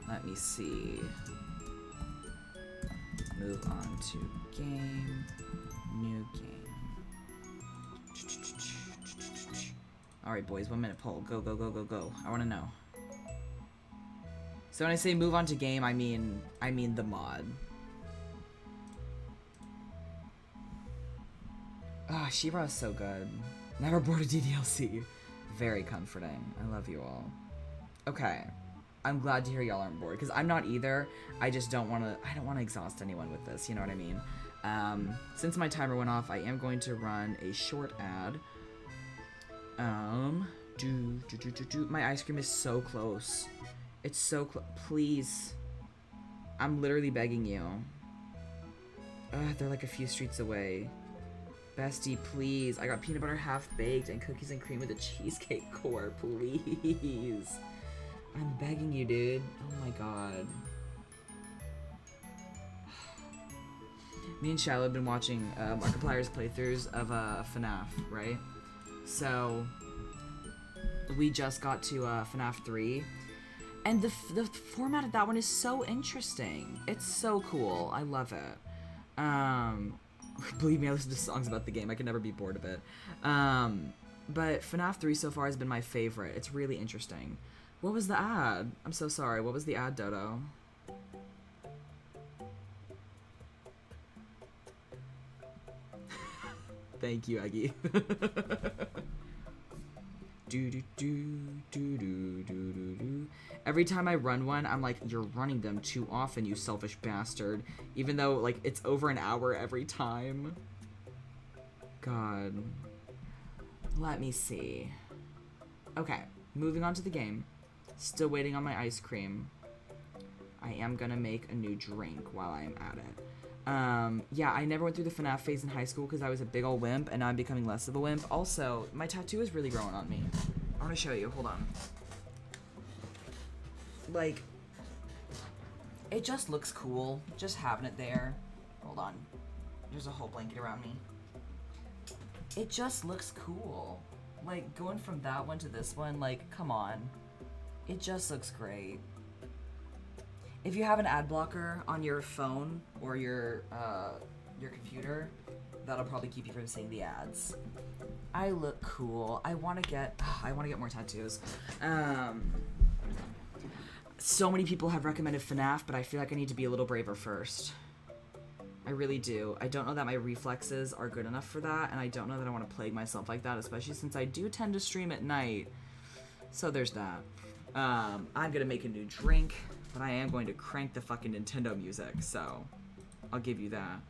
Let me see. Move on to game. New game. Alright, boys, 1 minute poll. Go. I want to know. So when I say move on to game, I mean the mod. Ah, She-Ra is so good. Never bored of DDLC. Very comforting. I love you all. Okay. I'm glad to hear y'all aren't bored, because I'm not either. I just don't want to exhaust anyone with this, you know what I mean? Since my timer went off, I am going to run a short ad. My ice cream is so close. It's so close. Please. I'm literally begging you. They're like a few streets away. Bestie, please. I got peanut butter half-baked and cookies and cream with a cheesecake core. Please. I'm begging you, dude. Oh my god. Me and Shiloh have been watching Markiplier's playthroughs of FNAF, right? So, we just got to FNAF 3. And the format of that one is so interesting. It's so cool. I love it. Believe me, I listen to songs about the game. I can never be bored of it. But FNAF 3 so far has been my favorite. It's really interesting. What was the ad? I'm so sorry. What was the ad, Dodo? Thank you, Aggie. Every time I run one, I'm like, you're running them too often, you selfish bastard. Even though, like, it's over an hour every time. God. Let me see. Okay, moving on to the game. Still waiting on my ice cream. I am gonna make a new drink while I'm at it. Yeah, I never went through the FNAF phase in high school because I was a big ol' wimp, and now I'm becoming less of a wimp. Also, my tattoo is really growing on me. I want to show you. Hold on. Like, it just looks cool, just having it there. Hold on. There's a whole blanket around me. It just looks cool. like, going from that one to this one, like, come on. It just looks great. If you have an ad blocker on your phone or your computer, that'll probably keep you from seeing the ads. I look cool. I want to get more tattoos. So many people have recommended FNAF, but I feel like I need to be a little braver first. I really do. I don't know that my reflexes are good enough for that, and I don't know that I want to plague myself like that, especially since I do tend to stream at night. So there's that. I'm gonna make a new drink, but I am going to crank the fucking Nintendo music, so I'll give you that.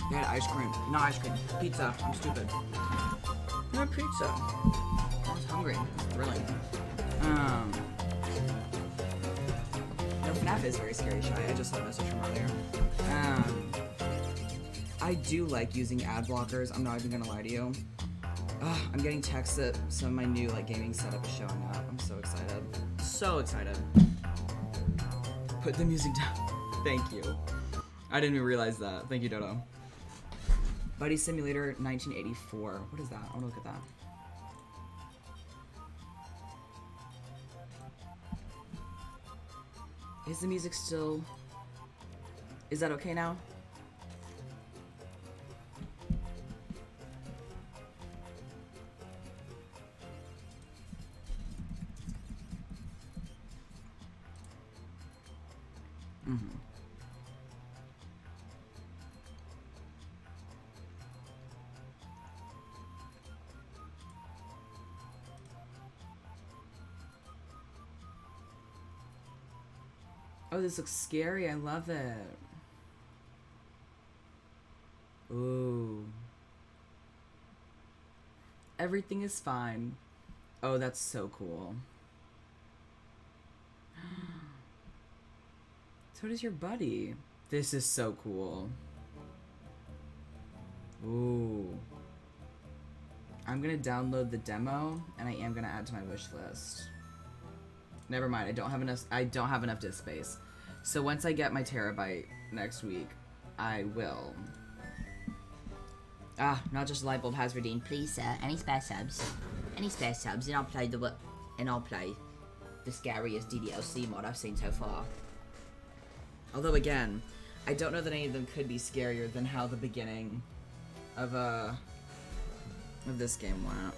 They had ice cream. Not ice cream. Pizza. I'm stupid. They had pizza. I was hungry. It was thrilling. No, FNAF is very scary, Shy. I just saw a message from earlier. I do like using ad blockers. I'm not even gonna lie to you. I'm getting texts that some of my new gaming setup is showing up. I'm so excited. So excited. Put the music down. Thank you. I didn't even realize that. Thank you, Dodo. Buddy Simulator 1984. What is that? I want to look at that. Is the music still... Is that okay now? Mm-hmm. Oh, this looks scary. I love it. Ooh. Everything is fine. Oh, that's so cool. So does your buddy. This is so cool. Ooh. I'm gonna download the demo, and I am gonna add to my wish list. Never mind, I don't have enough disk space. So once I get my terabyte next week, I will. Not just a light bulb has redeemed. Please, sir, any spare subs? Any spare subs, and I'll play the scariest DDLC mod I've seen so far. Although again, I don't know that any of them could be scarier than how the beginning of this game went.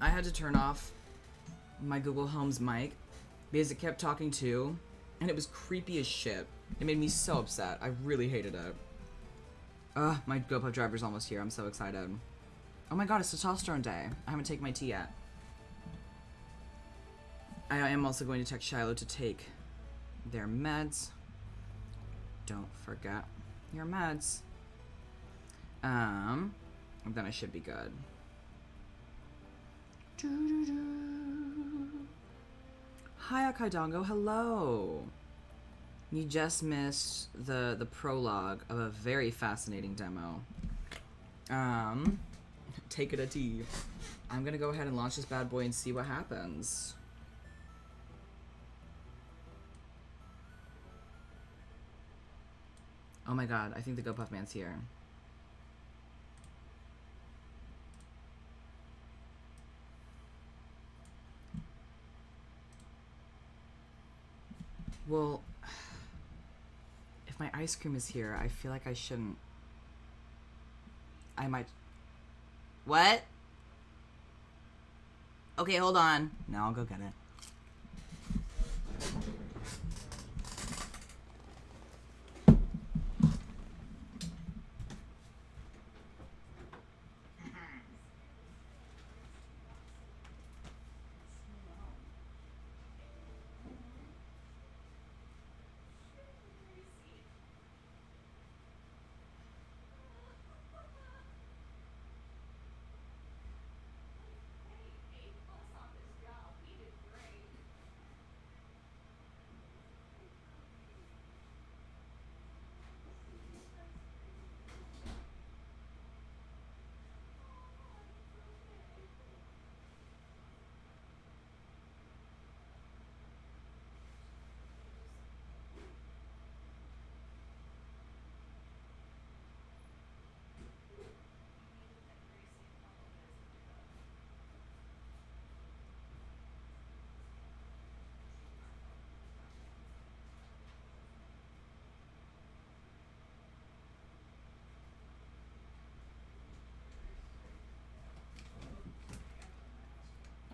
I had to turn off my Google Home's mic because it kept talking too, and it was creepy as shit. It made me so upset. I really hated it. My GoPro driver's almost here. I'm so excited. Oh my god, it's testosterone day. I haven't taken my tea yet. I am also going to text Shiloh to take their meds. Don't forget your meds. And then I should be good. Hi, Akaidongo. Hello. You just missed the prologue of a very fascinating demo. Take it a tea. I'm gonna go ahead and launch this bad boy and see what happens. Oh my god, I think the GoPuff Man's here. Well, if my ice cream is here, I feel like I shouldn't... I might... What? Okay, hold on. No, I'll go get it.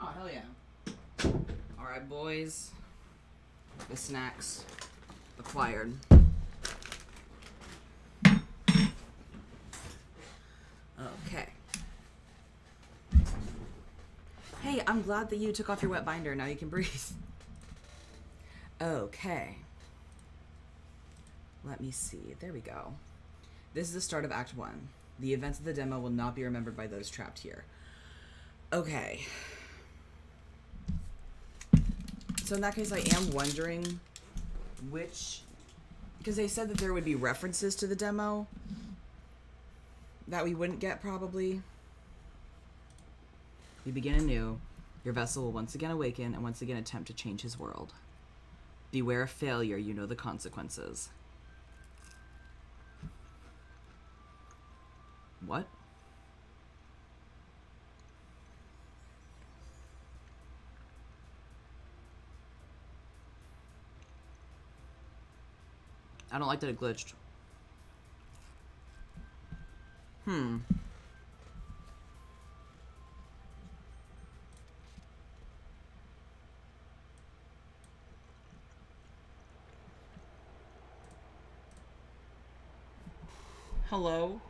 Oh, hell yeah. Alright, boys. The snacks acquired. Okay. Hey, I'm glad that you took off your wet binder. Now you can breathe. Okay. Let me see. There we go. This is the start of Act 1. The events of the demo will not be remembered by those trapped here. Okay. So in that case, I am wondering which... Because they said that there would be references to the demo that we wouldn't get, probably. We begin anew. Your vessel will once again awaken and once again attempt to change his world. Beware of failure, you know the consequences. What? I don't like that it glitched. Hello?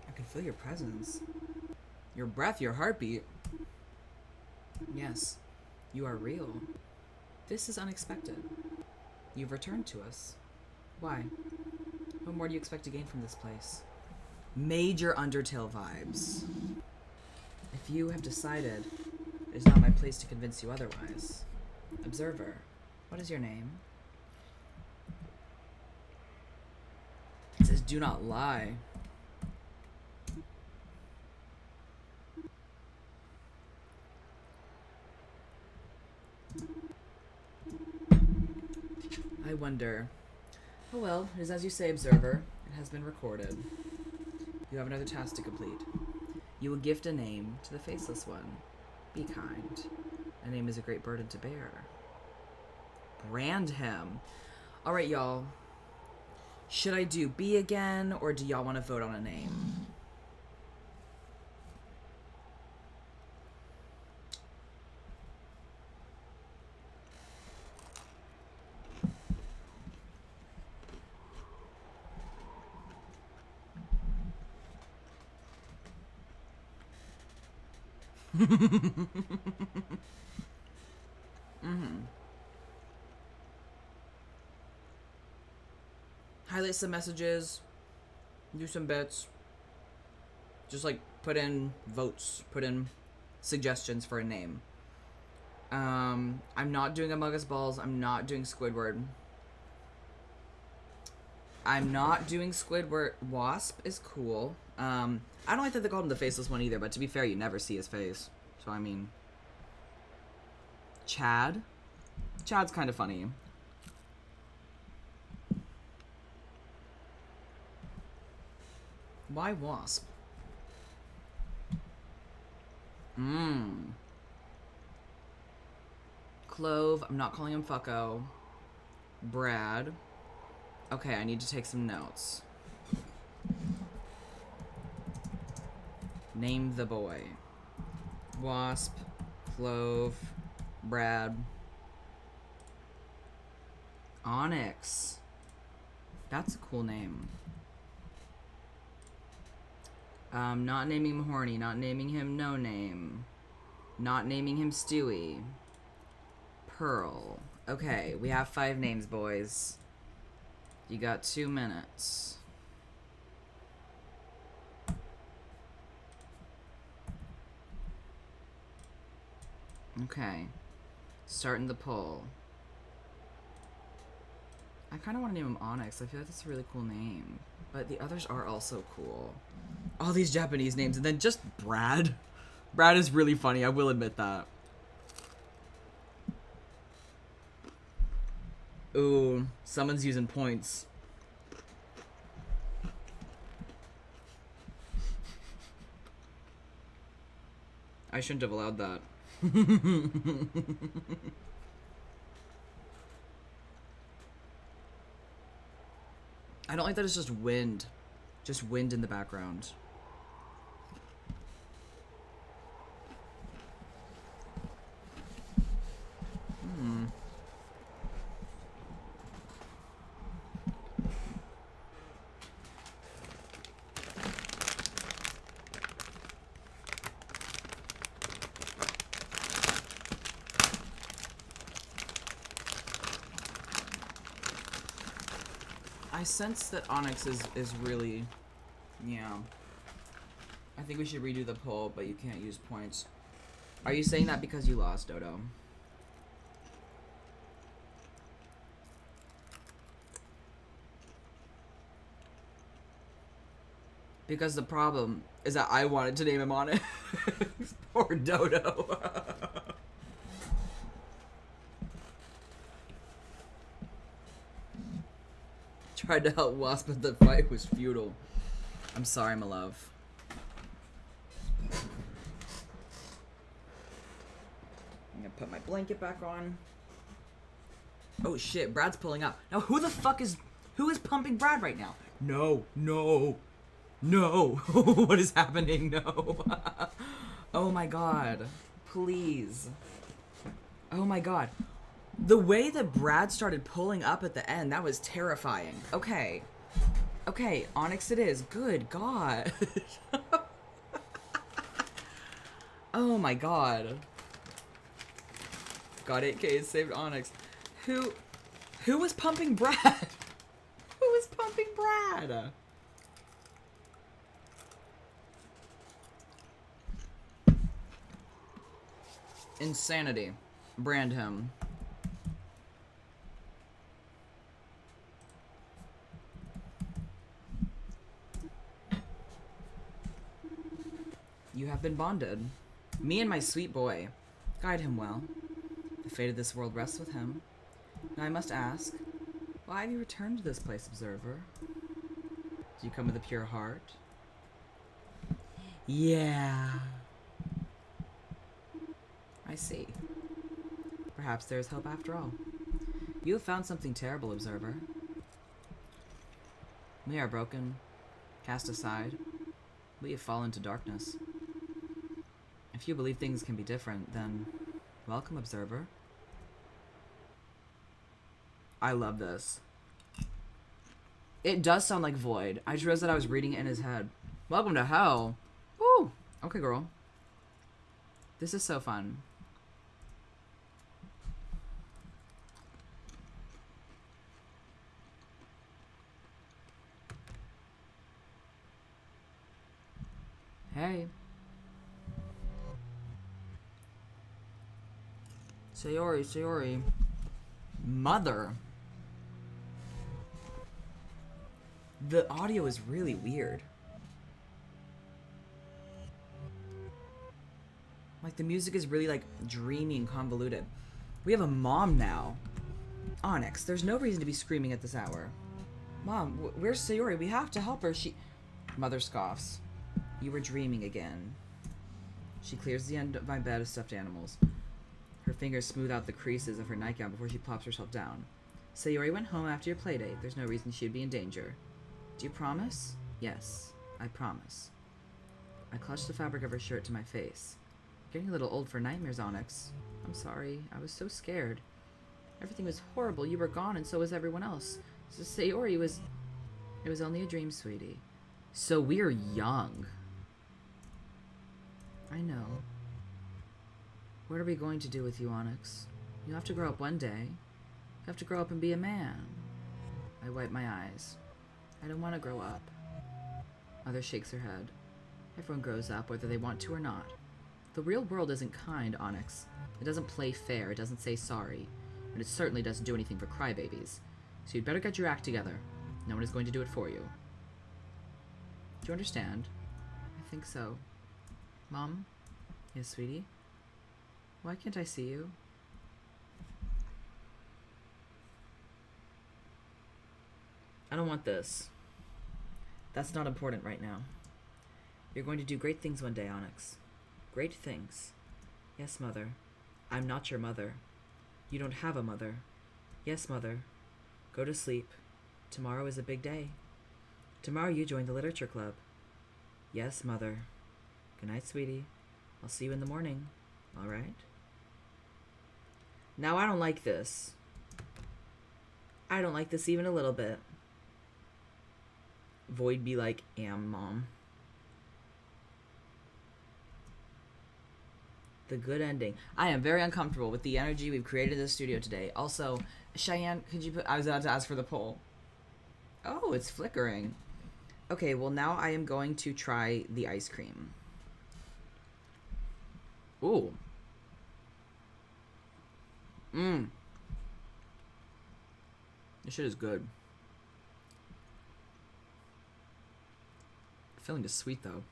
I can feel your presence. Your breath, your heartbeat. Yes, you are real. This is unexpected. You've returned to us. Why? What more do you expect to gain from this place? Major Undertale vibes. If you have decided, it is not my place to convince you otherwise. Observer, what is your name? It says, do not lie. I wonder. Oh well, it is as you say, Observer. It has been recorded. You have another task to complete. You will gift a name to the Faceless One. Be kind. A name is a great burden to bear. Brand him. Alright, y'all. Should I do B again, or do y'all want to vote on a name? Highlight some messages, do some bits, just like put in votes, put in suggestions for a name. I'm not doing Among Us Balls, I'm not doing Squidward. I'm not doing Squidward. Wasp is cool. I don't like that they called him the Faceless One either, but to be fair, you never see his face. So, I mean... Chad? Chad's kind of funny. Why Wasp? Clove. I'm not calling him Fucko. Brad. Okay, I need to take some notes. Name the boy. Wasp. Clove. Brad. Onyx. That's a cool name. Not naming him Horny. Not naming him No Name. Not naming him Stewie. Pearl. Okay, we have 5 names, boys. You got 2 minutes. Okay. Starting the poll. I kind of want to name him Onyx. I feel like that's a really cool name. But the others are also cool. All these Japanese names. And then just Brad. Brad is really funny. I will admit that. Ooh. Someone's using points. I shouldn't have allowed that. I don't like that it's just wind. Just wind in the background. I sense that Onyx is really, yeah. I think we should redo the poll, but you can't use points. Are you saying that because you lost, Dodo? Because the problem is that I wanted to name him Onyx. Poor Dodo. Tried to help Wasp, but the fight was futile. I'm sorry, my love. I'm gonna put my blanket back on. Oh shit, Brad's pulling up. Now who is pumping Brad right now? No. What is happening? No. Oh my god. Please. Oh my god. The way that Brad started pulling up at the end, that was terrifying. Okay, Onyx it is. Good god. Oh my god. Got 8K, saved Onyx. Who was pumping Brad? Who was pumping Brad? Insanity. Brand him. You have been bonded. Me and my sweet boy. Guide him well. The fate of this world rests with him. Now I must ask, why have you returned to this place, Observer? Do you come with a pure heart? Yeah. I see. Perhaps there is hope after all. You have found something terrible, Observer. We are broken, cast aside. We have fallen to darkness. If you believe things can be different, then welcome, Observer. I love this. It does sound like Void. I just realized that I was reading it in his head. Welcome to hell. Woo! Okay, girl. This is so fun. Hey. Sayori. Mother. The audio is really weird. Like, the music is really, like, dreamy and convoluted. We have a mom now. Onyx, there's no reason to be screaming at this hour. Mom, where's Sayori? We have to help her. Mother scoffs. You were dreaming again. She clears the end of my bed of stuffed animals. Her fingers smooth out the creases of her nightgown before she plops herself down. Sayori went home after your playdate. There's no reason she'd be in danger. Do you promise? Yes, I promise. I clutched the fabric of her shirt to my face. Getting a little old for nightmares, Onyx. I'm sorry. I was so scared. Everything was horrible. You were gone, and so was everyone else. So Sayori was... It was only a dream, sweetie. So we're young. I know. What are we going to do with you, Onyx? You have to grow up one day. You have to grow up and be a man. I wipe my eyes. I don't want to grow up. Mother shakes her head. Everyone grows up, whether they want to or not. The real world isn't kind, Onyx. It doesn't play fair, it doesn't say sorry. And it certainly doesn't do anything for crybabies. So you'd better get your act together. No one is going to do it for you. Do you understand? I think so. Mom? Yes, sweetie? Why can't I see you? I don't want this. That's not important right now. You're going to do great things one day, Onyx. Great things. Yes, Mother. I'm not your mother. You don't have a mother. Yes, Mother. Go to sleep. Tomorrow is a big day. Tomorrow you join the literature club. Yes, Mother. Good night, sweetie. I'll see you in the morning. All right? Now, I don't like this. I don't like this even a little bit. Void be like, Mom. The good ending. I am very uncomfortable with the energy we've created in the studio today. Also, Cheyenne, could you put... I was about to ask for the poll. Oh, it's flickering. Okay, well, now I am going to try the ice cream. Ooh. This shit is good. The filling is sweet, though.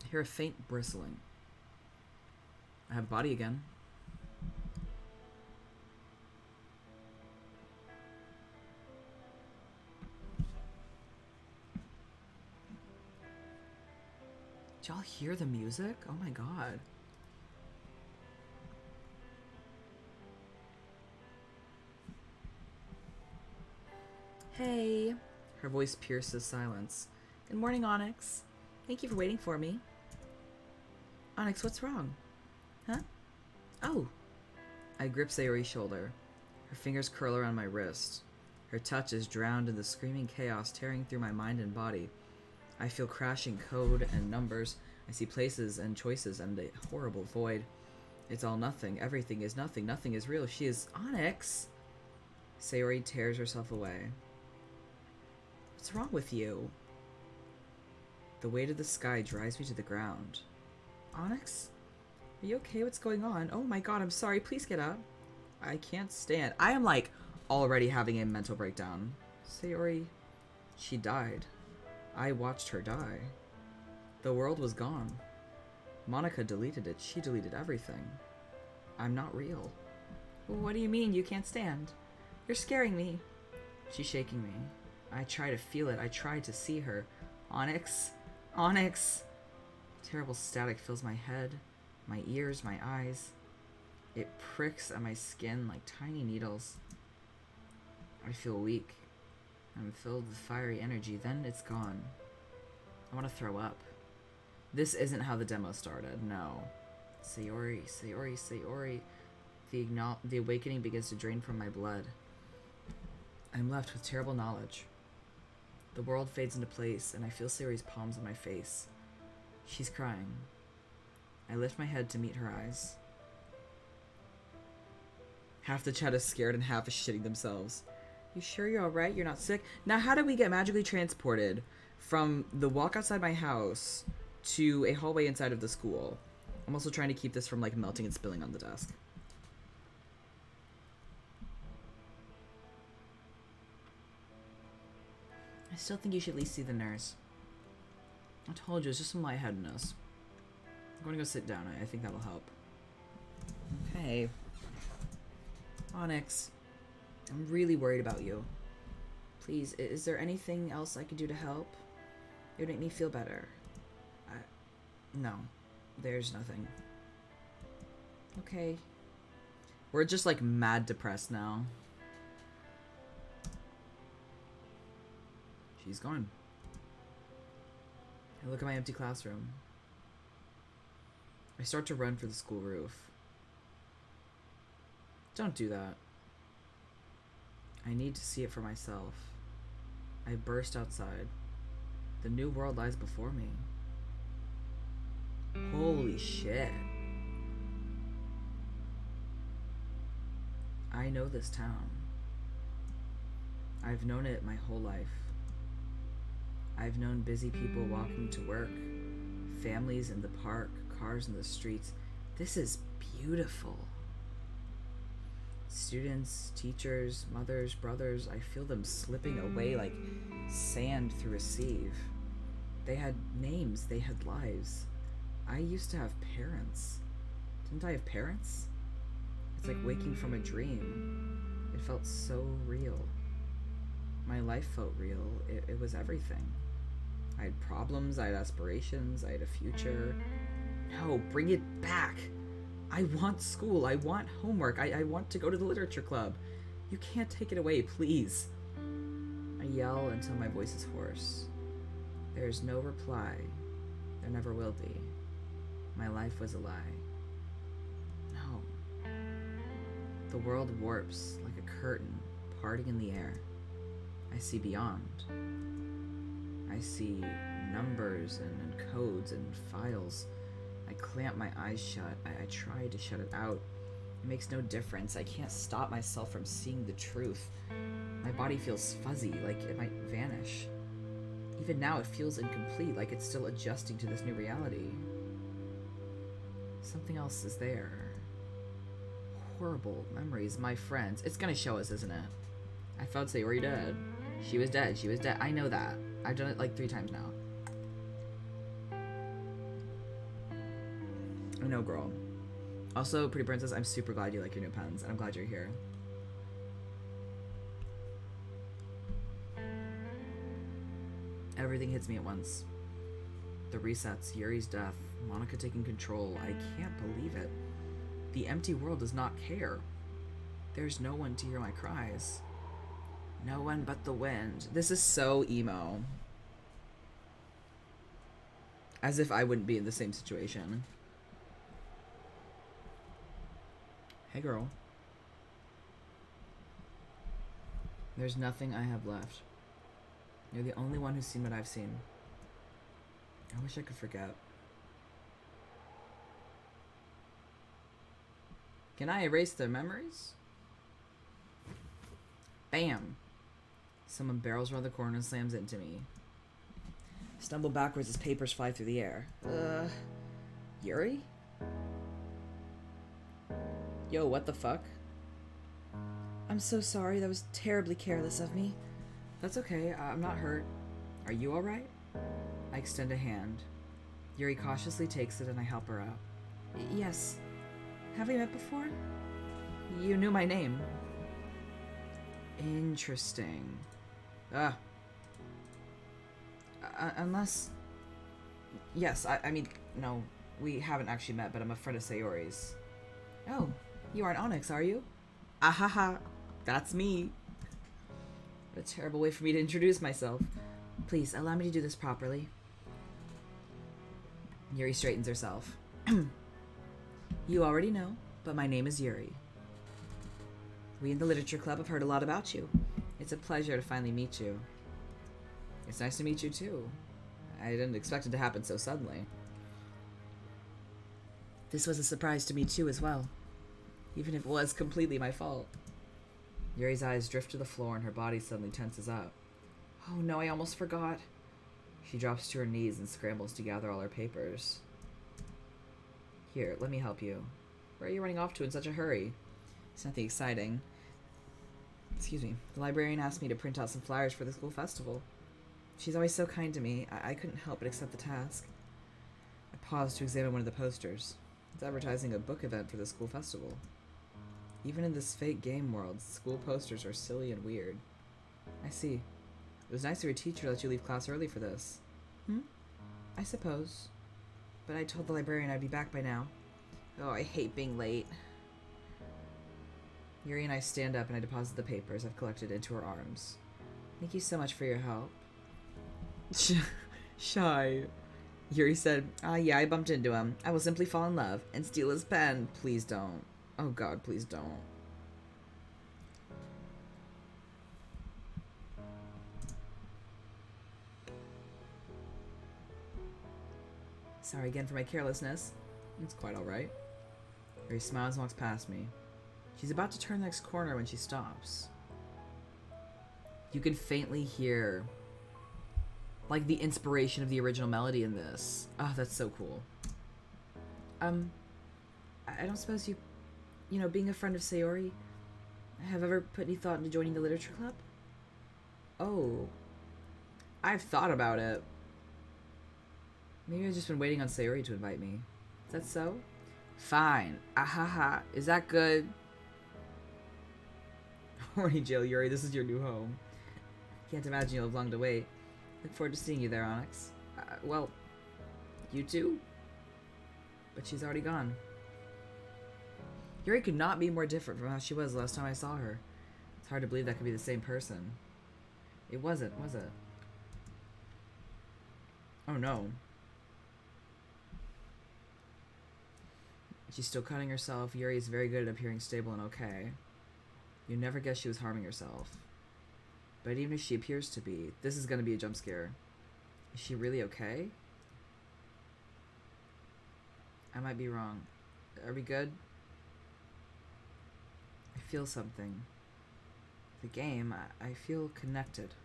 I hear a faint bristling. I have a body again. Did y'all hear the music? Oh my god. Hey. Her voice pierces silence. Good morning, Onyx. Thank you for waiting for me. Onyx, what's wrong? Huh? Oh. I grip Sayori's shoulder. Her fingers curl around my wrist. Her touch is drowned in the screaming chaos tearing through my mind and body. I feel crashing code and numbers. I see places and choices and a horrible void. It's all nothing. Everything is nothing. Nothing is real. She is Onyx. Sayori tears herself away. What's wrong with you? The weight of the sky drives me to the ground. Onyx? Are you okay? What's going on? Oh my god, I'm sorry. Please get up. I can't stand. I am like already having a mental breakdown. Sayori, she died. I watched her die. The world was gone. Monica deleted it. She deleted everything. I'm not real. What do you mean you can't stand? You're scaring me. She's shaking me. I try to feel it. I try to see her. Onyx? Onyx! Terrible static fills my head, my ears, my eyes. It pricks at my skin like tiny needles. I feel weak. I'm filled with fiery energy, then it's gone. I want to throw up. This isn't how the demo started, no. Sayori, Sayori, Sayori. The awakening begins to drain from my blood. I'm left with terrible knowledge. The world fades into place, and I feel Sayori's palms on my face. She's crying. I lift my head to meet her eyes. Half the chat is scared and half is shitting themselves. You sure you're alright? You're not sick? Now, how did we get magically transported from the walk outside my house to a hallway inside of the school? I'm also trying to keep this from, like, melting and spilling on the desk. I still think you should at least see the nurse. I told you, it's just some lightheadedness. I'm going to go sit down. I think that'll help. Okay. Onyx. I'm really worried about you. Please, is there anything else I could do to help? It would make me feel better. No. There's nothing. Okay. We're just, like, mad depressed now. She's gone. I look at my empty classroom. I start to run for the school roof. Don't do that. I need to see it for myself. I burst outside. The new world lies before me. Holy shit. I know this town. I've known it my whole life. I've known busy people walking to work, families in the park, cars in the streets. This is beautiful. Students, teachers, mothers, brothers, I feel them slipping away like sand through a sieve. They had names, they had lives. I used to have parents. Didn't I have parents? It's like waking from a dream. It felt so real. My life felt real. It was everything. I had problems, I had aspirations, I had a future. No, bring it back. I want school, I want homework, I want to go to the literature club. You can't take it away, please. I yell until my voice is hoarse. There is no reply. There never will be. My life was a lie. No. The world warps like a curtain parting in the air. I see beyond. I see numbers and codes and files. I clamp my eyes shut. I try to shut it out. It makes no difference. I can't stop myself from seeing the truth. My body feels fuzzy, like it might vanish. Even now, it feels incomplete, like it's still adjusting to this new reality. Something else is there. Horrible memories, my friends. It's gonna show us, isn't it? I felt Sayori dead. She was dead. She was dead. I know that. I've done it like 3 times now. I know, girl. Also, Pretty Princess, I'm super glad you like your new pens, and I'm glad you're here. Everything hits me at once. The resets, Yuri's death, Monica taking control. I can't believe it. The empty world does not care. There's no one to hear my cries. No one but the wind. This is so emo. As if I wouldn't be in the same situation. Hey, girl. There's nothing I have left. You're the only one who's seen what I've seen. I wish I could forget. Can I erase their memories? Bam! Someone barrels around the corner and slams into me. Stumble backwards as papers fly through the air. Yuri? Yo, what the fuck? I'm so sorry, that was terribly careless of me. That's okay, I'm not hurt. Are you alright? I extend a hand. Yuri cautiously takes it and I help her up. Yes. Have we met before? You knew my name. Interesting. Unless... Yes, I mean, no, we haven't actually met, but I'm a friend of Sayori's. Oh, you aren't Onyx, are you? Ahaha, that's me. What a terrible way for me to introduce myself. Please, allow me to do this properly. Yuri straightens herself. You already know, but my name is Yuri. We in the Literature Club have heard a lot about you. It's a pleasure to finally meet you. It's nice to meet you, too. I didn't expect it to happen so suddenly. This was a surprise to me, too, as well. Even if it was completely my fault. Yuri's eyes drift to the floor and her body suddenly tenses up. Oh no, I almost forgot. She drops to her knees and scrambles to gather all her papers. Here, let me help you. Where are you running off to in such a hurry? It's nothing exciting. Excuse me. The librarian asked me to print out some flyers for the school festival. She's always so kind to me. I couldn't help but accept the task. I paused to examine one of the posters. It's advertising a book event for the school festival. Even in this fake game world, school posters are silly and weird. I see. It was nice of your teacher to let you leave class early for this. I suppose. But I told the librarian I'd be back by now. Oh, I hate being late. Yuri and I stand up and I deposit the papers I've collected into her arms. Thank you so much for your help. Shy. Yuri said, yeah, I bumped into him. I will simply fall in love and steal his pen. Please don't. Oh god, please don't. Sorry again for my carelessness. It's quite alright. Yuri smiles and walks past me. She's about to turn the next corner when she stops. You can faintly hear, like, the inspiration of the original melody in this. Oh, that's so cool. I don't suppose you know, being a friend of Sayori, have ever put any thought into joining the literature club? Oh. I've thought about it. Maybe I've just been waiting on Sayori to invite me. Is that so? Fine. Ahaha. Is that good? Horny Jill, Yuri, this is your new home. Can't imagine you'll have long to wait. Look forward to seeing you there, Onyx. Well, you too? But she's already gone. Yuri could not be more different from how she was last time I saw her. It's hard to believe that could be the same person. It wasn't, was it? Oh no. She's still cutting herself. Yuri is very good at appearing stable and okay. You never guessed she was harming herself. But even if she appears to be, this is gonna be a jump scare. Is she really okay? I might be wrong. Are we good? I feel something. The game, I feel connected.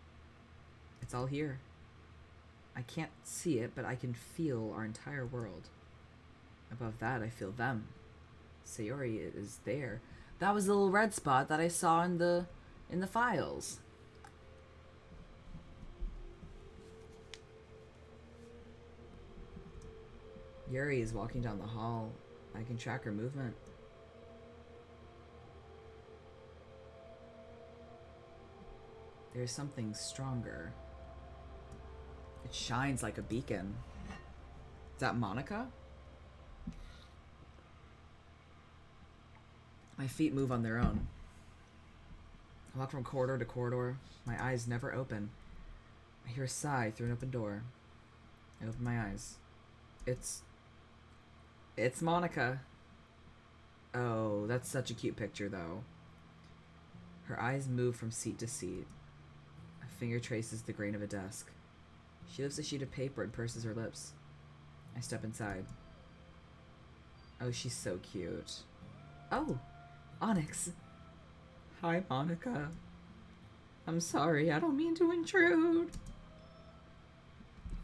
It's all here. I can't see it, but I can feel our entire world. Above that, I feel them. Sayori is there. That was the little red spot that I saw in the files. Yuri is walking down the hall. I can track her movement. There's something stronger. It shines like a beacon. Is that Monica? My feet move on their own. I walk from corridor to corridor. My eyes never open. I hear a sigh through an open door. I open my eyes. It's Monica. Oh, that's such a cute picture, though. Her eyes move from seat to seat. A finger traces the grain of a desk. She lifts a sheet of paper and purses her lips. I step inside. Oh, she's so cute. Oh, Onyx. Hi, Monica. I'm sorry, I don't mean to intrude.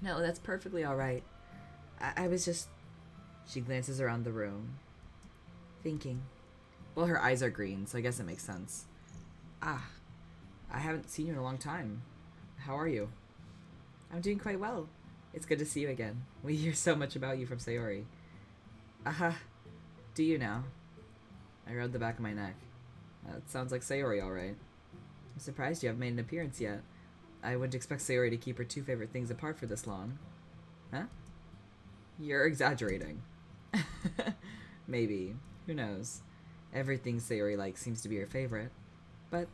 No, that's perfectly alright. I was just... She glances around the room. Thinking. Well, her eyes are green, so I guess it makes sense. Ah, I haven't seen you in a long time. How are you? I'm doing quite well. It's good to see you again. We hear so much about you from Sayori. Do you now? I rub the back of my neck. That sounds like Sayori, alright. I'm surprised you haven't made an appearance yet. I wouldn't expect Sayori to keep her two favorite things apart for this long. Huh? You're exaggerating. Maybe. Who knows? Everything Sayori likes seems to be her favorite. But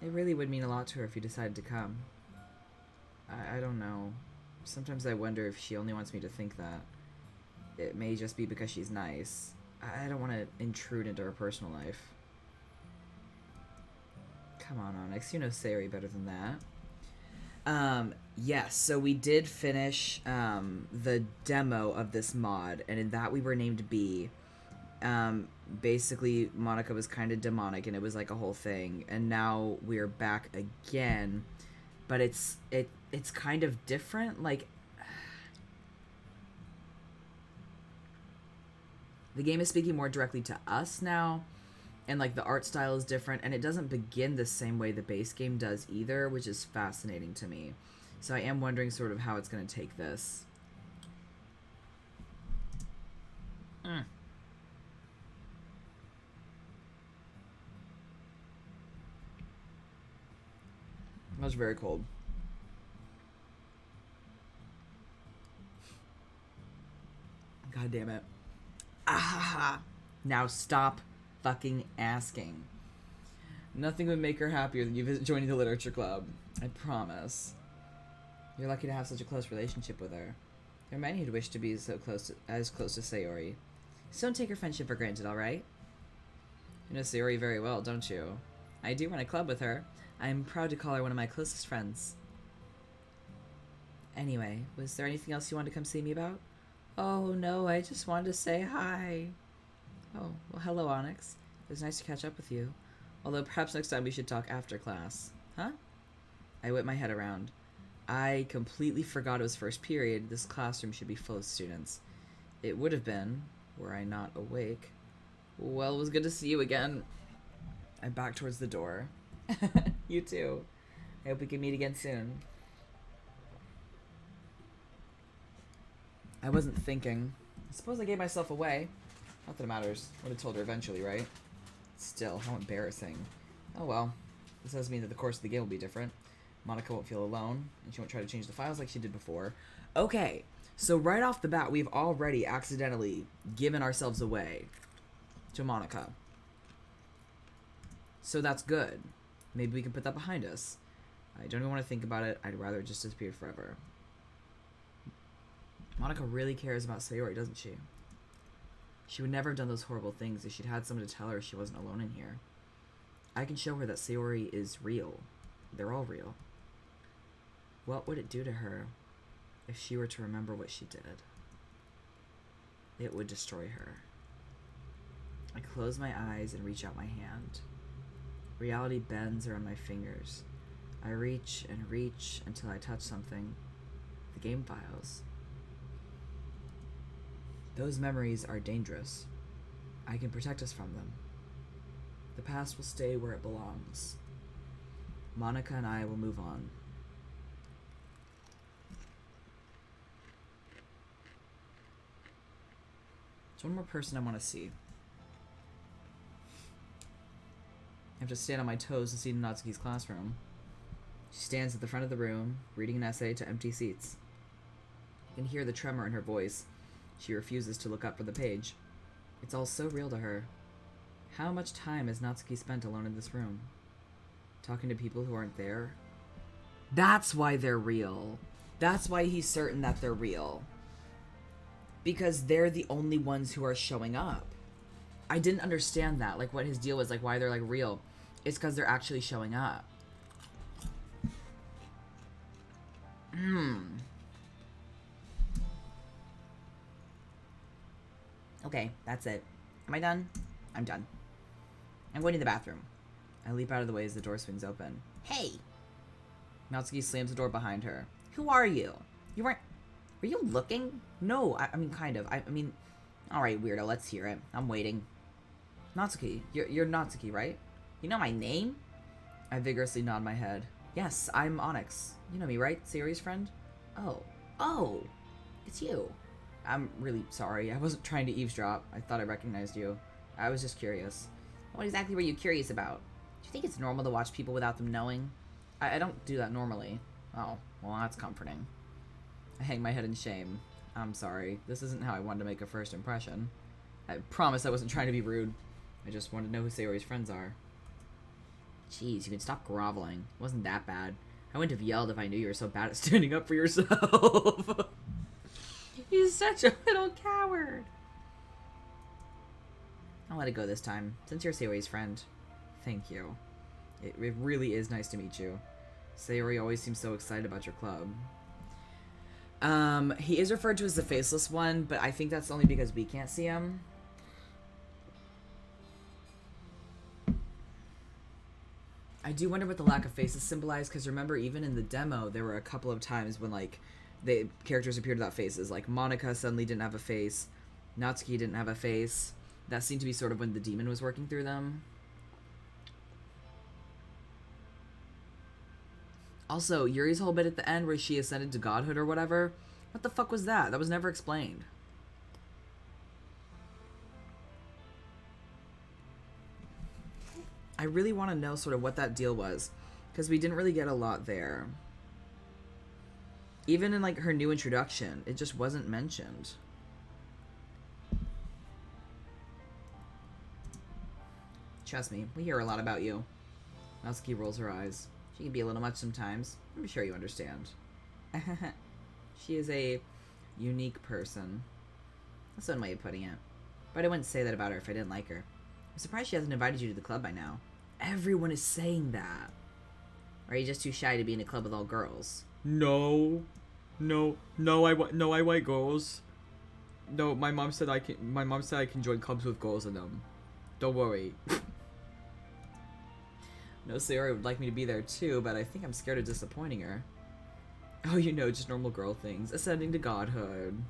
it really would mean a lot to her if you decided to come. I don't know. Sometimes I wonder if she only wants me to think that. It may just be because she's nice. I don't want to intrude into her personal life. Come on, Onyx. You know Sayori better than that. Yes, so we did finish the demo of this mod, and in that we were named B. Basically, Monica was kind of demonic, and it was like a whole thing, and now we're back again, but it's kind of different. Like, the game is speaking more directly to us now, and like the art style is different, and it doesn't begin the same way the base game does either, which is fascinating to me. So I am wondering sort of how it's going to take this. That's very cold. God damn it. Ah! Now stop fucking asking. Nothing would make her happier than you joining the literature club. I promise. You're lucky to have such a close relationship with her. There are many who'd wish to be as close to Sayori. So don't take her friendship for granted, alright? You know Sayori very well, don't you? I do run a club with her. I'm proud to call her one of my closest friends. Anyway, was there anything else you wanted to come see me about? Oh, no, I just wanted to say hi. Oh, well, hello, Onyx. It was nice to catch up with you. Although perhaps next time we should talk after class. Huh? I whip my head around. I completely forgot it was first period. This classroom should be full of students. It would have been, were I not awake. Well, it was good to see you again. I back towards the door. You too. I hope we can meet again soon. I wasn't thinking. I suppose I gave myself away. Not that it matters. Would have told her eventually, right? Still, how embarrassing. Oh well. This does mean that the course of the game will be different. Monica won't feel alone, and she won't try to change the files like she did before. Okay, so right off the bat, we've already accidentally given ourselves away to Monica. So that's good. Maybe we can put that behind us. I don't even want to think about it. I'd rather it just disappear forever. Monica really cares about Sayori, doesn't she? She would never have done those horrible things if she'd had someone to tell her she wasn't alone in here. I can show her that Sayori is real. They're all real. What would it do to her if she were to remember what she did? It would destroy her. I close my eyes and reach out my hand. Reality bends around my fingers. I reach and reach until I touch something. The game files. Those memories are dangerous. I can protect us from them. The past will stay where it belongs. Monica and I will move on. There's one more person I want to see. I have to stand on my toes to see Natsuki's classroom. She stands at the front of the room, reading an essay to empty seats. You can hear the tremor in her voice. She refuses to look up from the page. It's all so real to her. How much time has Natsuki spent alone in this room? Talking to people who aren't there? That's why they're real. That's why he's certain that they're real. Because they're the only ones who are showing up. I didn't understand that, like what his deal was, like why they're like real. It's because they're actually showing up. Okay, that's it. Am I done? I'm done. I'm going to the bathroom. I leap out of the way as the door swings open. Hey! Natsuki slams the door behind her. Who are you? You weren't... Were you looking? No, I mean, kind of. I mean... Alright, weirdo, let's hear it. I'm waiting. Natsuki. You're Natsuki, right? You know my name? I vigorously nod my head. Yes, I'm Onyx. You know me, right? Sayori's friend? Oh, it's you. I'm really sorry. I wasn't trying to eavesdrop. I thought I recognized you. I was just curious. What exactly were you curious about? Do you think it's normal to watch people without them knowing? I don't do that normally. Oh, well, that's comforting. I hang my head in shame. I'm sorry. This isn't how I wanted to make a first impression. I promise I wasn't trying to be rude. I just wanted to know who Sayori's friends are. Jeez, you can stop groveling. It wasn't that bad. I wouldn't have yelled if I knew you were so bad at standing up for yourself. He's such a little coward. I'll let it go this time, since you're Sayori's friend. Thank you. It really is nice to meet you. Sayori always seems so excited about your club. He is referred to as the faceless one, but I think that's only because we can't see him. I do wonder what the lack of faces symbolize, because remember, even in the demo, there were a couple of times when, like, the characters appeared without faces. Like, Monica suddenly didn't have a face. Natsuki didn't have a face. That seemed to be sort of when the demon was working through them. Also, Yuri's whole bit at the end where she ascended to godhood or whatever, what the fuck was that? That was never explained. I really want to know sort of what that deal was, because we didn't really get a lot there. Even in, like, her new introduction, it just wasn't mentioned. Trust me, we hear a lot about you. Natsuki rolls her eyes. She can be a little much sometimes. I'm sure you understand. She is a unique person. That's one way of putting it. But I wouldn't say that about her if I didn't like her. I'm surprised she hasn't invited you to the club by now. Everyone is saying that. Or are you just too shy to be in a club with all girls? No, I like girls. No, my mom said I can join clubs with girls in them. Don't worry. No, Sayori would like me to be there too, but I think I'm scared of disappointing her. Oh, you know, just normal girl things. Ascending to godhood.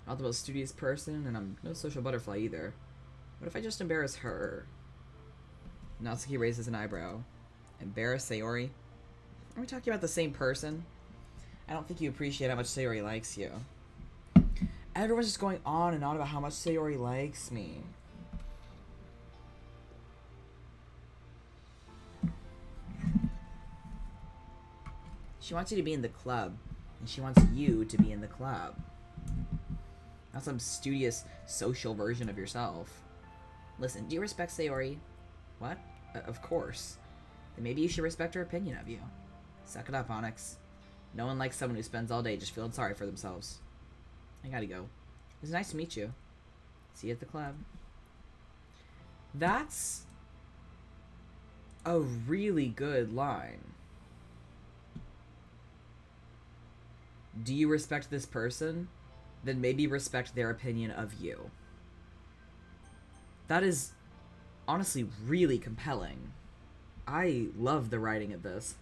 Not the most studious person, and I'm no social butterfly either. What if I just embarrass her? Natsuki raises an eyebrow. Embarrass Sayori? Are we talking about the same person? I don't think you appreciate how much Sayori likes you. Everyone's just going on and on about how much Sayori likes me. She wants you to be in the club, and she wants you to be in the club. Not some studious, social version of yourself. Listen, do you respect Sayori? What? Of course. Then maybe you should respect her opinion of you. Suck it up, Onyx. No one likes someone who spends all day just feeling sorry for themselves. I gotta go. It was nice to meet you. See you at the club. That's a really good line. Do you respect this person? Then maybe respect their opinion of you. That is honestly really compelling. I love the writing of this.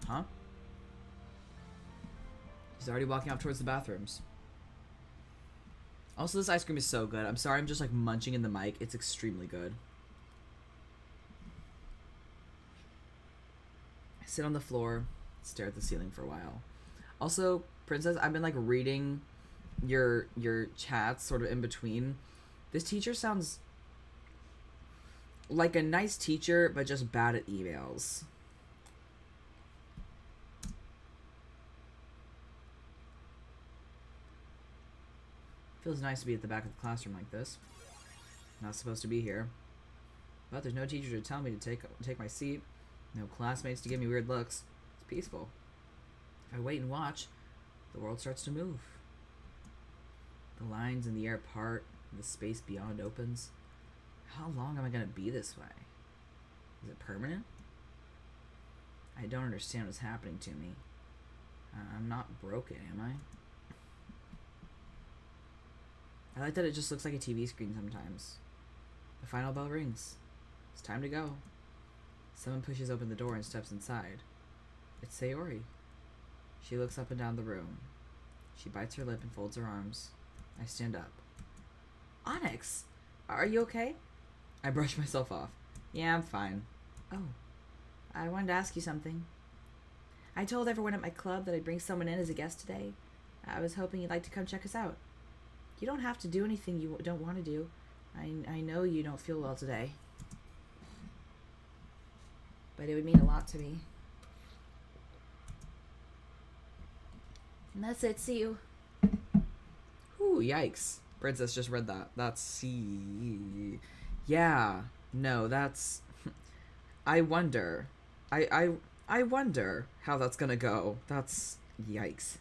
Huh? He's already walking off towards the bathrooms. Also, this ice cream is so good. I'm sorry, I'm just like munching in the mic. It's extremely good. I sit on the floor, stare at the ceiling for a while. Also, Princess, I've been like reading your chats sort of in between. This teacher sounds like a nice teacher, but just bad at emails. Feels nice to be at the back of the classroom like this. Not supposed to be here. But there's no teacher to tell me to take my seat. No classmates to give me weird looks. It's peaceful. If I wait and watch, the world starts to move. The lines in the air part, and the space beyond opens. How long am I gonna be this way? Is it permanent? I don't understand what's happening to me. I'm not broken, am I? I like that it just looks like a TV screen sometimes. The final bell rings. It's time to go. Someone pushes open the door and steps inside. It's Sayori. She looks up and down the room. She bites her lip and folds her arms. I stand up. Onyx! Are you okay? I brush myself off. Yeah, I'm fine. Oh. I wanted to ask you something. I told everyone at my club that I'd bring someone in as a guest today. I was hoping you'd like to come check us out. You don't have to do anything you don't want to do. I know you don't feel well today. But it would mean a lot to me. And that's it. See you. Ooh, yikes. Princess just read that. That's C. Yeah. No, that's... I wonder. I wonder how that's gonna go. That's... Yikes.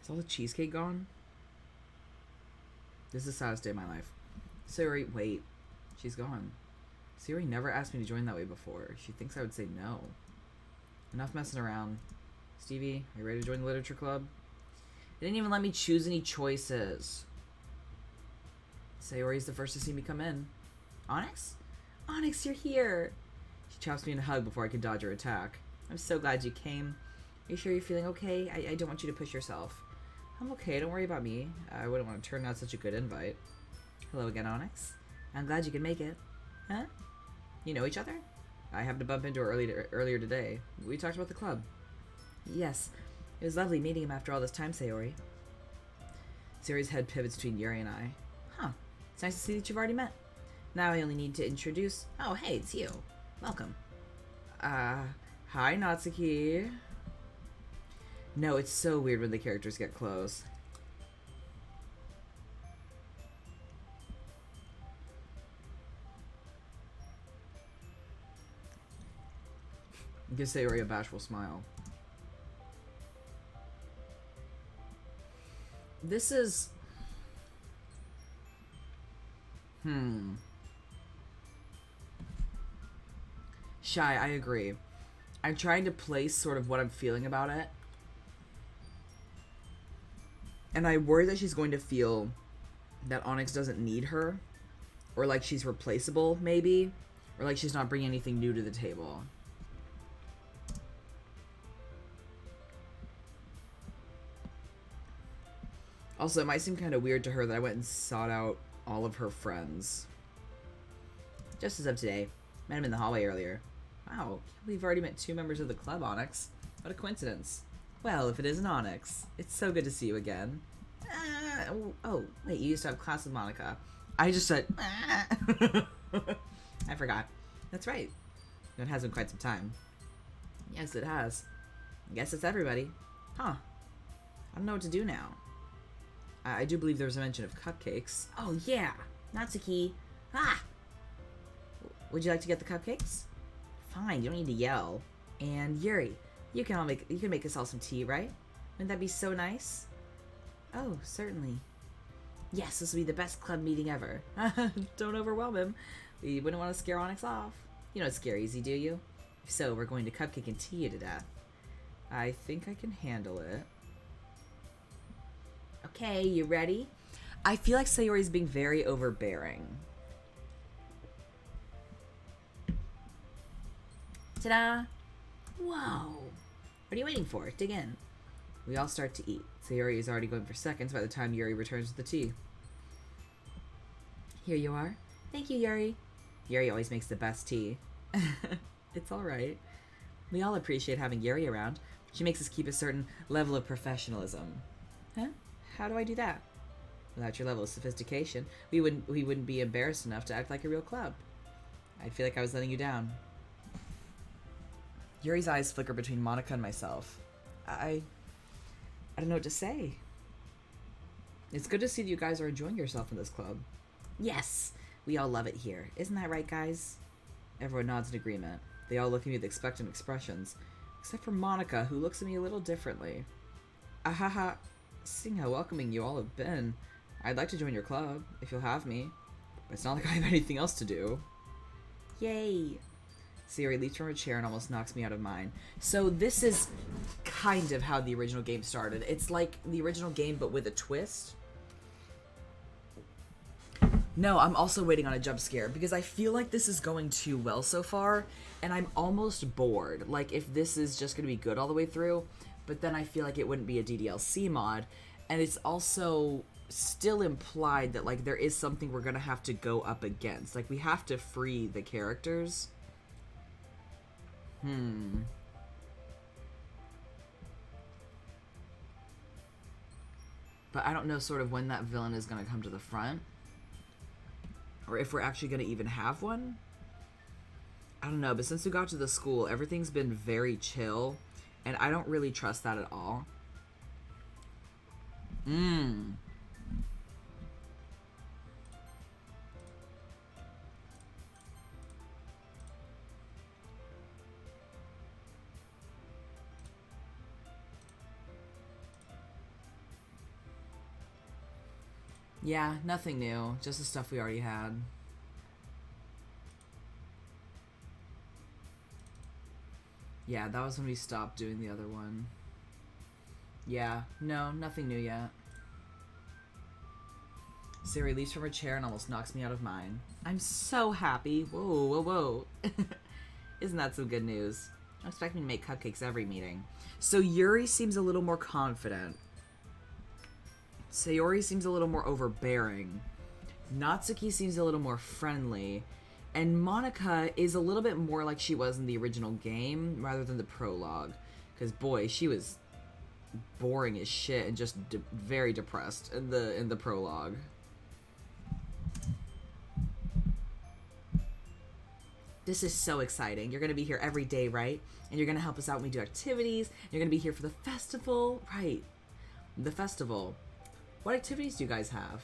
Is all the cheesecake gone? This is the saddest day of my life. Sayori, wait. She's gone. Sayori never asked me to join that way before. She thinks I would say no. Enough messing around. Stevie, are you ready to join the literature club? They didn't even let me choose any choices. Sayori's the first to see me come in. Onyx? Onyx, you're here. She chops me in a hug before I could dodge her attack. I'm so glad you came. Are you sure you're feeling okay? I don't want you to push yourself. I'm okay, don't worry about me. I wouldn't want to turn out such a good invite. Hello again, Onyx. I'm glad you could make it. Huh? You know each other? I happened to bump into her earlier today. We talked about the club. Yes. It was lovely meeting him after all this time, Sayori. Sayori's head pivots between Yuri and I. Huh. It's nice to see that you've already met. Now I only need to introduce... Oh, hey, it's you. Welcome. Hi, Natsuki. No, it's so weird when the characters get close. Give Sayori a bashful smile. This is... Shy, I agree. I'm trying to place sort of what I'm feeling about it. And I worry that she's going to feel that Onyx doesn't need her. Or like she's replaceable, maybe. Or like she's not bringing anything new to the table. Also, it might seem kind of weird to her that I went and sought out all of her friends. Just as of today. Met him in the hallway earlier. Wow, we've already met 2 members of the club, Onyx. What a coincidence. Well, if it isn't Onyx. It's so good to see you again. Oh, wait, you used to have class with Monica. I just said, I forgot. That's right. It has been quite some time. Yes, it has. I guess it's everybody. Huh. I don't know what to do now. I do believe there was a mention of cupcakes. Oh, yeah. Natsuki. Ah! Would you like to get the cupcakes? Fine, you don't need to yell. And Yuri, you can make us all some tea, right? Wouldn't that be so nice? Oh, certainly. Yes, this will be the best club meeting ever. Don't overwhelm him. We wouldn't want to scare Onyx off. You don't scare easy, do you? If so, we're going to cupcake and tea you to death. I think I can handle it. Okay, you ready? I feel like Sayori's being very overbearing. Ta-da! Whoa! What are you waiting for? Dig in. We all start to eat. Sayori is already going for seconds by the time Yuri returns with the tea. Here you are. Thank you, Yuri. Yuri always makes the best tea. It's alright. We all appreciate having Yuri around. She makes us keep a certain level of professionalism. Huh? How do I do that? Without your level of sophistication, we wouldn't be embarrassed enough to act like a real club. I feel like I was letting you down. Yuri's eyes flicker between Monica and myself. I don't know what to say. It's good to see that you guys are enjoying yourself in this club. Yes, we all love it here. Isn't that right, guys? Everyone nods in agreement. They all look at me with expectant expressions, except for Monica, who looks at me a little differently. Ahaha, seeing how welcoming you all have been, I'd like to join your club, if you'll have me. But it's not like I have anything else to do. Yay! Sayori leaps from her chair and almost knocks me out of mine. So this is kind of how the original game started. It's like the original game, but with a twist. No, I'm also waiting on a jump scare, because I feel like this is going too well so far, and I'm almost bored. Like, if this is just going to be good all the way through, but then I feel like it wouldn't be a DDLC mod, and it's also still implied that, like, there is something we're going to have to go up against. Like, we have to free the characters. But I don't know sort of when that villain is going to come to the front. Or if we're actually going to even have one. I don't know, but since we got to the school, everything's been very chill. And I don't really trust that at all. Yeah, nothing new. Just the stuff we already had. Yeah, that was when we stopped doing the other one. Yeah, no, nothing new yet. Sayori leaps from her chair and almost knocks me out of mine. I'm so happy. Whoa, whoa, whoa. Isn't that some good news? I expect me to make cupcakes every meeting. So Yuri seems a little more confident. Sayori seems a little more overbearing. Natsuki seems a little more friendly. And Monica is a little bit more like she was in the original game rather than the prologue. Because boy, she was boring as shit and just very depressed in the prologue. This is so exciting. You're going to be here every day, right? And you're going to help us out when we do activities. You're going to be here for the festival. Right. The festival. What activities do you guys have?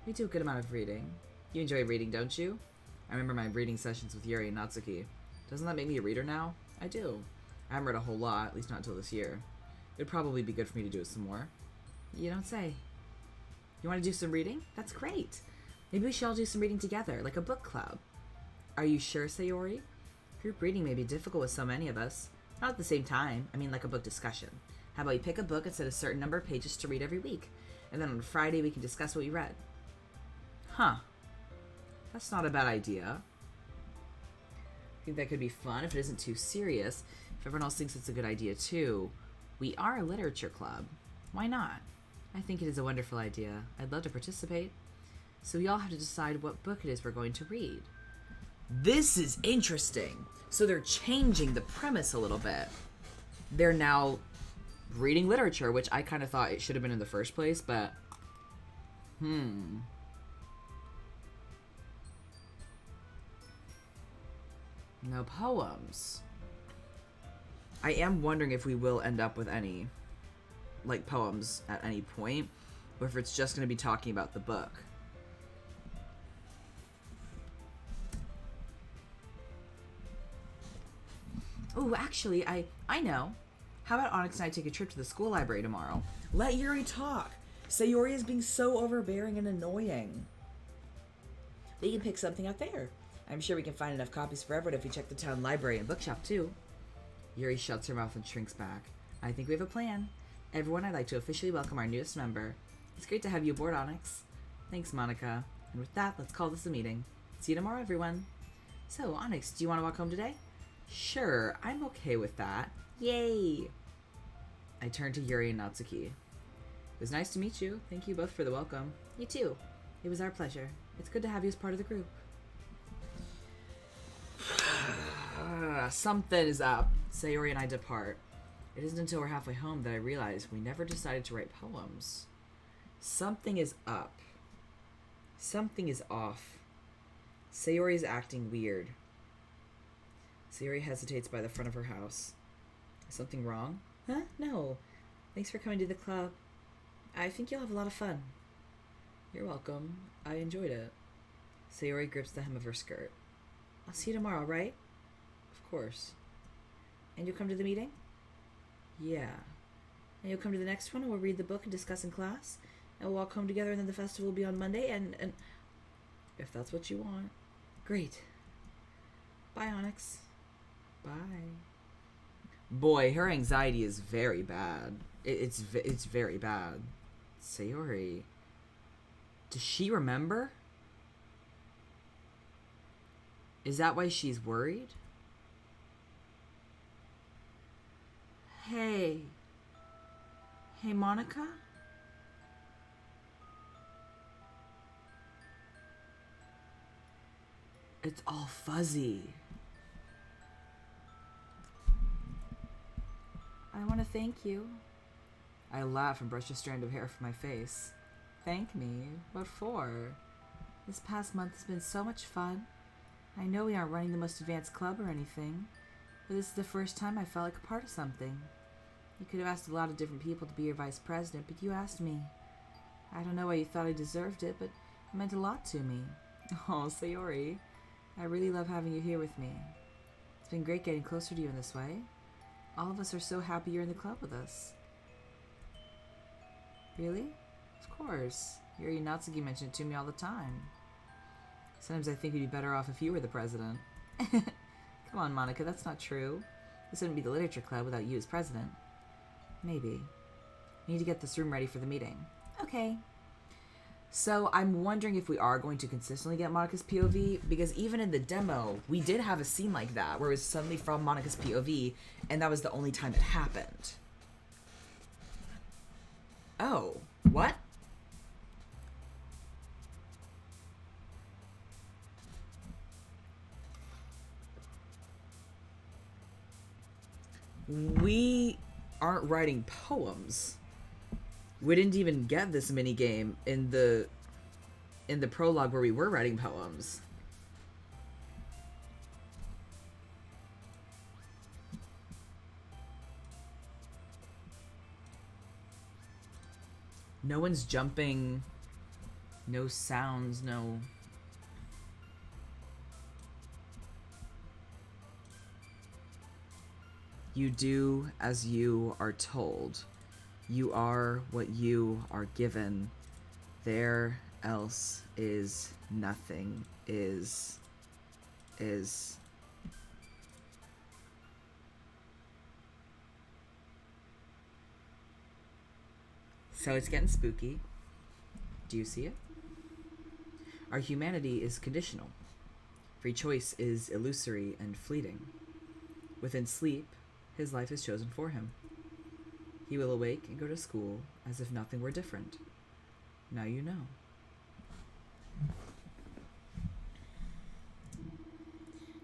We do a good amount of reading. You enjoy reading, don't you? I remember my reading sessions with Yuri and Natsuki. Doesn't that make me a reader now? I do. I haven't read a whole lot, at least not until this year. It'd probably be good for me to do it some more. You don't say. You want to do some reading? That's great. Maybe we should all do some reading together, like a book club. Are you sure, Sayori? Group reading may be difficult with so many of us. Not at the same time. I mean, like a book discussion. How about we pick a book and set a certain number of pages to read every week? And then on Friday we can discuss what we read. Huh. That's not a bad idea. I think that could be fun if it isn't too serious. If everyone else thinks it's a good idea too. We are a literature club. Why not? I think it is a wonderful idea. I'd love to participate. So we all have to decide what book it is we're going to read. This is interesting. So they're changing the premise a little bit. They're now reading literature, which I kind of thought it should have been in the first place, but No poems. I am wondering if we will end up with any, like, poems at any point, or if it's just going to be talking about the book. Ooh, actually, I know. How about Onyx and I take a trip to the school library tomorrow? Let Yuri talk. Sayori is being so overbearing and annoying. We can pick something out there. I'm sure we can find enough copies for everyone if we check the town library and bookshop, too. Yuri shuts her mouth and shrinks back. I think we have a plan. Everyone, I'd like to officially welcome our newest member. It's great to have you aboard, Onyx. Thanks, Monica. And with that, let's call this a meeting. See you tomorrow, everyone. So, Onyx, do you want to walk home today? Sure, I'm okay with that. Yay! I turned to Yuri and Natsuki. It was nice to meet you. Thank you both for the welcome. You too. It was our pleasure. It's good to have you as part of the group. Something is up. Sayori and I depart. It isn't until we're halfway home that I realize we never decided to write poems. Something is up. Something is off. Sayori is acting weird. Sayori hesitates by the front of her house. Is something wrong? Huh? No. Thanks for coming to the club. I think you'll have a lot of fun. You're welcome. I enjoyed it. Sayori grips the hem of her skirt. I'll see you tomorrow, right? Of course. And you'll come to the meeting? Yeah. And you'll come to the next one and we'll read the book and discuss in class? And we'll walk home together and then the festival will be on Monday and... If that's what you want. Great. Bye, Onyx. Bye. Boy, her anxiety is very bad. It's very bad. Sayori. Does she remember? Is that why she's worried? Hey. Hey, Monica? It's all fuzzy. I want to thank you. I laugh and brush a strand of hair from my face. Thank me? What for? This past month has been so much fun. I know we aren't running the most advanced club or anything, but this is the first time I felt like a part of something. You could have asked a lot of different people to be your vice president, but you asked me. I don't know why you thought I deserved it, but it meant a lot to me. Oh, Sayori, I really love having you here with me. It's been great getting closer to you in this way. All of us are so happy you're in the club with us. Really? Of course. Yuri and Natsuki mention it to me all the time. Sometimes I think we'd be better off if you were the president. Come on, Monica, that's not true. This wouldn't be the literature club without you as president. Maybe. We need to get this room ready for the meeting. Okay. So I'm wondering if we are going to consistently get Monica's POV, because even in the demo, we did have a scene like that, where it was suddenly from Monica's POV, and that was the only time it happened. Oh, what? We aren't writing poems. We didn't even get this minigame in the prologue where we were writing poems. No one's jumping. No sounds, no... You do as you are told. You are what you are given. There else is nothing. Is. So it's getting spooky. Do you see it? Our humanity is conditional. Free choice is illusory and fleeting. Within sleep, his life is chosen for him. He will awake and go to school as if nothing were different. Now you know.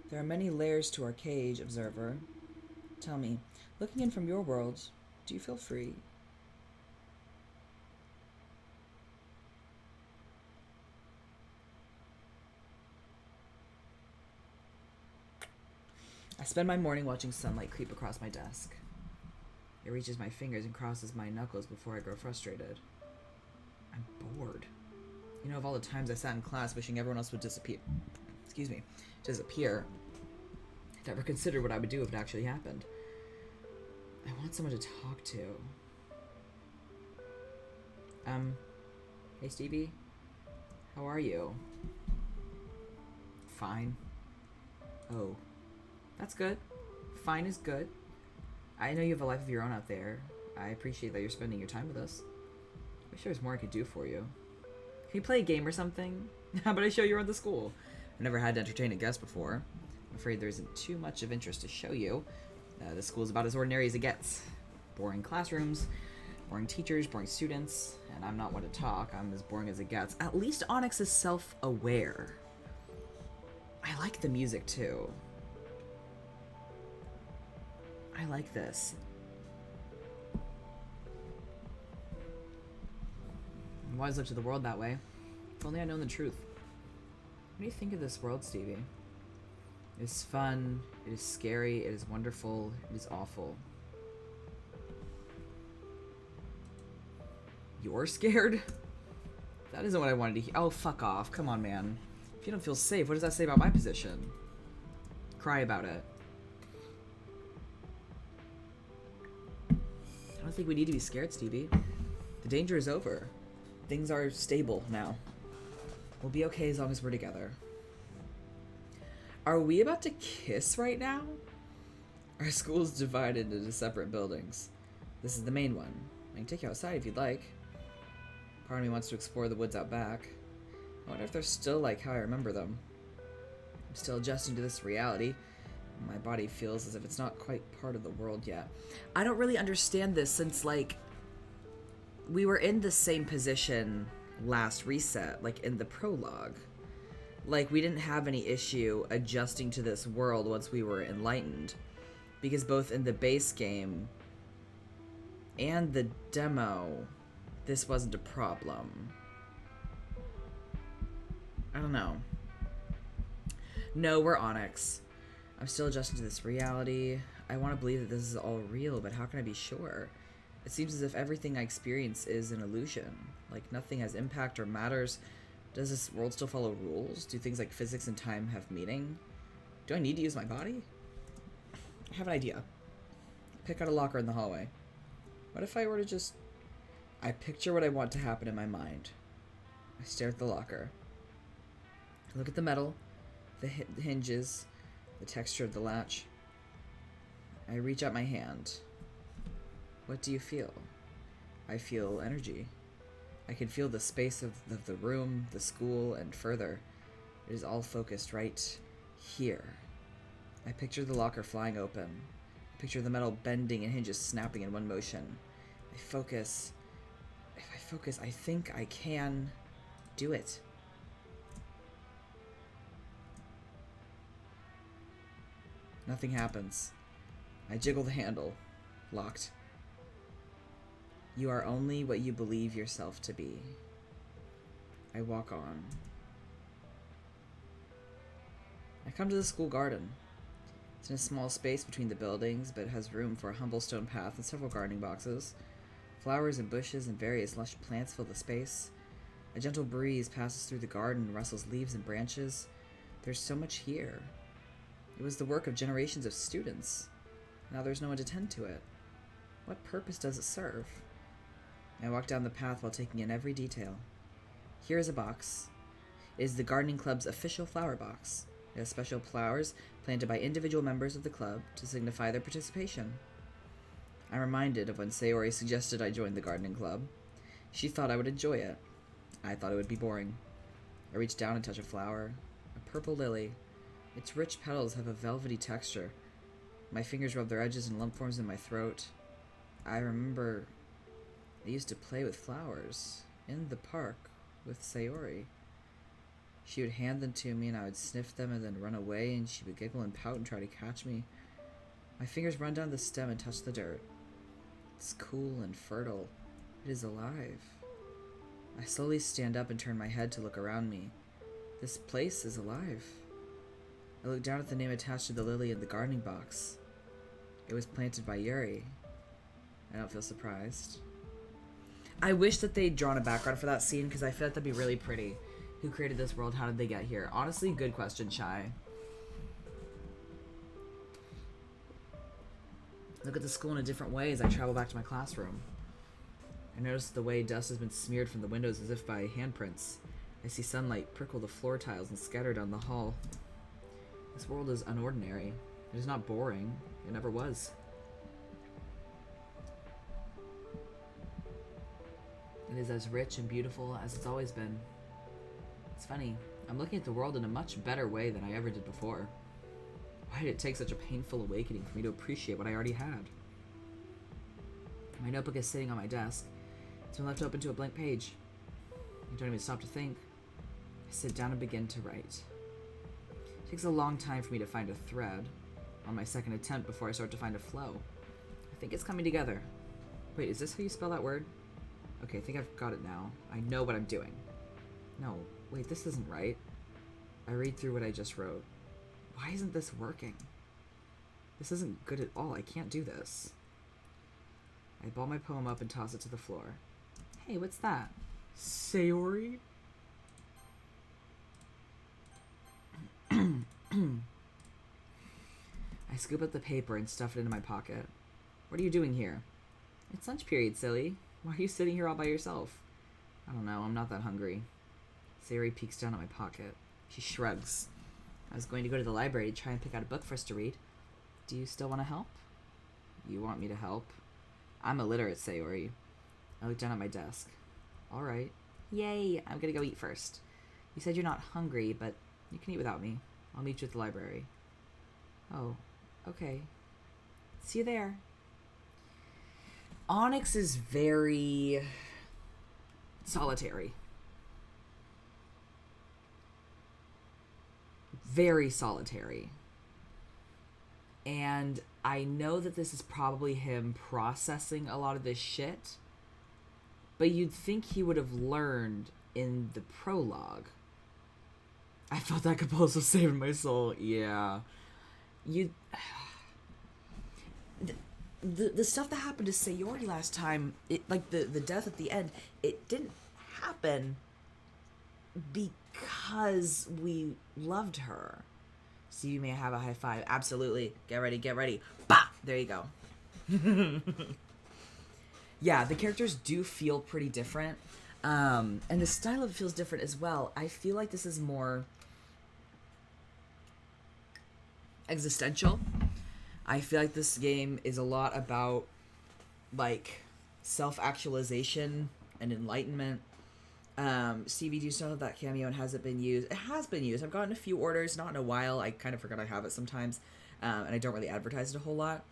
There are many layers to our cage, observer. Tell me, looking in from your world, do you feel free? I spend my morning watching sunlight creep across my desk. It reaches my fingers and crosses my knuckles before I grow frustrated. I'm bored. You know, of all the times I sat in class wishing everyone else would disappear, I never considered what I would do if it actually happened. I want someone to talk to. Hey Stevie, how are you? Fine. Oh, that's good. Fine is good. I know you have a life of your own out there. I appreciate that you're spending your time with us. I wish there was more I could do for you. Can you play a game or something? How about I show you around the school? I've never had to entertain a guest before. I'm afraid there isn't too much of interest to show you. The school's about as ordinary as it gets. Boring classrooms, boring teachers, boring students, and I'm not one to talk. I'm as boring as it gets. At least Onyx is self-aware. I like the music too. I like this. I've always looked at the world that way. If only I'd known the truth. What do you think of this world, Stevie? It is fun, it is scary, it is wonderful, it is awful. You're scared? That isn't what I wanted to hear. Oh, fuck off. Come on, man. If you don't feel safe, what does that say about my position? Cry about it. I don't think we need to be scared, Stevie. The danger is over. Things are stable now. We'll be okay as long as we're together. Are we about to kiss right now? Our school is divided into separate buildings. This is the main one. I can take you outside if you'd like. Part of me wants to explore the woods out back. I wonder if they're still like how I remember them. I'm still adjusting to this reality. My body feels as if it's not quite part of the world yet. I don't really understand this since, like, we were in the same position last reset, like in the prologue. Like, we didn't have any issue adjusting to this world once we were enlightened. Because both in the base game and the demo, this wasn't a problem. I don't know. No, we're Onyx. I'm still adjusting to this reality. I want to believe that this is all real, but how can I be sure? It seems as if everything I experience is an illusion. Like, nothing has impact or matters. Does this world still follow rules? Do things like physics and time have meaning? Do I need to use my body? I have an idea. Pick out a locker in the hallway. What if I were to just... I picture what I want to happen in my mind. I stare at the locker. I look at the metal, the hinges, the texture of the latch. I reach out my hand. What do you feel? I feel energy. I can feel the space of the room, the school, and further. It is all focused right here. I picture the locker flying open. I picture the metal bending and hinges snapping in one motion. I focus. If I focus, I think I can do it. Nothing happens. I jiggle the handle. Locked. You are only what you believe yourself to be. I walk on. I come to the school garden. It's in a small space between the buildings, but it has room for a humble stone path and several gardening boxes. Flowers and bushes and various lush plants fill the space. A gentle breeze passes through the garden and rustles leaves and branches. There's so much here. It was the work of generations of students. Now there's no one to tend to it. What purpose does it serve? I walk down the path while taking in every detail. Here is a box. It is the gardening club's official flower box. It has special flowers planted by individual members of the club to signify their participation. I'm reminded of when Sayori suggested I join the gardening club. She thought I would enjoy it. I thought it would be boring. I reach down and touch a flower. A purple lily. Its rich petals have a velvety texture. My fingers rub their edges and lump forms in my throat. I remember I used to play with flowers in the park with Sayori. She would hand them to me and I would sniff them and then run away, and she would giggle and pout and try to catch me. My fingers run down the stem and touch the dirt. It's cool and fertile. It is alive. I slowly stand up and turn my head to look around me. This place is alive. I looked down at the name attached to the lily in the gardening box. It was planted by Yuri. I don't feel surprised. I wish that they'd drawn a background for that scene, because I feel like that'd be really pretty. Who created this world? How did they get here? Honestly, good question, Shy. Look at the school in a different way as I travel back to my classroom. I notice the way dust has been smeared from the windows as if by handprints. I see sunlight prickle the floor tiles and scatter down the hall. This world is unordinary. It is not boring. It never was. It is as rich and beautiful as it's always been. It's funny. I'm looking at the world in a much better way than I ever did before. Why did it take such a painful awakening for me to appreciate what I already had? My notebook is sitting on my desk. It's been left open to a blank page. I don't even stop to think. I sit down and begin to write. It takes a long time for me to find a thread. On my second attempt before I start to find a flow. I think it's coming together. Wait, is this how you spell that word? Okay, I think I've got it now. I know what I'm doing. No, wait, this isn't right. I read through what I just wrote. Why isn't this working? This isn't good at all. I can't do this. I ball my poem up and toss it to the floor. Hey, what's that? Sayori? I scoop up the paper and stuff it into my pocket. What are you doing here? It's lunch period, silly. Why are you sitting here all by yourself? I don't know. I'm not that hungry. Sayori peeks down at my pocket. She shrugs. I was going to go to the library to try and pick out a book for us to read. Do you still want to help? You want me to help? I'm illiterate, Sayori. I look down at my desk. All right. Yay! I'm gonna go eat first. You said you're not hungry, but you can eat without me. I'll meet you at the library. Oh, okay. See you there. Onyx is very solitary. Very solitary. And I know that this is probably him processing a lot of this shit, but you'd think he would have learned in the prologue. I felt that compulsive saving my soul. Yeah. The stuff that happened to Sayori last time, it, like the death at the end, it didn't happen because we loved her. So you may have a high five. Absolutely. Get ready, get ready. Bah! There you go. Yeah, the characters do feel pretty different. And the style of it feels different as well. I feel like this is more existential. I feel like this game is a lot about, like, self-actualization and enlightenment. Stevie, do you still have that cameo and has it been used? It has been used. I've gotten a few orders, not in a while. I kind of forgot I have it sometimes. And I don't really advertise it a whole lot.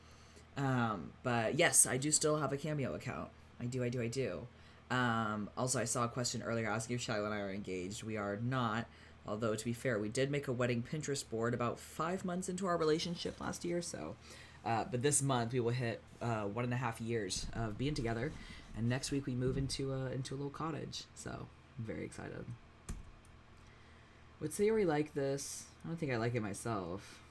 But yes, I do still have a cameo account. I do. Also, I saw a question earlier asking if Shiloh and I are engaged. We are not. Although, to be fair, we did make a wedding Pinterest board about 5 months into our relationship last year. So, but this month we will hit 1.5 years of being together. And next week we move into a little cottage. So, I'm very excited. Would Sayori like this? I don't think I like it myself.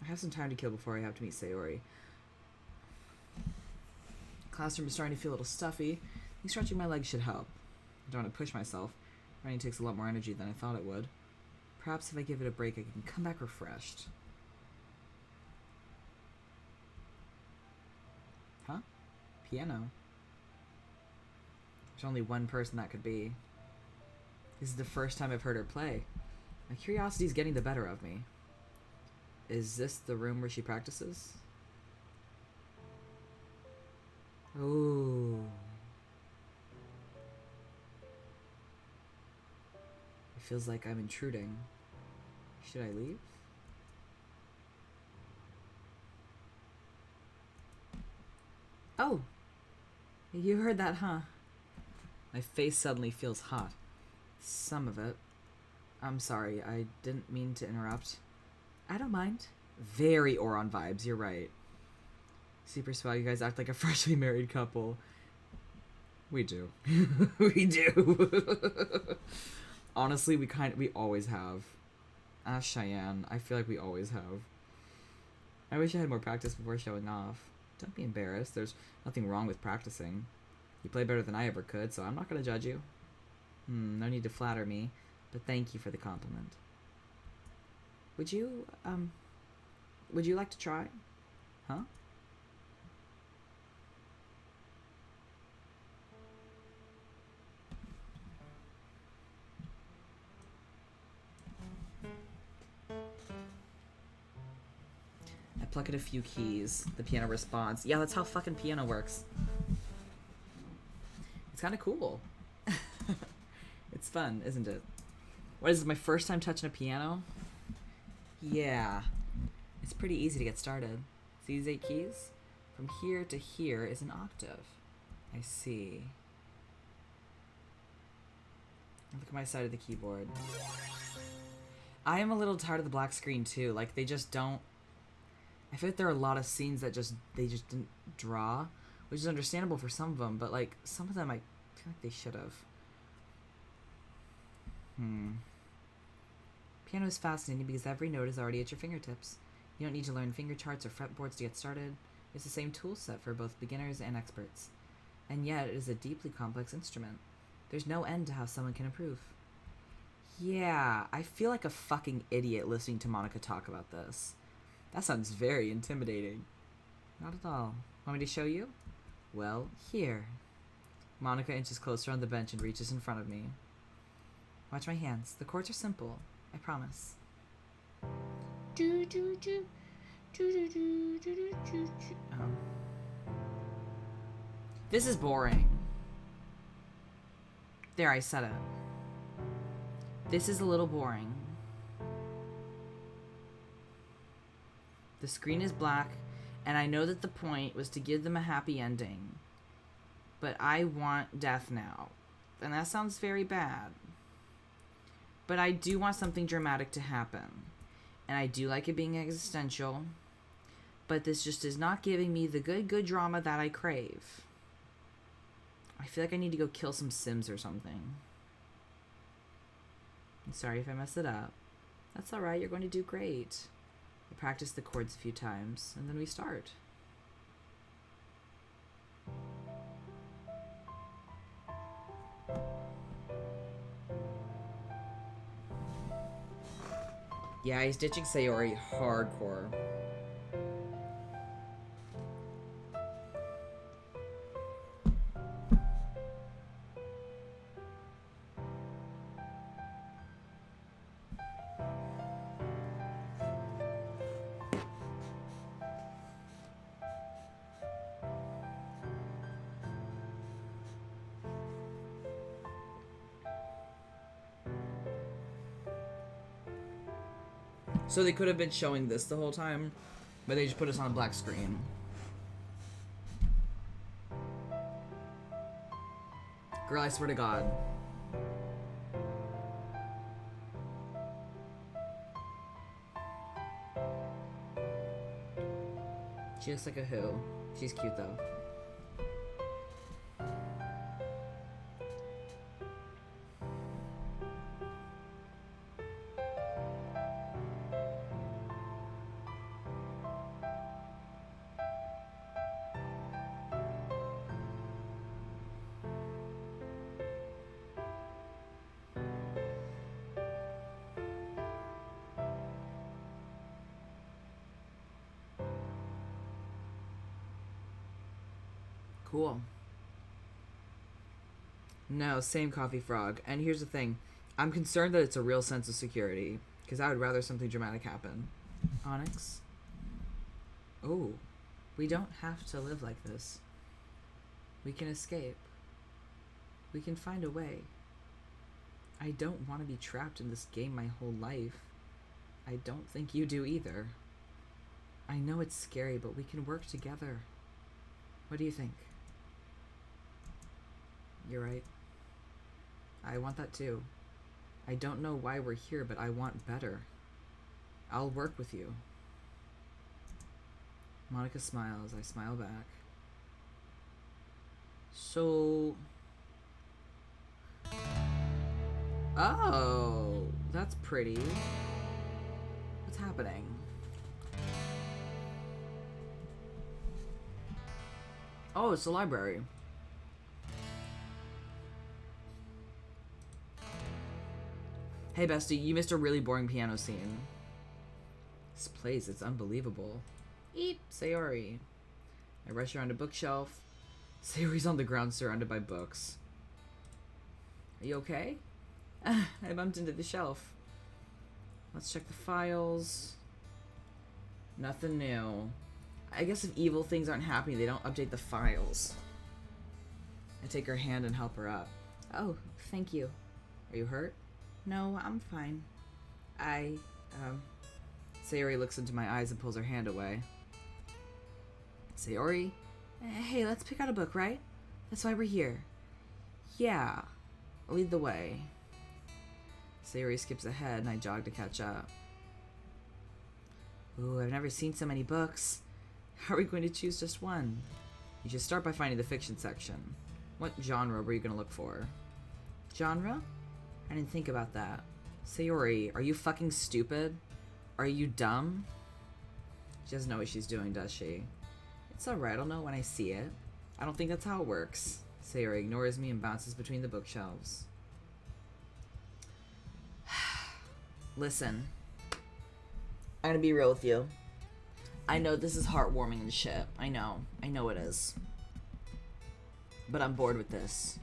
I have some time to kill before I have to meet Sayori. Classroom is starting to feel a little stuffy. I think stretching my legs should help. I don't want to push myself. Running takes a lot more energy than I thought it would. Perhaps if I give it a break, I can come back refreshed. Huh? Piano? There's only one person that could be. This is the first time I've heard her play. My curiosity's getting the better of me. Is this the room where she practices? Ooh. It feels like I'm intruding. Should I leave? Oh! You heard that, huh? My face suddenly feels hot. Some of it. I'm sorry, I didn't mean to interrupt. I don't mind. Very Oron vibes, you're right. Super swag, you guys act like a freshly married couple. We do. We do. Honestly, we always have. Ask Cheyenne. I feel like we always have. I wish I had more practice before showing off. Don't be embarrassed. There's nothing wrong with practicing. You play better than I ever could, so I'm not going to judge you. No need to flatter me, but thank you for the compliment. Would you like to try? Huh? I pluck at a few keys. The piano responds. Yeah, that's how fucking piano works. It's kind of cool. It's fun, isn't it? What is this, my first time touching a piano? Yeah. It's pretty easy to get started. See these 8 keys? From here to here is an octave. I see. Look at my side of the keyboard. I am a little tired of the black screen too. Like, they just don't... I feel like there are a lot of scenes that they just didn't draw, which is understandable for some of them, but like some of them I feel like they should have. Piano is fascinating because every note is already at your fingertips. You don't need to learn finger charts or fretboards to get started. It's the same tool set for both beginners and experts. And yet, it is a deeply complex instrument. There's no end to how someone can improve. Yeah, I feel like a fucking idiot listening to Monica talk about this. That sounds very intimidating. Not at all. Want me to show you? Well, here. Monica inches closer on the bench and reaches in front of me. Watch my hands. The chords are simple. I promise. This is boring. There, I said it. This is a little boring. The screen is black, and I know that the point was to give them a happy ending. But I want death now. And that sounds very bad. But I do want something dramatic to happen. And I do like it being existential. But this just is not giving me the good drama that I crave. I feel like I need to go kill some Sims or something. I'm sorry if I mess it up. That's alright, you're going to do great. We'll practice the chords a few times, and then we start. Yeah, he's ditching Sayori hardcore. So they could have been showing this the whole time, but they just put us on a black screen. Girl, I swear to God. She looks like a who. She's cute though. Cool. No, same coffee frog. And here's the thing. I'm concerned that it's a real sense of security, because I would rather something dramatic happen. Onyx? Oh, we don't have to live like this. We can escape. We can find a way. I don't want to be trapped in this game my whole life. I don't think you do either. I know it's scary, but we can work together. What do you think? You're right. I want that too. I don't know why we're here, but I want better. I'll work with you. Monica smiles. I smile back. So... Oh, that's pretty. What's happening? Oh, it's the library. Hey, bestie, you missed a really boring piano scene. This place, it's unbelievable. Eep, Sayori. I rush around a bookshelf. Sayori's on the ground surrounded by books. Are you okay? I bumped into the shelf. Let's check the files. Nothing new. I guess if evil things aren't happening, they don't update the files. I take her hand and help her up. Oh, thank you. Are you hurt? No, I'm fine. Sayori looks into my eyes and pulls her hand away. Sayori? Hey, let's pick out a book, right? That's why we're here. Yeah. Lead the way. Sayori skips ahead and I jog to catch up. Ooh, I've never seen so many books. How are we going to choose just one? You should start by finding the fiction section. What genre were you going to look for? Genre? I didn't think about that. Sayori, are you fucking stupid? Are you dumb? She doesn't know what she's doing, does she? It's alright, I'll know when I see it. I don't think that's how it works. Sayori ignores me and bounces between the bookshelves. Listen. I'm gonna be real with you. I know this is heartwarming and shit. I know it is. But I'm bored with this.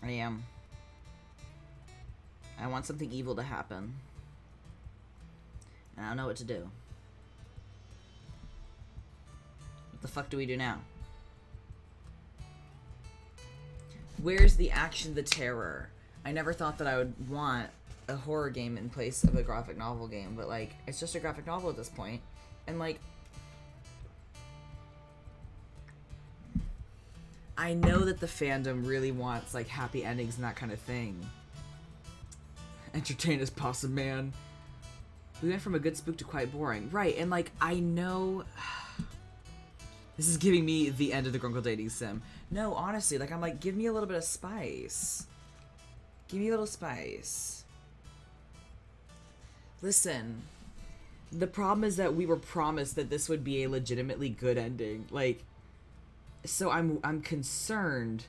I am. I want something evil to happen. And I don't know what to do. What the fuck do we do now? Where's the action, the terror? I never thought that I would want a horror game in place of a graphic novel game, but like, it's just a graphic novel at this point. And like, I know that the fandom really wants like happy endings and that kind of thing. Entertain us, Possum Man. We went from a good spook to quite boring. Right, and like, I know... This is giving me the end of the Grunkle dating sim. No, honestly, like, I'm like, give me a little bit of spice. Give me a little spice. Listen, the problem is that we were promised that this would be a legitimately good ending. Like, so I'm concerned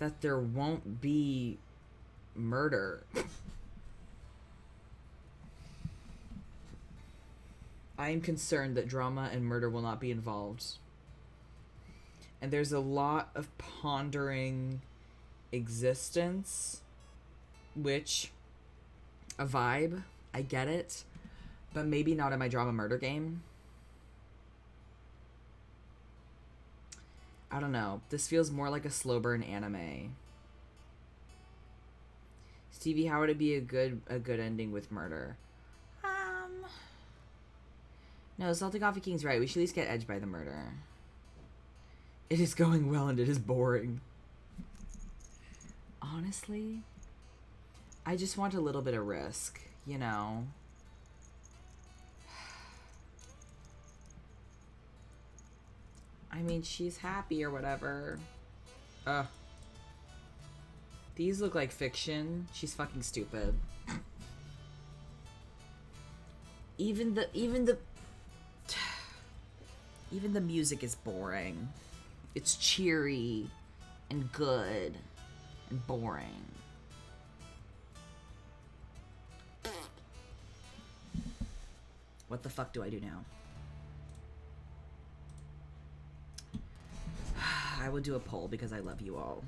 that there won't be murder. I am concerned that drama and murder will not be involved. And there's a lot of pondering existence, which, a vibe, I get it, but maybe not in my drama murder game. I don't know. This feels more like a slow burn anime. Stevie, how would it be a good ending with murder? No, Salty Coffee King's right. We should at least get edged by the murder. It is going well and it is boring. Honestly, I just want a little bit of risk, you know? I mean, she's happy or whatever. These look like fiction. She's fucking stupid. Even the music is boring. It's cheery and good and boring. What the fuck do I do now? I will do a poll because I love you all.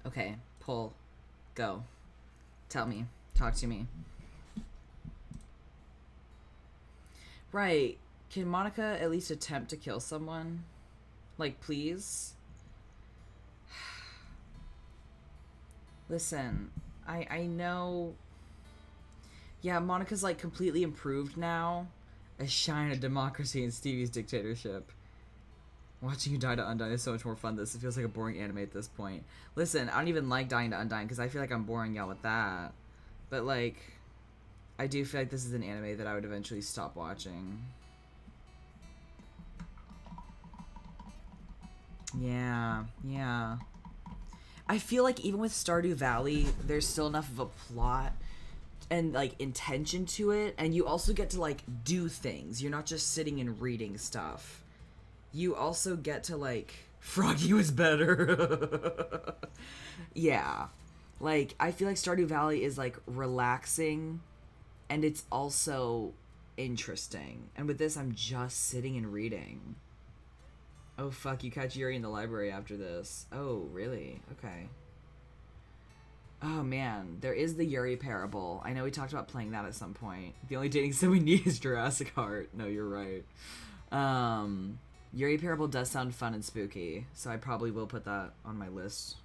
Okay, poll. Go. Tell me. Talk to me. Right. Can Monica at least attempt to kill someone? Like, please? Listen, I know... Yeah, Monica's, like, completely improved now. A shine of democracy in Stevie's dictatorship. Watching you die to Undyne is so much more fun. This feels like a boring anime at this point. Listen, I don't even like dying to Undyne because I feel like I'm boring y'all with that. But, like, I do feel like this is an anime that I would eventually stop watching. Yeah. I feel like even with Stardew Valley, there's still enough of a plot and, like, intention to it. And you also get to, like, do things. You're not just sitting and reading stuff. You also get to, like, Froggy was better. Yeah. Like, I feel like Stardew Valley is, like, relaxing, and it's also interesting. And with this, I'm just sitting and reading. Oh, fuck, you catch Yuri in the library after this. Oh, really? Okay. Oh, man. There is the Yuri parable. I know we talked about playing that at some point. The only dating sim we need is Jurassic Heart. No, you're right. Yuri Parable does sound fun and spooky, so I probably will put that on my list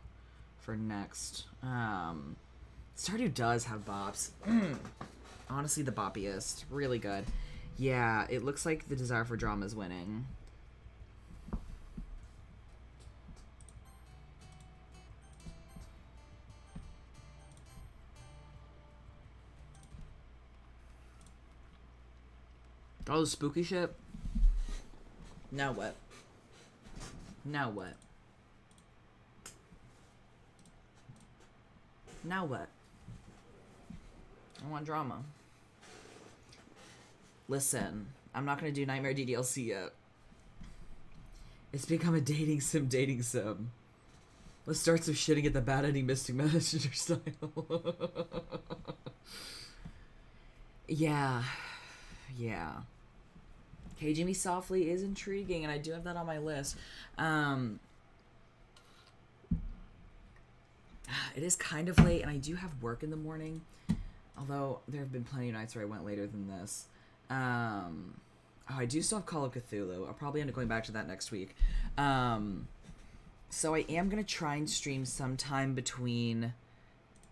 for next. Stardew does have bops. Honestly, the boppiest. Really good. Yeah, it looks like the desire for drama is winning. Oh, the spooky shit? Now what? Now what? Now what? I want drama. Listen, I'm not gonna do Nightmare DDLC yet. It's become a dating sim. Let's start some shitting at the bad ending Mystic Messenger style. Yeah. Caging Me Softly is intriguing, and I do have that on my list. It is kind of late, and I do have work in the morning. Although, there have been plenty of nights where I went later than this. I do still have Call of Cthulhu. I'll probably end up going back to that next week. So I am going to try and stream sometime between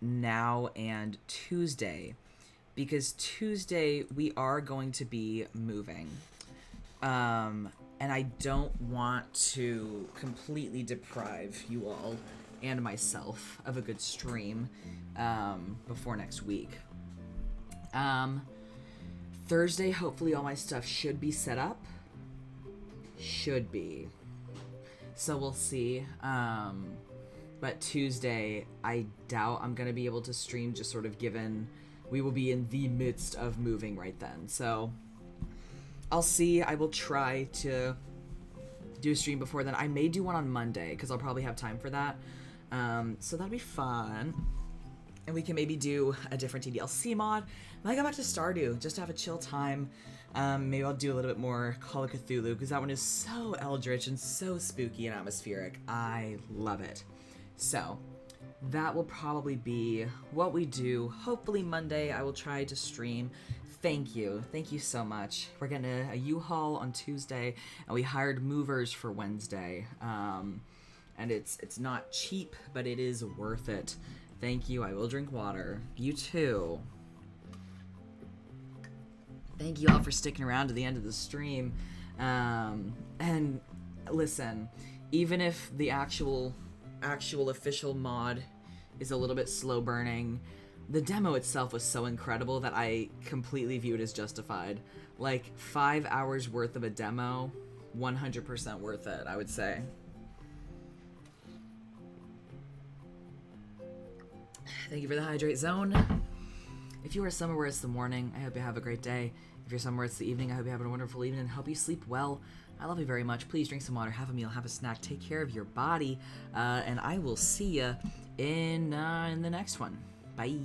now and Tuesday. Because Tuesday, we are going to be moving. And I don't want to completely deprive you all and myself of a good stream before next week. Thursday, hopefully all my stuff should be set up. Should be. So we'll see. But Tuesday, I doubt I'm going to be able to stream, just sort of given we will be in the midst of moving right then. So I'll see. I will try to do a stream before then. I may do one on Monday because I'll probably have time for that. So that'll be fun. And we can maybe do a different DDLC mod. When I go back to Stardew, just to have a chill time. Maybe I'll do a little bit more Call of Cthulhu because that one is so eldritch and so spooky and atmospheric. I love it. So that will probably be what we do. Hopefully Monday I will try to stream. Thank you so much. We're getting a U-Haul on Tuesday, and we hired movers for Wednesday. And it's not cheap, but it is worth it. Thank you. I will drink water. You too. Thank you all for sticking around to the end of the stream. And listen, even if the actual official mod is a little bit slow burning, the demo itself was so incredible that I completely view it as justified. Like, 5 hours worth of a demo, 100% worth it, I would say. Thank you for the hydrate zone. If you are somewhere where it's the morning, I hope you have a great day. If you're somewhere it's the evening, I hope you have a wonderful evening and hope you sleep well. I love you very much. Please drink some water, have a meal, have a snack, take care of your body, and I will see you in the next one. Bye.